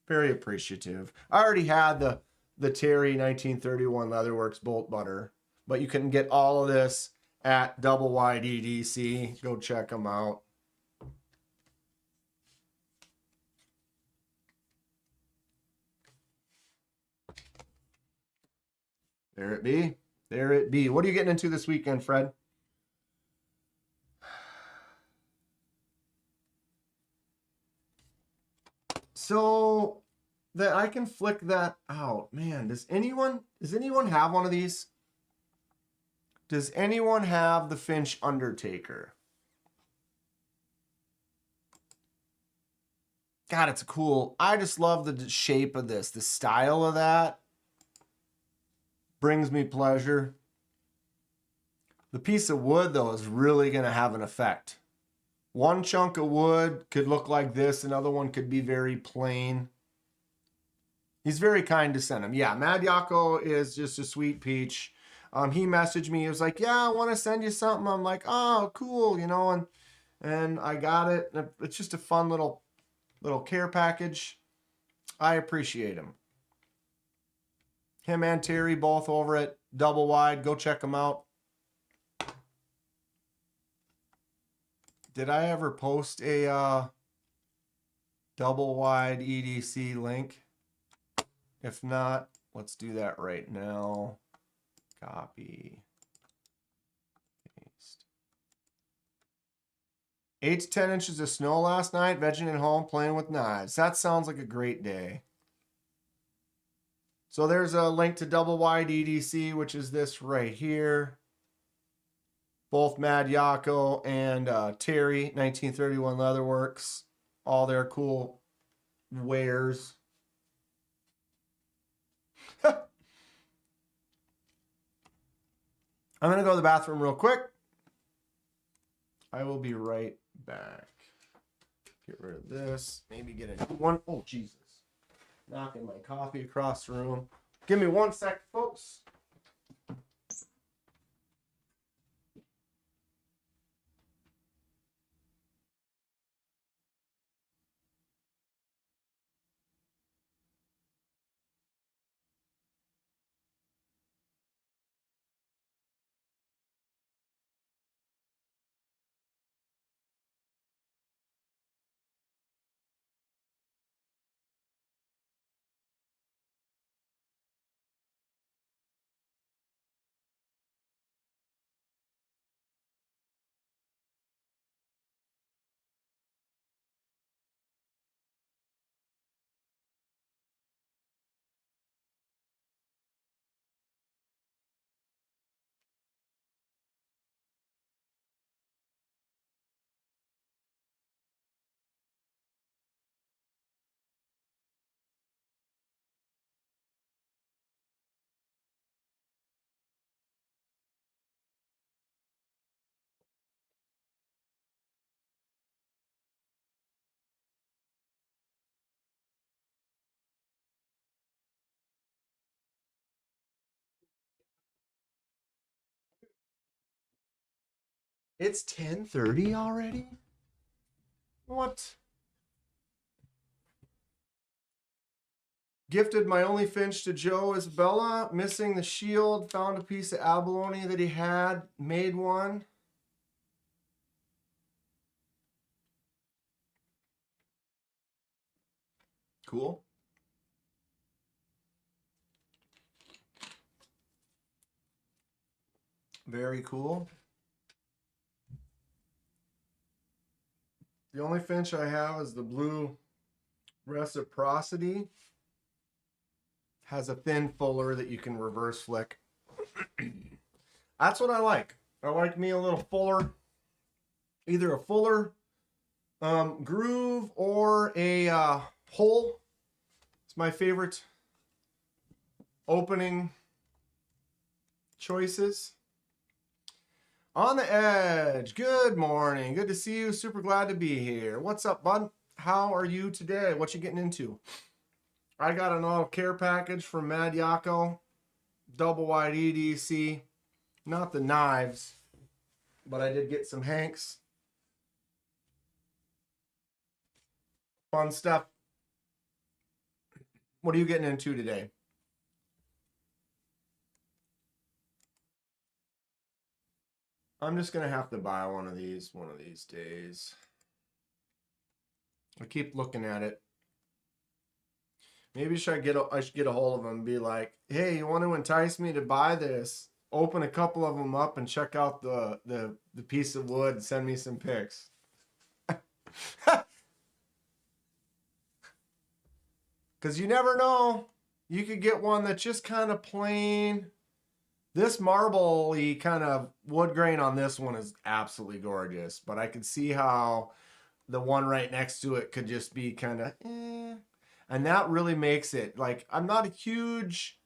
Very appreciative. I already had the Terry 1931 Leatherworks bolt butter, but you can get all of this at Double Wide EDC. Go check them out. There it be. There it be. What are you getting into this weekend, Fred? So that I can flick that out. Man, does anyone have one of these? Does anyone have the Finch Undertaker? God, it's cool. I just love the shape of this. The style of that brings me pleasure. The piece of wood, though, is really going to have an effect. One chunk of wood could look like this. Another one could be very plain. He's very kind to send him. Yeah, Mad Yako is just a sweet peach. He messaged me. He was like, yeah, I want to send you something. I'm like, oh, cool, you know, and I got it. It's just a fun little care package. I appreciate him. Him and Terry both over at Double Wide. Go check them out. Did I ever post a Double Wide EDC link? If not, let's do that right now. Copy. Paste. 8 to 10 inches of snow last night. Vegging at home, playing with knives. That sounds like a great day. So there's a link to Double Wide EDC, which is this right here. Both Mad Yako and Terry, 1931 Leatherworks. All their cool wares. I'm going to go to the bathroom real quick. I will be right back. Get rid of this. Maybe get a one. Oh, Jesus. Knocking my coffee across the room. Give me 1 sec, folks. It's 10:30 already? What? Gifted my only Finch to Joe Isabella. Missing the shield. Found a piece of abalone that he had. Made one. Cool. Very cool. The only Finch I have is the blue Reciprocity. Has a thin fuller that you can reverse flick. That's what I like. I like me a little fuller. Either a fuller groove or a hole. It's my favorite opening choices. On the Edge, good morning. Good to see you. Super glad to be here. What's up, bud? How are you today? What you getting into? I got an auto care package from Mad Yako. Double Wide EDC. Not the knives, but I did get some Hanks. Fun stuff. What are you getting into today? I'm just going to have to buy one of these days. I keep looking at it. Maybe I should get a hold of him and be like, hey, you want to entice me to buy this? Open a couple of them up and check out the piece of wood and send me some pics. Because you never know. You could get one that's just kind of plain. This marble-y kind of wood grain on this one is absolutely gorgeous. But I could see how the one right next to it could just be kind of eh. And that really makes it, like, I'm not a huge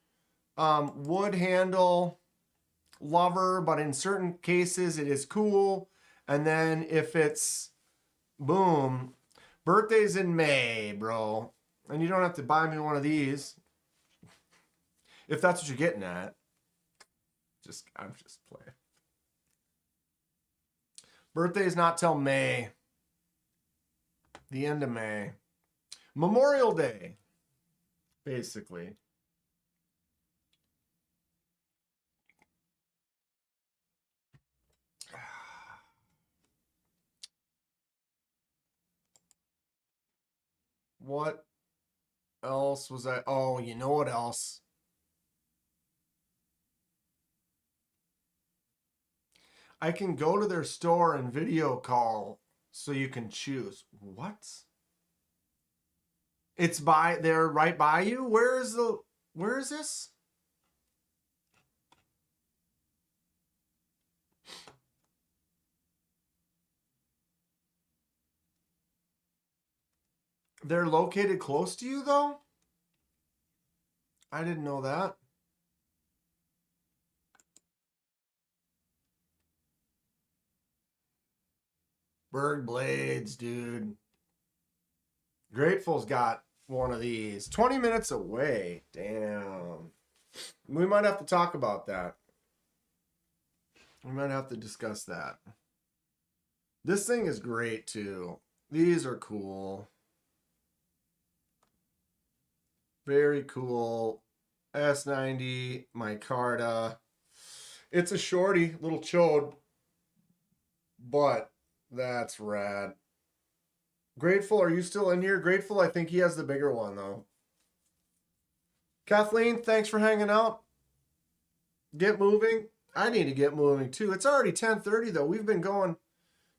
wood handle lover, but in certain cases it is cool. And then if it's, boom, birthday's in May, bro. And you don't have to buy me one of these. If that's what you're getting at. I'm just playing. Birthday's not till May. The end of May. Memorial Day, basically. What else was I? Oh, you know what else? I can go to their store and video call so you can choose. What? They're right by you? Where is this? They're located close to you though? I didn't know that. Berg Blades, dude. Grateful's got one of these. 20 minutes away. Damn. We might have to talk about that. We might have to discuss that. This thing is great too. These are cool. Very cool. S90, micarta. It's a shorty, little chode. But that's rad. Grateful, are you still in here? Grateful, I think he has the bigger one though. Kathleen, thanks for hanging out. Get moving. I need to get moving too. It's already 10:30 though. We've been going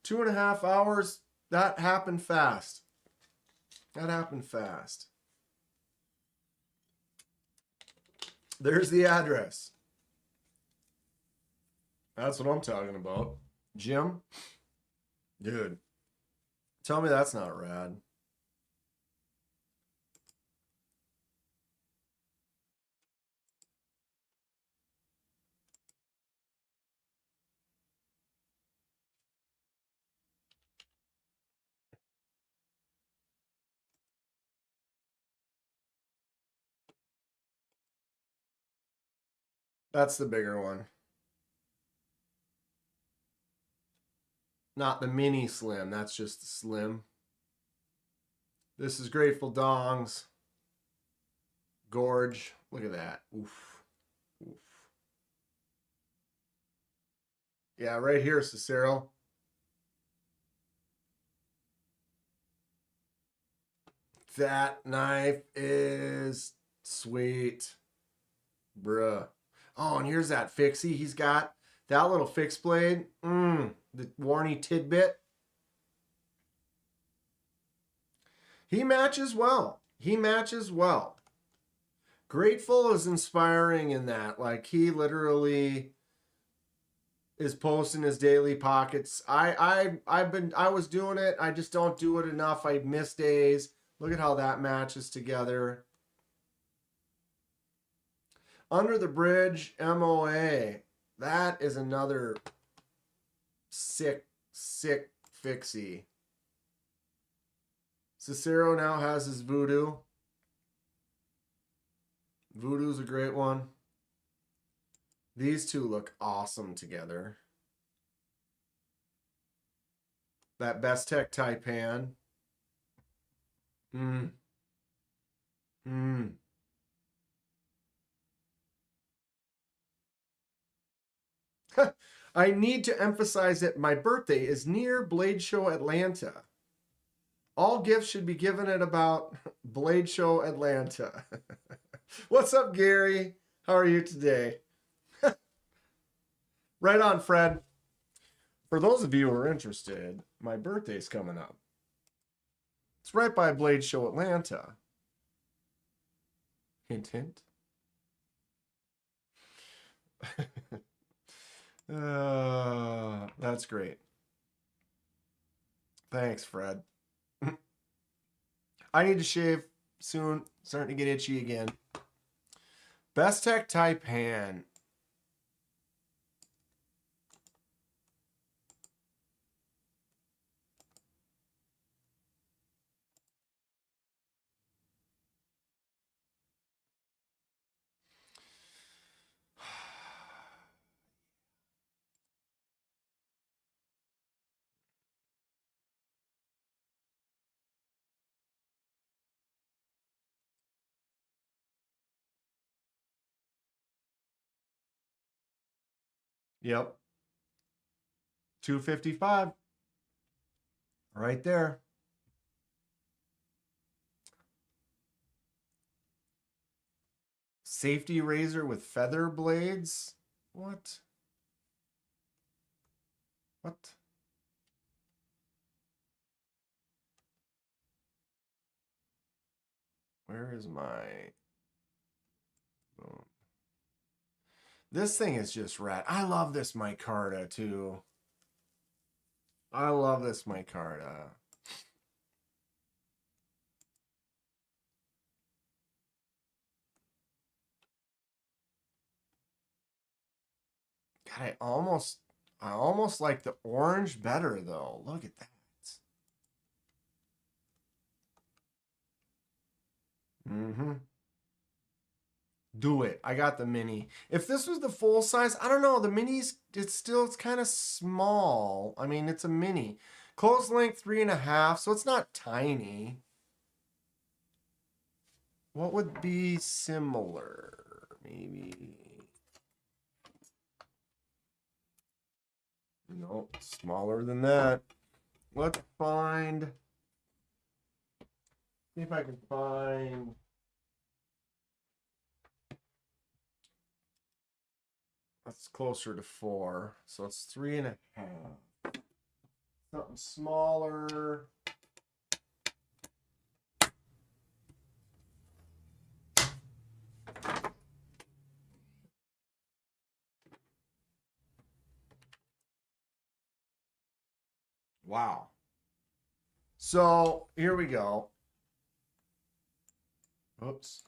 2.5 hours. That happened fast. That happened fast. There's the address. That's what I'm talking about. Jim? Dude. Tell me that's not rad. That's the bigger one. Not the mini slim. That's just the slim. This is Grateful Dongs. Gorge. Look at that. Oof. Oof. Yeah, right here, Cicero. That knife is sweet. Bruh. Oh, and here's that fixie he's got. That little fixed blade. The Warney tidbit. He matches well. He matches well. Grateful is inspiring in that. Like, he literally is posting his daily pockets. I was doing it. I just don't do it enough. I miss days. Look at how that matches together. Under the Bridge MOA. That is another sick fixie. Cicero now has his Voodoo. Voodoo's a great one. These two look awesome together. That Bestech Taipan. I need to emphasize that my birthday is near Blade Show Atlanta. All gifts should be given at about Blade Show Atlanta. What's up, Gary? How are you today? Right on, Fred. For those of you who are interested, my birthday's coming up. It's right by Blade Show Atlanta. Hint, hint. That's great. Thanks, Fred. I need to shave soon. Starting to get itchy again. Bestech Taipan. Yep. 255. Right there. Safety razor with feather blades? What? What? Where is my... Boom. This thing is just rad. I love this micarta too. I love this micarta. God, I almost like the orange better though. Look at that. Mm-hmm. Do it. I got the mini. If this was the full size, I don't know. The mini's, it's kind of small. I mean, it's a mini. Close length 3.5, so it's not tiny. What would be similar? Maybe. No, smaller than that. Let's find. See if I can find. That's closer to 4, so it's 3.5. Something smaller. Wow. So here we go. Oops.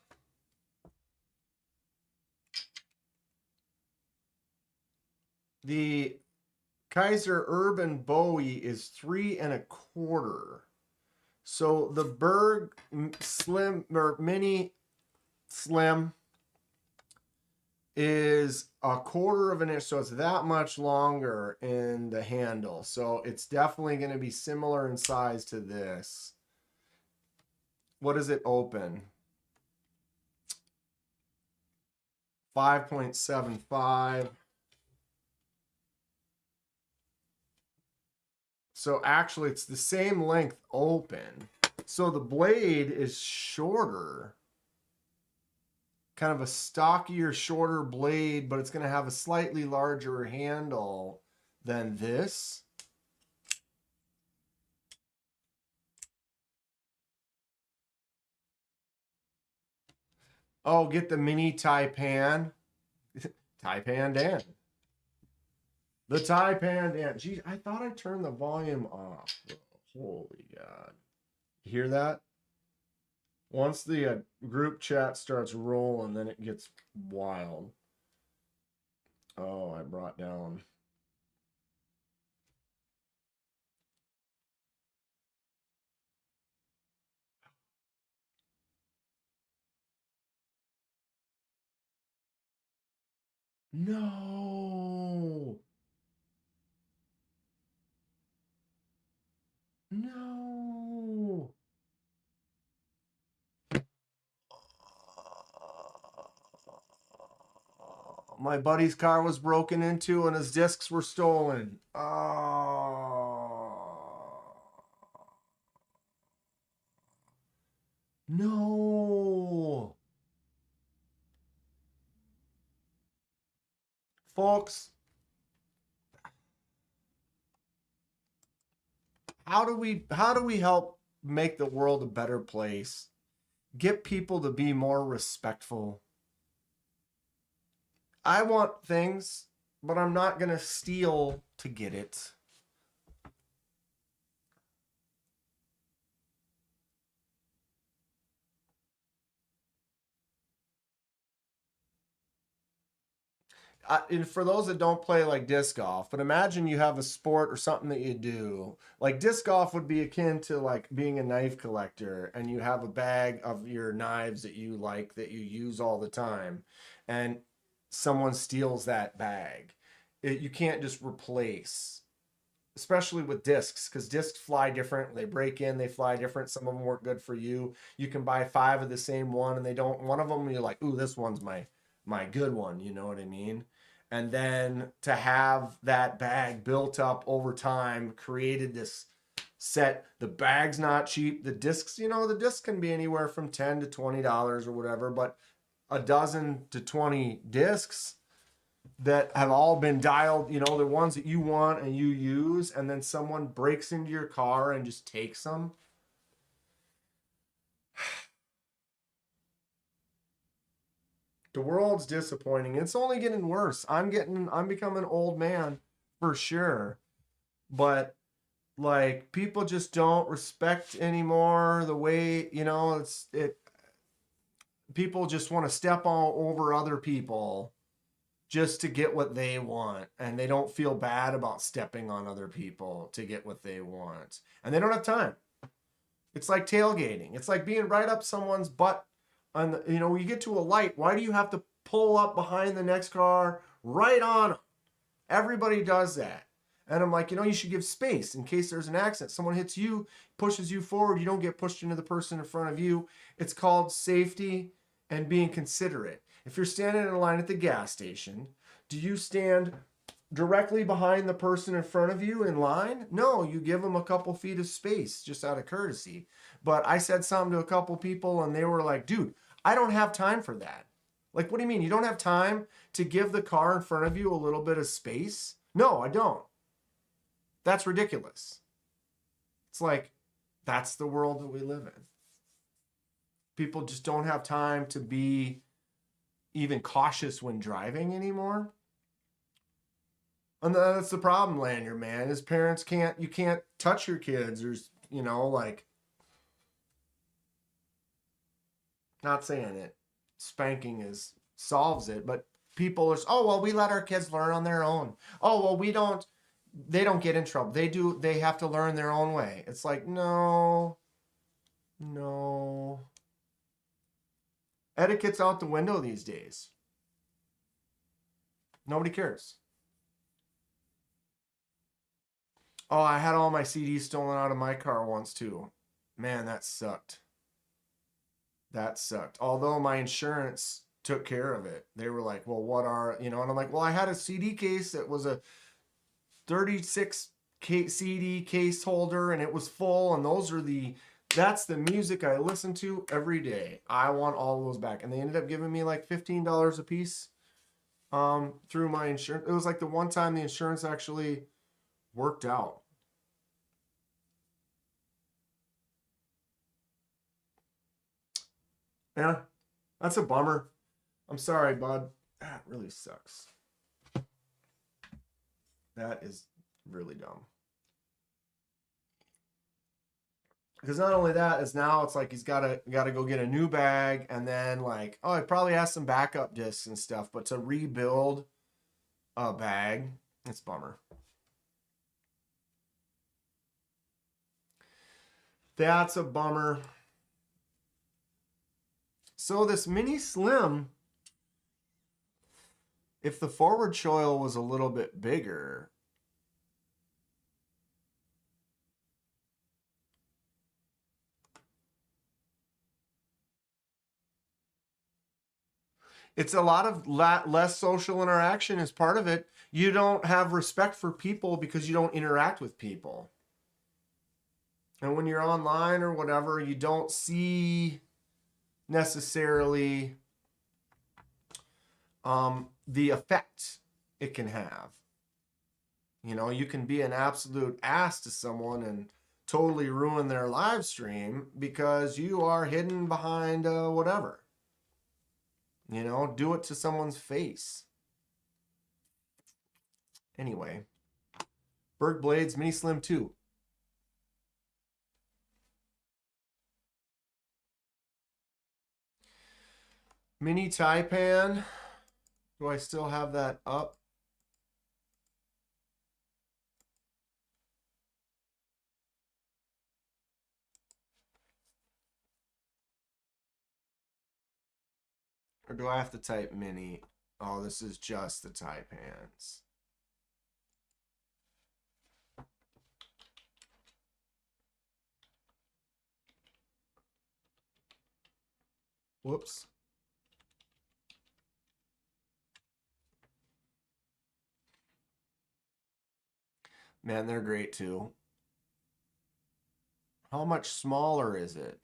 The Kaiser Urban Bowie is 3.25. So the Berg Slim or Mini Slim is 1/4 of an inch, so it's that much longer in the handle. So it's definitely going to be similar in size to this. What is it open? 5.75. So actually it's the same length open. So the blade is shorter. Kind of a stockier, shorter blade, but it's going to have a slightly larger handle than this. Oh, get the mini Taipan. Taipan Dan. The Taipan Dan. Geez, I thought I turned the volume off. Holy God. You hear that? Once the group chat starts rolling, then it gets wild. Oh, I brought down. No. No. My buddy's car was broken into and his discs were stolen. Oh. No. Folks, how do we help make the world a better place? Get people to be more respectful. I want things, but I'm not going to steal to get it. And for those that don't play like disc golf, but imagine you have a sport or something that you do. Like disc golf would be akin to like being a knife collector, and you have a bag of your knives that you like that you use all the time, and someone steals that bag. You can't just replace, especially with discs, because discs fly different. They break in, they fly different. Some of them work good for you. You can buy 5 of the same one, and they don't. One of them you're like, ooh, this one's my good one. You know what I mean? And then to have that bag built up over time created this set. The bag's not cheap. The discs, the discs can be anywhere from $10 to $20 or whatever, but a dozen to 20 discs that have all been dialed, the ones that you want and you use, and then someone breaks into your car and just takes them. The world's disappointing. It's only getting worse. I'm becoming an old man for sure. But like people just don't respect anymore the way, people just want to step all over other people just to get what they want, and they don't feel bad about stepping on other people to get what they want. And they don't have time. It's like tailgating. It's like being right up someone's butt. You get to a light. Why do you have to pull up behind the next car right on them? Everybody does that. And I'm like, you should give space in case there's an accident. Someone hits you, pushes you forward. You don't get pushed into the person in front of you. It's called safety and being considerate. If you're standing in a line at the gas station, do you stand directly behind the person in front of you in line? No, you give them a couple feet of space just out of courtesy. But I said something to a couple people and they were like, dude, I don't have time for that. Like, what do you mean? You don't have time to give the car in front of you a little bit of space? No, I don't. That's ridiculous. It's like, that's the world that we live in. People just don't have time to be even cautious when driving anymore. And that's the problem, Lanyard, man. His parents you can't touch your kids. There's, not saying it. Spanking solves it, but people are, oh, well, we let our kids learn on their own. Oh, well, they don't get in trouble. They have to learn their own way. It's like, no. Etiquette's out the window these days. Nobody cares. Oh, I had all my CDs stolen out of my car once too. Man, that sucked. Although my insurance took care of it. They were like, well, and I'm like, well, I had a CD case that was a 36 CD case holder and it was full. And that's the music I listen to every day. I want all of those back. And they ended up giving me like $15 a piece through my insurance. It was like the one time the insurance actually worked out. Yeah, that's a bummer. I'm sorry, bud. That really sucks. That is really dumb. Because not only that is now it's like he's gotta go get a new bag, and then like, oh, it probably has some backup discs and stuff, but to rebuild a bag, it's a bummer. That's a bummer. So this Mini Slim, if the forward choil was a little bit bigger, it's a lot of less social interaction is part of it. You don't have respect for people because you don't interact with people. And when you're online or whatever, you don't see necessarily the effect it can have. You know, you can be an absolute ass to someone and totally ruin their live stream because you are hidden behind whatever. You know, do it to someone's face. Anyway, Berg Blades Mini Slim 2. Mini Taipan. Do I still have that up? Or do I have to type mini? Oh, this is just the Taipans. Whoops. Man, they're great too. How much smaller is it?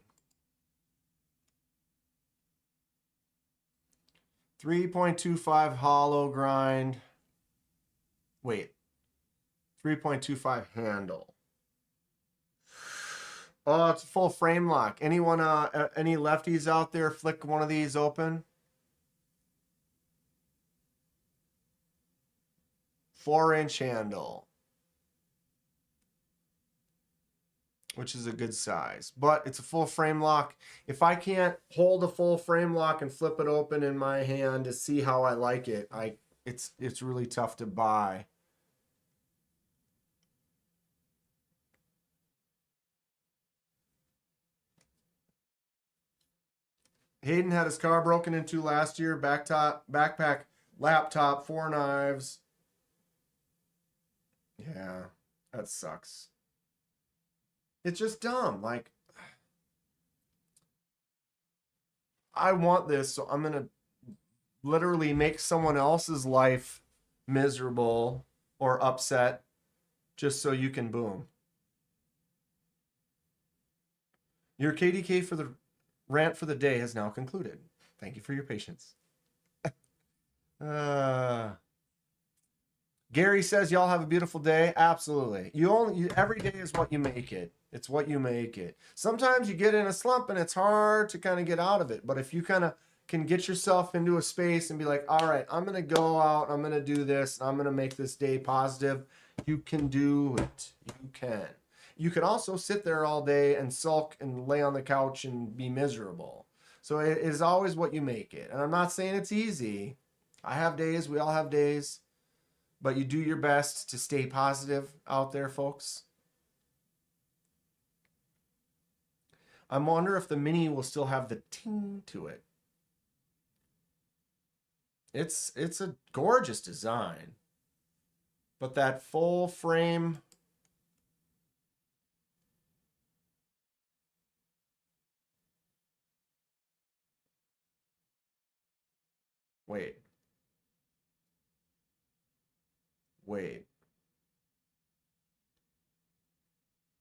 3.25 hollow grind. Wait. 3.25 handle. Oh, it's a full frame lock. Anyone, any lefties out there flick one of these open? 4-inch handle. Which is a good size, but it's a full frame lock. If I can't hold a full frame lock and flip it open in my hand to see how I like it, it's really tough to buy. Hayden had his car broken into last year. Backpack, laptop, 4 knives. Yeah, that sucks. It's just dumb. Like, I want this, so I'm gonna literally make someone else's life miserable or upset just so you can boom. Your KDK for the rant for the day has now concluded. Thank you for your patience. Gary says y'all have a beautiful day. Absolutely. Every day is what you make it. It's what you make it. Sometimes you get in a slump and it's hard to kind of get out of it. But if you kind of can get yourself into a space and be like, all right, I'm going to go out, I'm going to do this, I'm going to make this day positive, you can do it. You can. You can also sit there all day and sulk and lay on the couch and be miserable. So it is always what you make it. And I'm not saying it's easy. I have days, we all have days. But you do your best to stay positive out there, folks. I wonder if the Mini will still have the ting to it. It's a gorgeous design. But that full frame... Wait.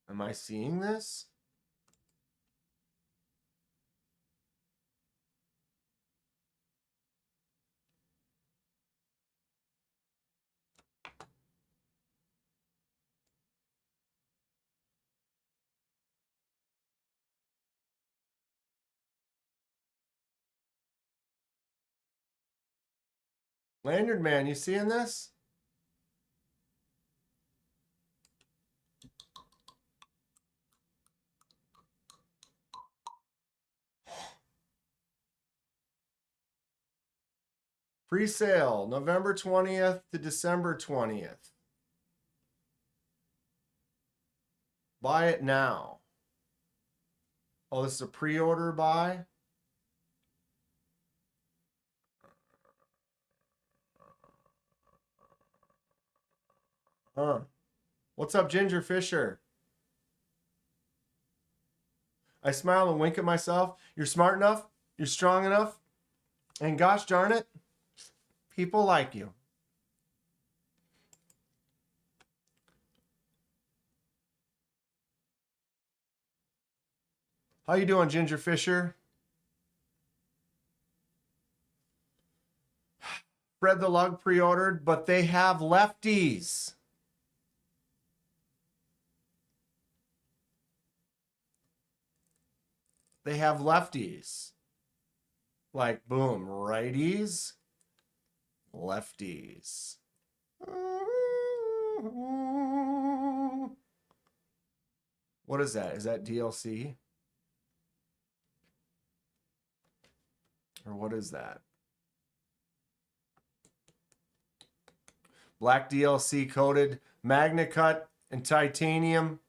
Am I seeing this? Lanyard Man, you seeing this? Pre-sale, November 20th to December 20th. Buy it now. Oh, this is a pre-order buy? Huh. What's up, Ginger Fisher? I smile and wink at myself. You're smart enough. You're strong enough. And gosh darn it, people like you. How you doing, Ginger Fisher? Fred the Lug pre-ordered, but they have lefties. They have lefties. Like, boom, righties, lefties. What is that? Is that DLC? Or what is that? Black DLC coated Magna Cut and titanium.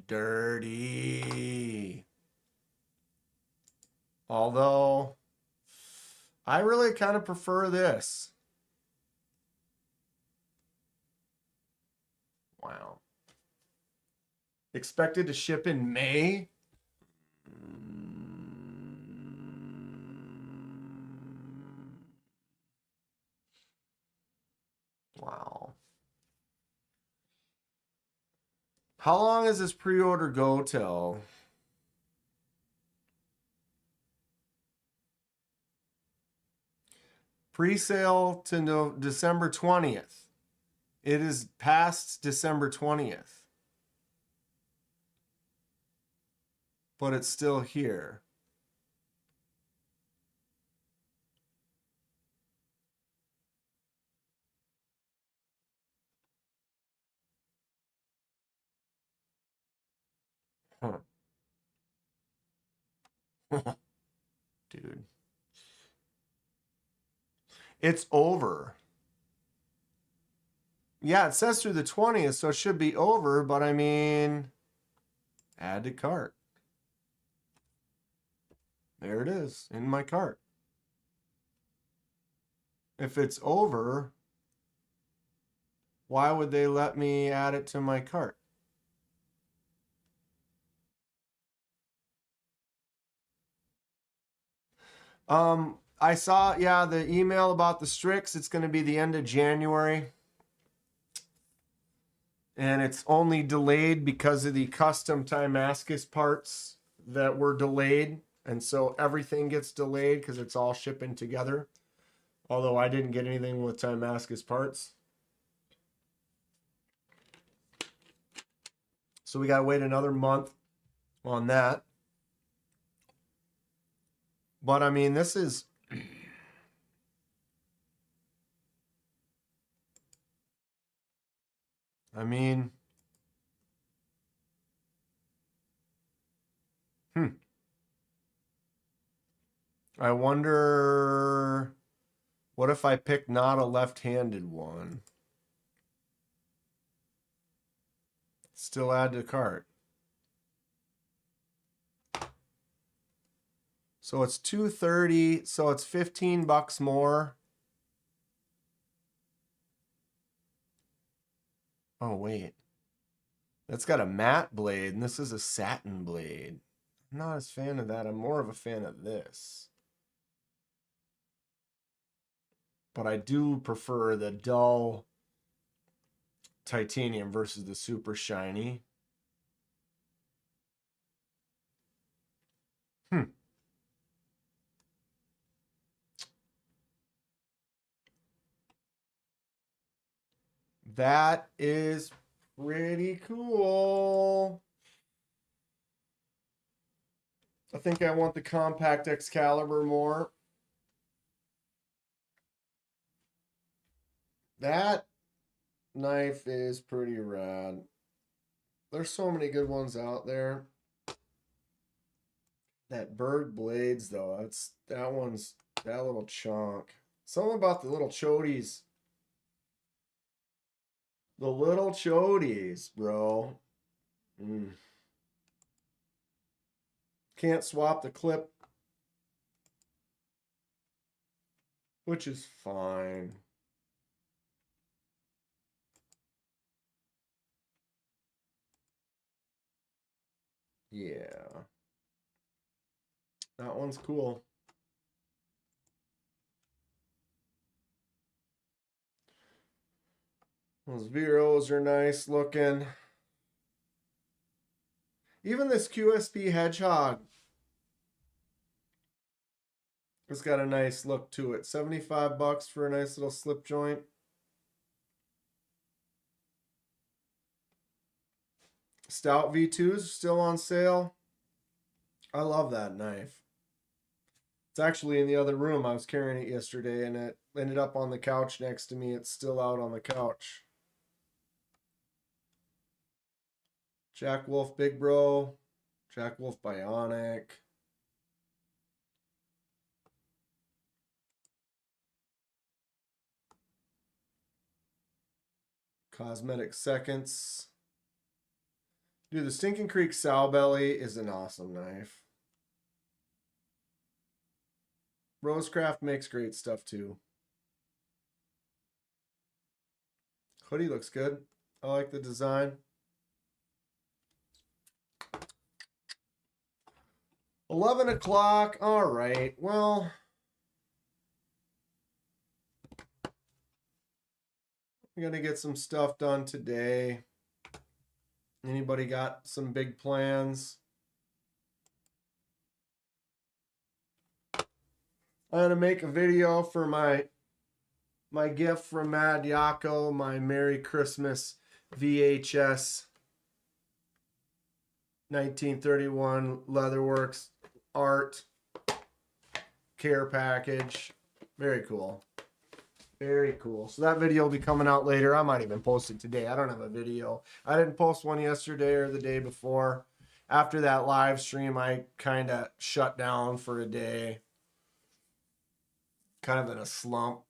Dirty. Although, I really kind of prefer this. Wow. Expected to ship in May. Wow. How long does this pre-order go till? Pre-sale to December 20th. It is past December 20th. But it's still here. Huh. Dude. It's over. Yeah, it says through the 20th, so it should be over, but I mean, add to cart. There it is, in my cart. If it's over, why would they let me add it to my cart? I saw, yeah, the email about the Strix. It's going to be the end of January. And it's only delayed because of the custom Timascus parts that were delayed. And so everything gets delayed because it's all shipping together. Although I didn't get anything with Timascus parts. So we got to wait another month on that. But I mean, this is... I mean... I wonder... What if I pick not a left-handed one? Still add to cart. So it's $230, so it's $15 more. Oh, wait. That's got a matte blade, and this is a satin blade. I'm not as fan of that. I'm more of a fan of this. But I do prefer the dull titanium versus the super shiny. That is pretty cool. I think I want the compact Excalibur more. That knife is pretty rad. There's so many good ones out there. That Berg Blades, though, that little chunk. Something about the little chodies. The little chodies, bro. Can't swap the clip, which is fine. Yeah. That one's cool. Those Veros are nice looking. Even this QSP Hedgehog. It's got a nice look to it. 75 bucks for a nice little slip joint. Stout V2s still on sale. I love that knife. It's actually in the other room. I was carrying it yesterday and it ended up on the couch next to me. It's still out on the couch. Jack Wolf Big Bro. Jack Wolf Bionic. Cosmetic Seconds. Dude, the Stinking Creek Sow Belly is an awesome knife. Rosecraft makes great stuff too. Hoodie looks good. I like the design. 11 o'clock. All right. Well, I'm going to get some stuff done today. Anybody got some big plans? I'm going to make a video for my gift from Mad Yako, my Merry Christmas VHS 1931 Leatherworks art care package. Very cool. Very cool. So that video will be coming out later. I might even post it today. I don't have a video. I didn't post one yesterday or the day before. After that live stream, I kind of shut down for a day. Kind of in a slump.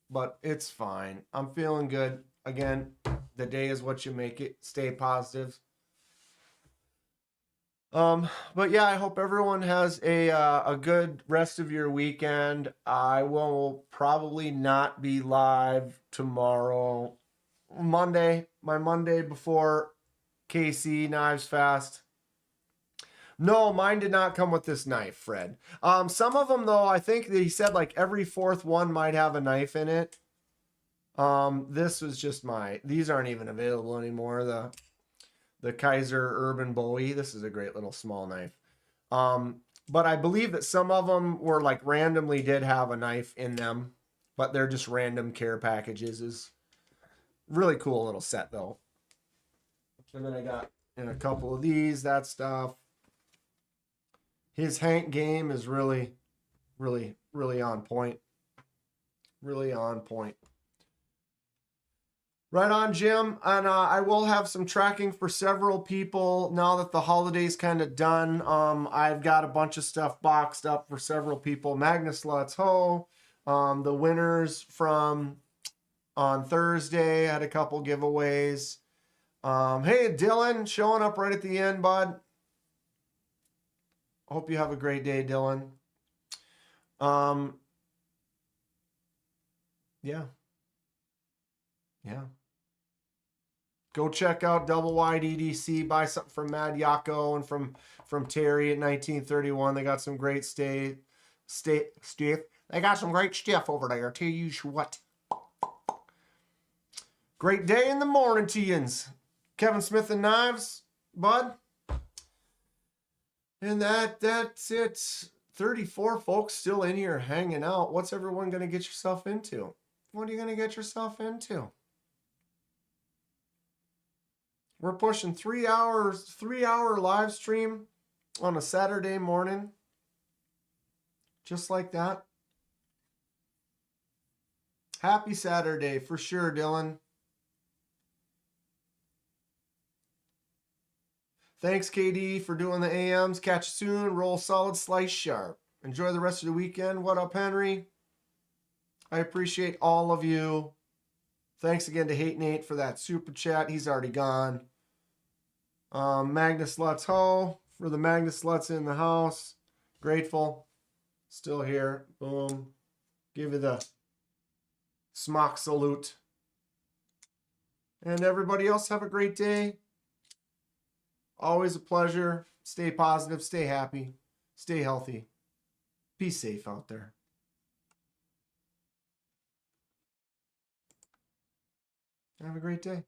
But it's fine. I'm feeling good. Again, the day is what you make it. Stay positive. But yeah, I hope everyone has a good rest of your weekend. I will probably not be live tomorrow. Monday, my Monday before KC Knives Fast. No, mine did not come with this knife, Fred. Some of them though, I think that he said like every fourth one might have a knife in it. This was just these aren't even available anymore. The Kaiser Urban Bowie. This is a great little small knife. But I believe that some of them were like randomly did have a knife in them, but they're just random care packages. Is really cool little set though. And then I got a couple of these, that stuff. His Hank game is really, really, really on point. Really on point. Right on, Jim. And I will have some tracking for several people now that the holiday's kind of done. I've got a bunch of stuff boxed up for several people. Magnus Lutz Ho, the winners from on Thursday, had a couple giveaways. Hey, Dylan, showing up right at the end, bud. Hope you have a great day, Dylan. Yeah. Go check out Double Wide EDC. Buy something from Mad Yako and from Terry at 1931. They got some great stiff. They got some great stuff over there. Tell you what. Great day in the morning to yins. Kevin Smith and Knives, bud. And that's it. 34 folks still in here hanging out. What's everyone going to get yourself into? What are you going to get yourself into? We're pushing 3 hours, 3-hour live stream on a Saturday morning. Just like that. Happy Saturday for sure, Dylan. Thanks, KD, for doing the AMs. Catch you soon. Roll solid, slice sharp. Enjoy the rest of the weekend. What up, Henry? I appreciate all of you. Thanks again to Hate Nate for that super chat. He's already gone. Magnus Lutz Ho for the Magnus Lutz in the house. Grateful. Still here. Boom. Give you the smock salute. And everybody else have a great day. Always a pleasure. Stay positive. Stay happy. Stay healthy. Be safe out there. Have a great day.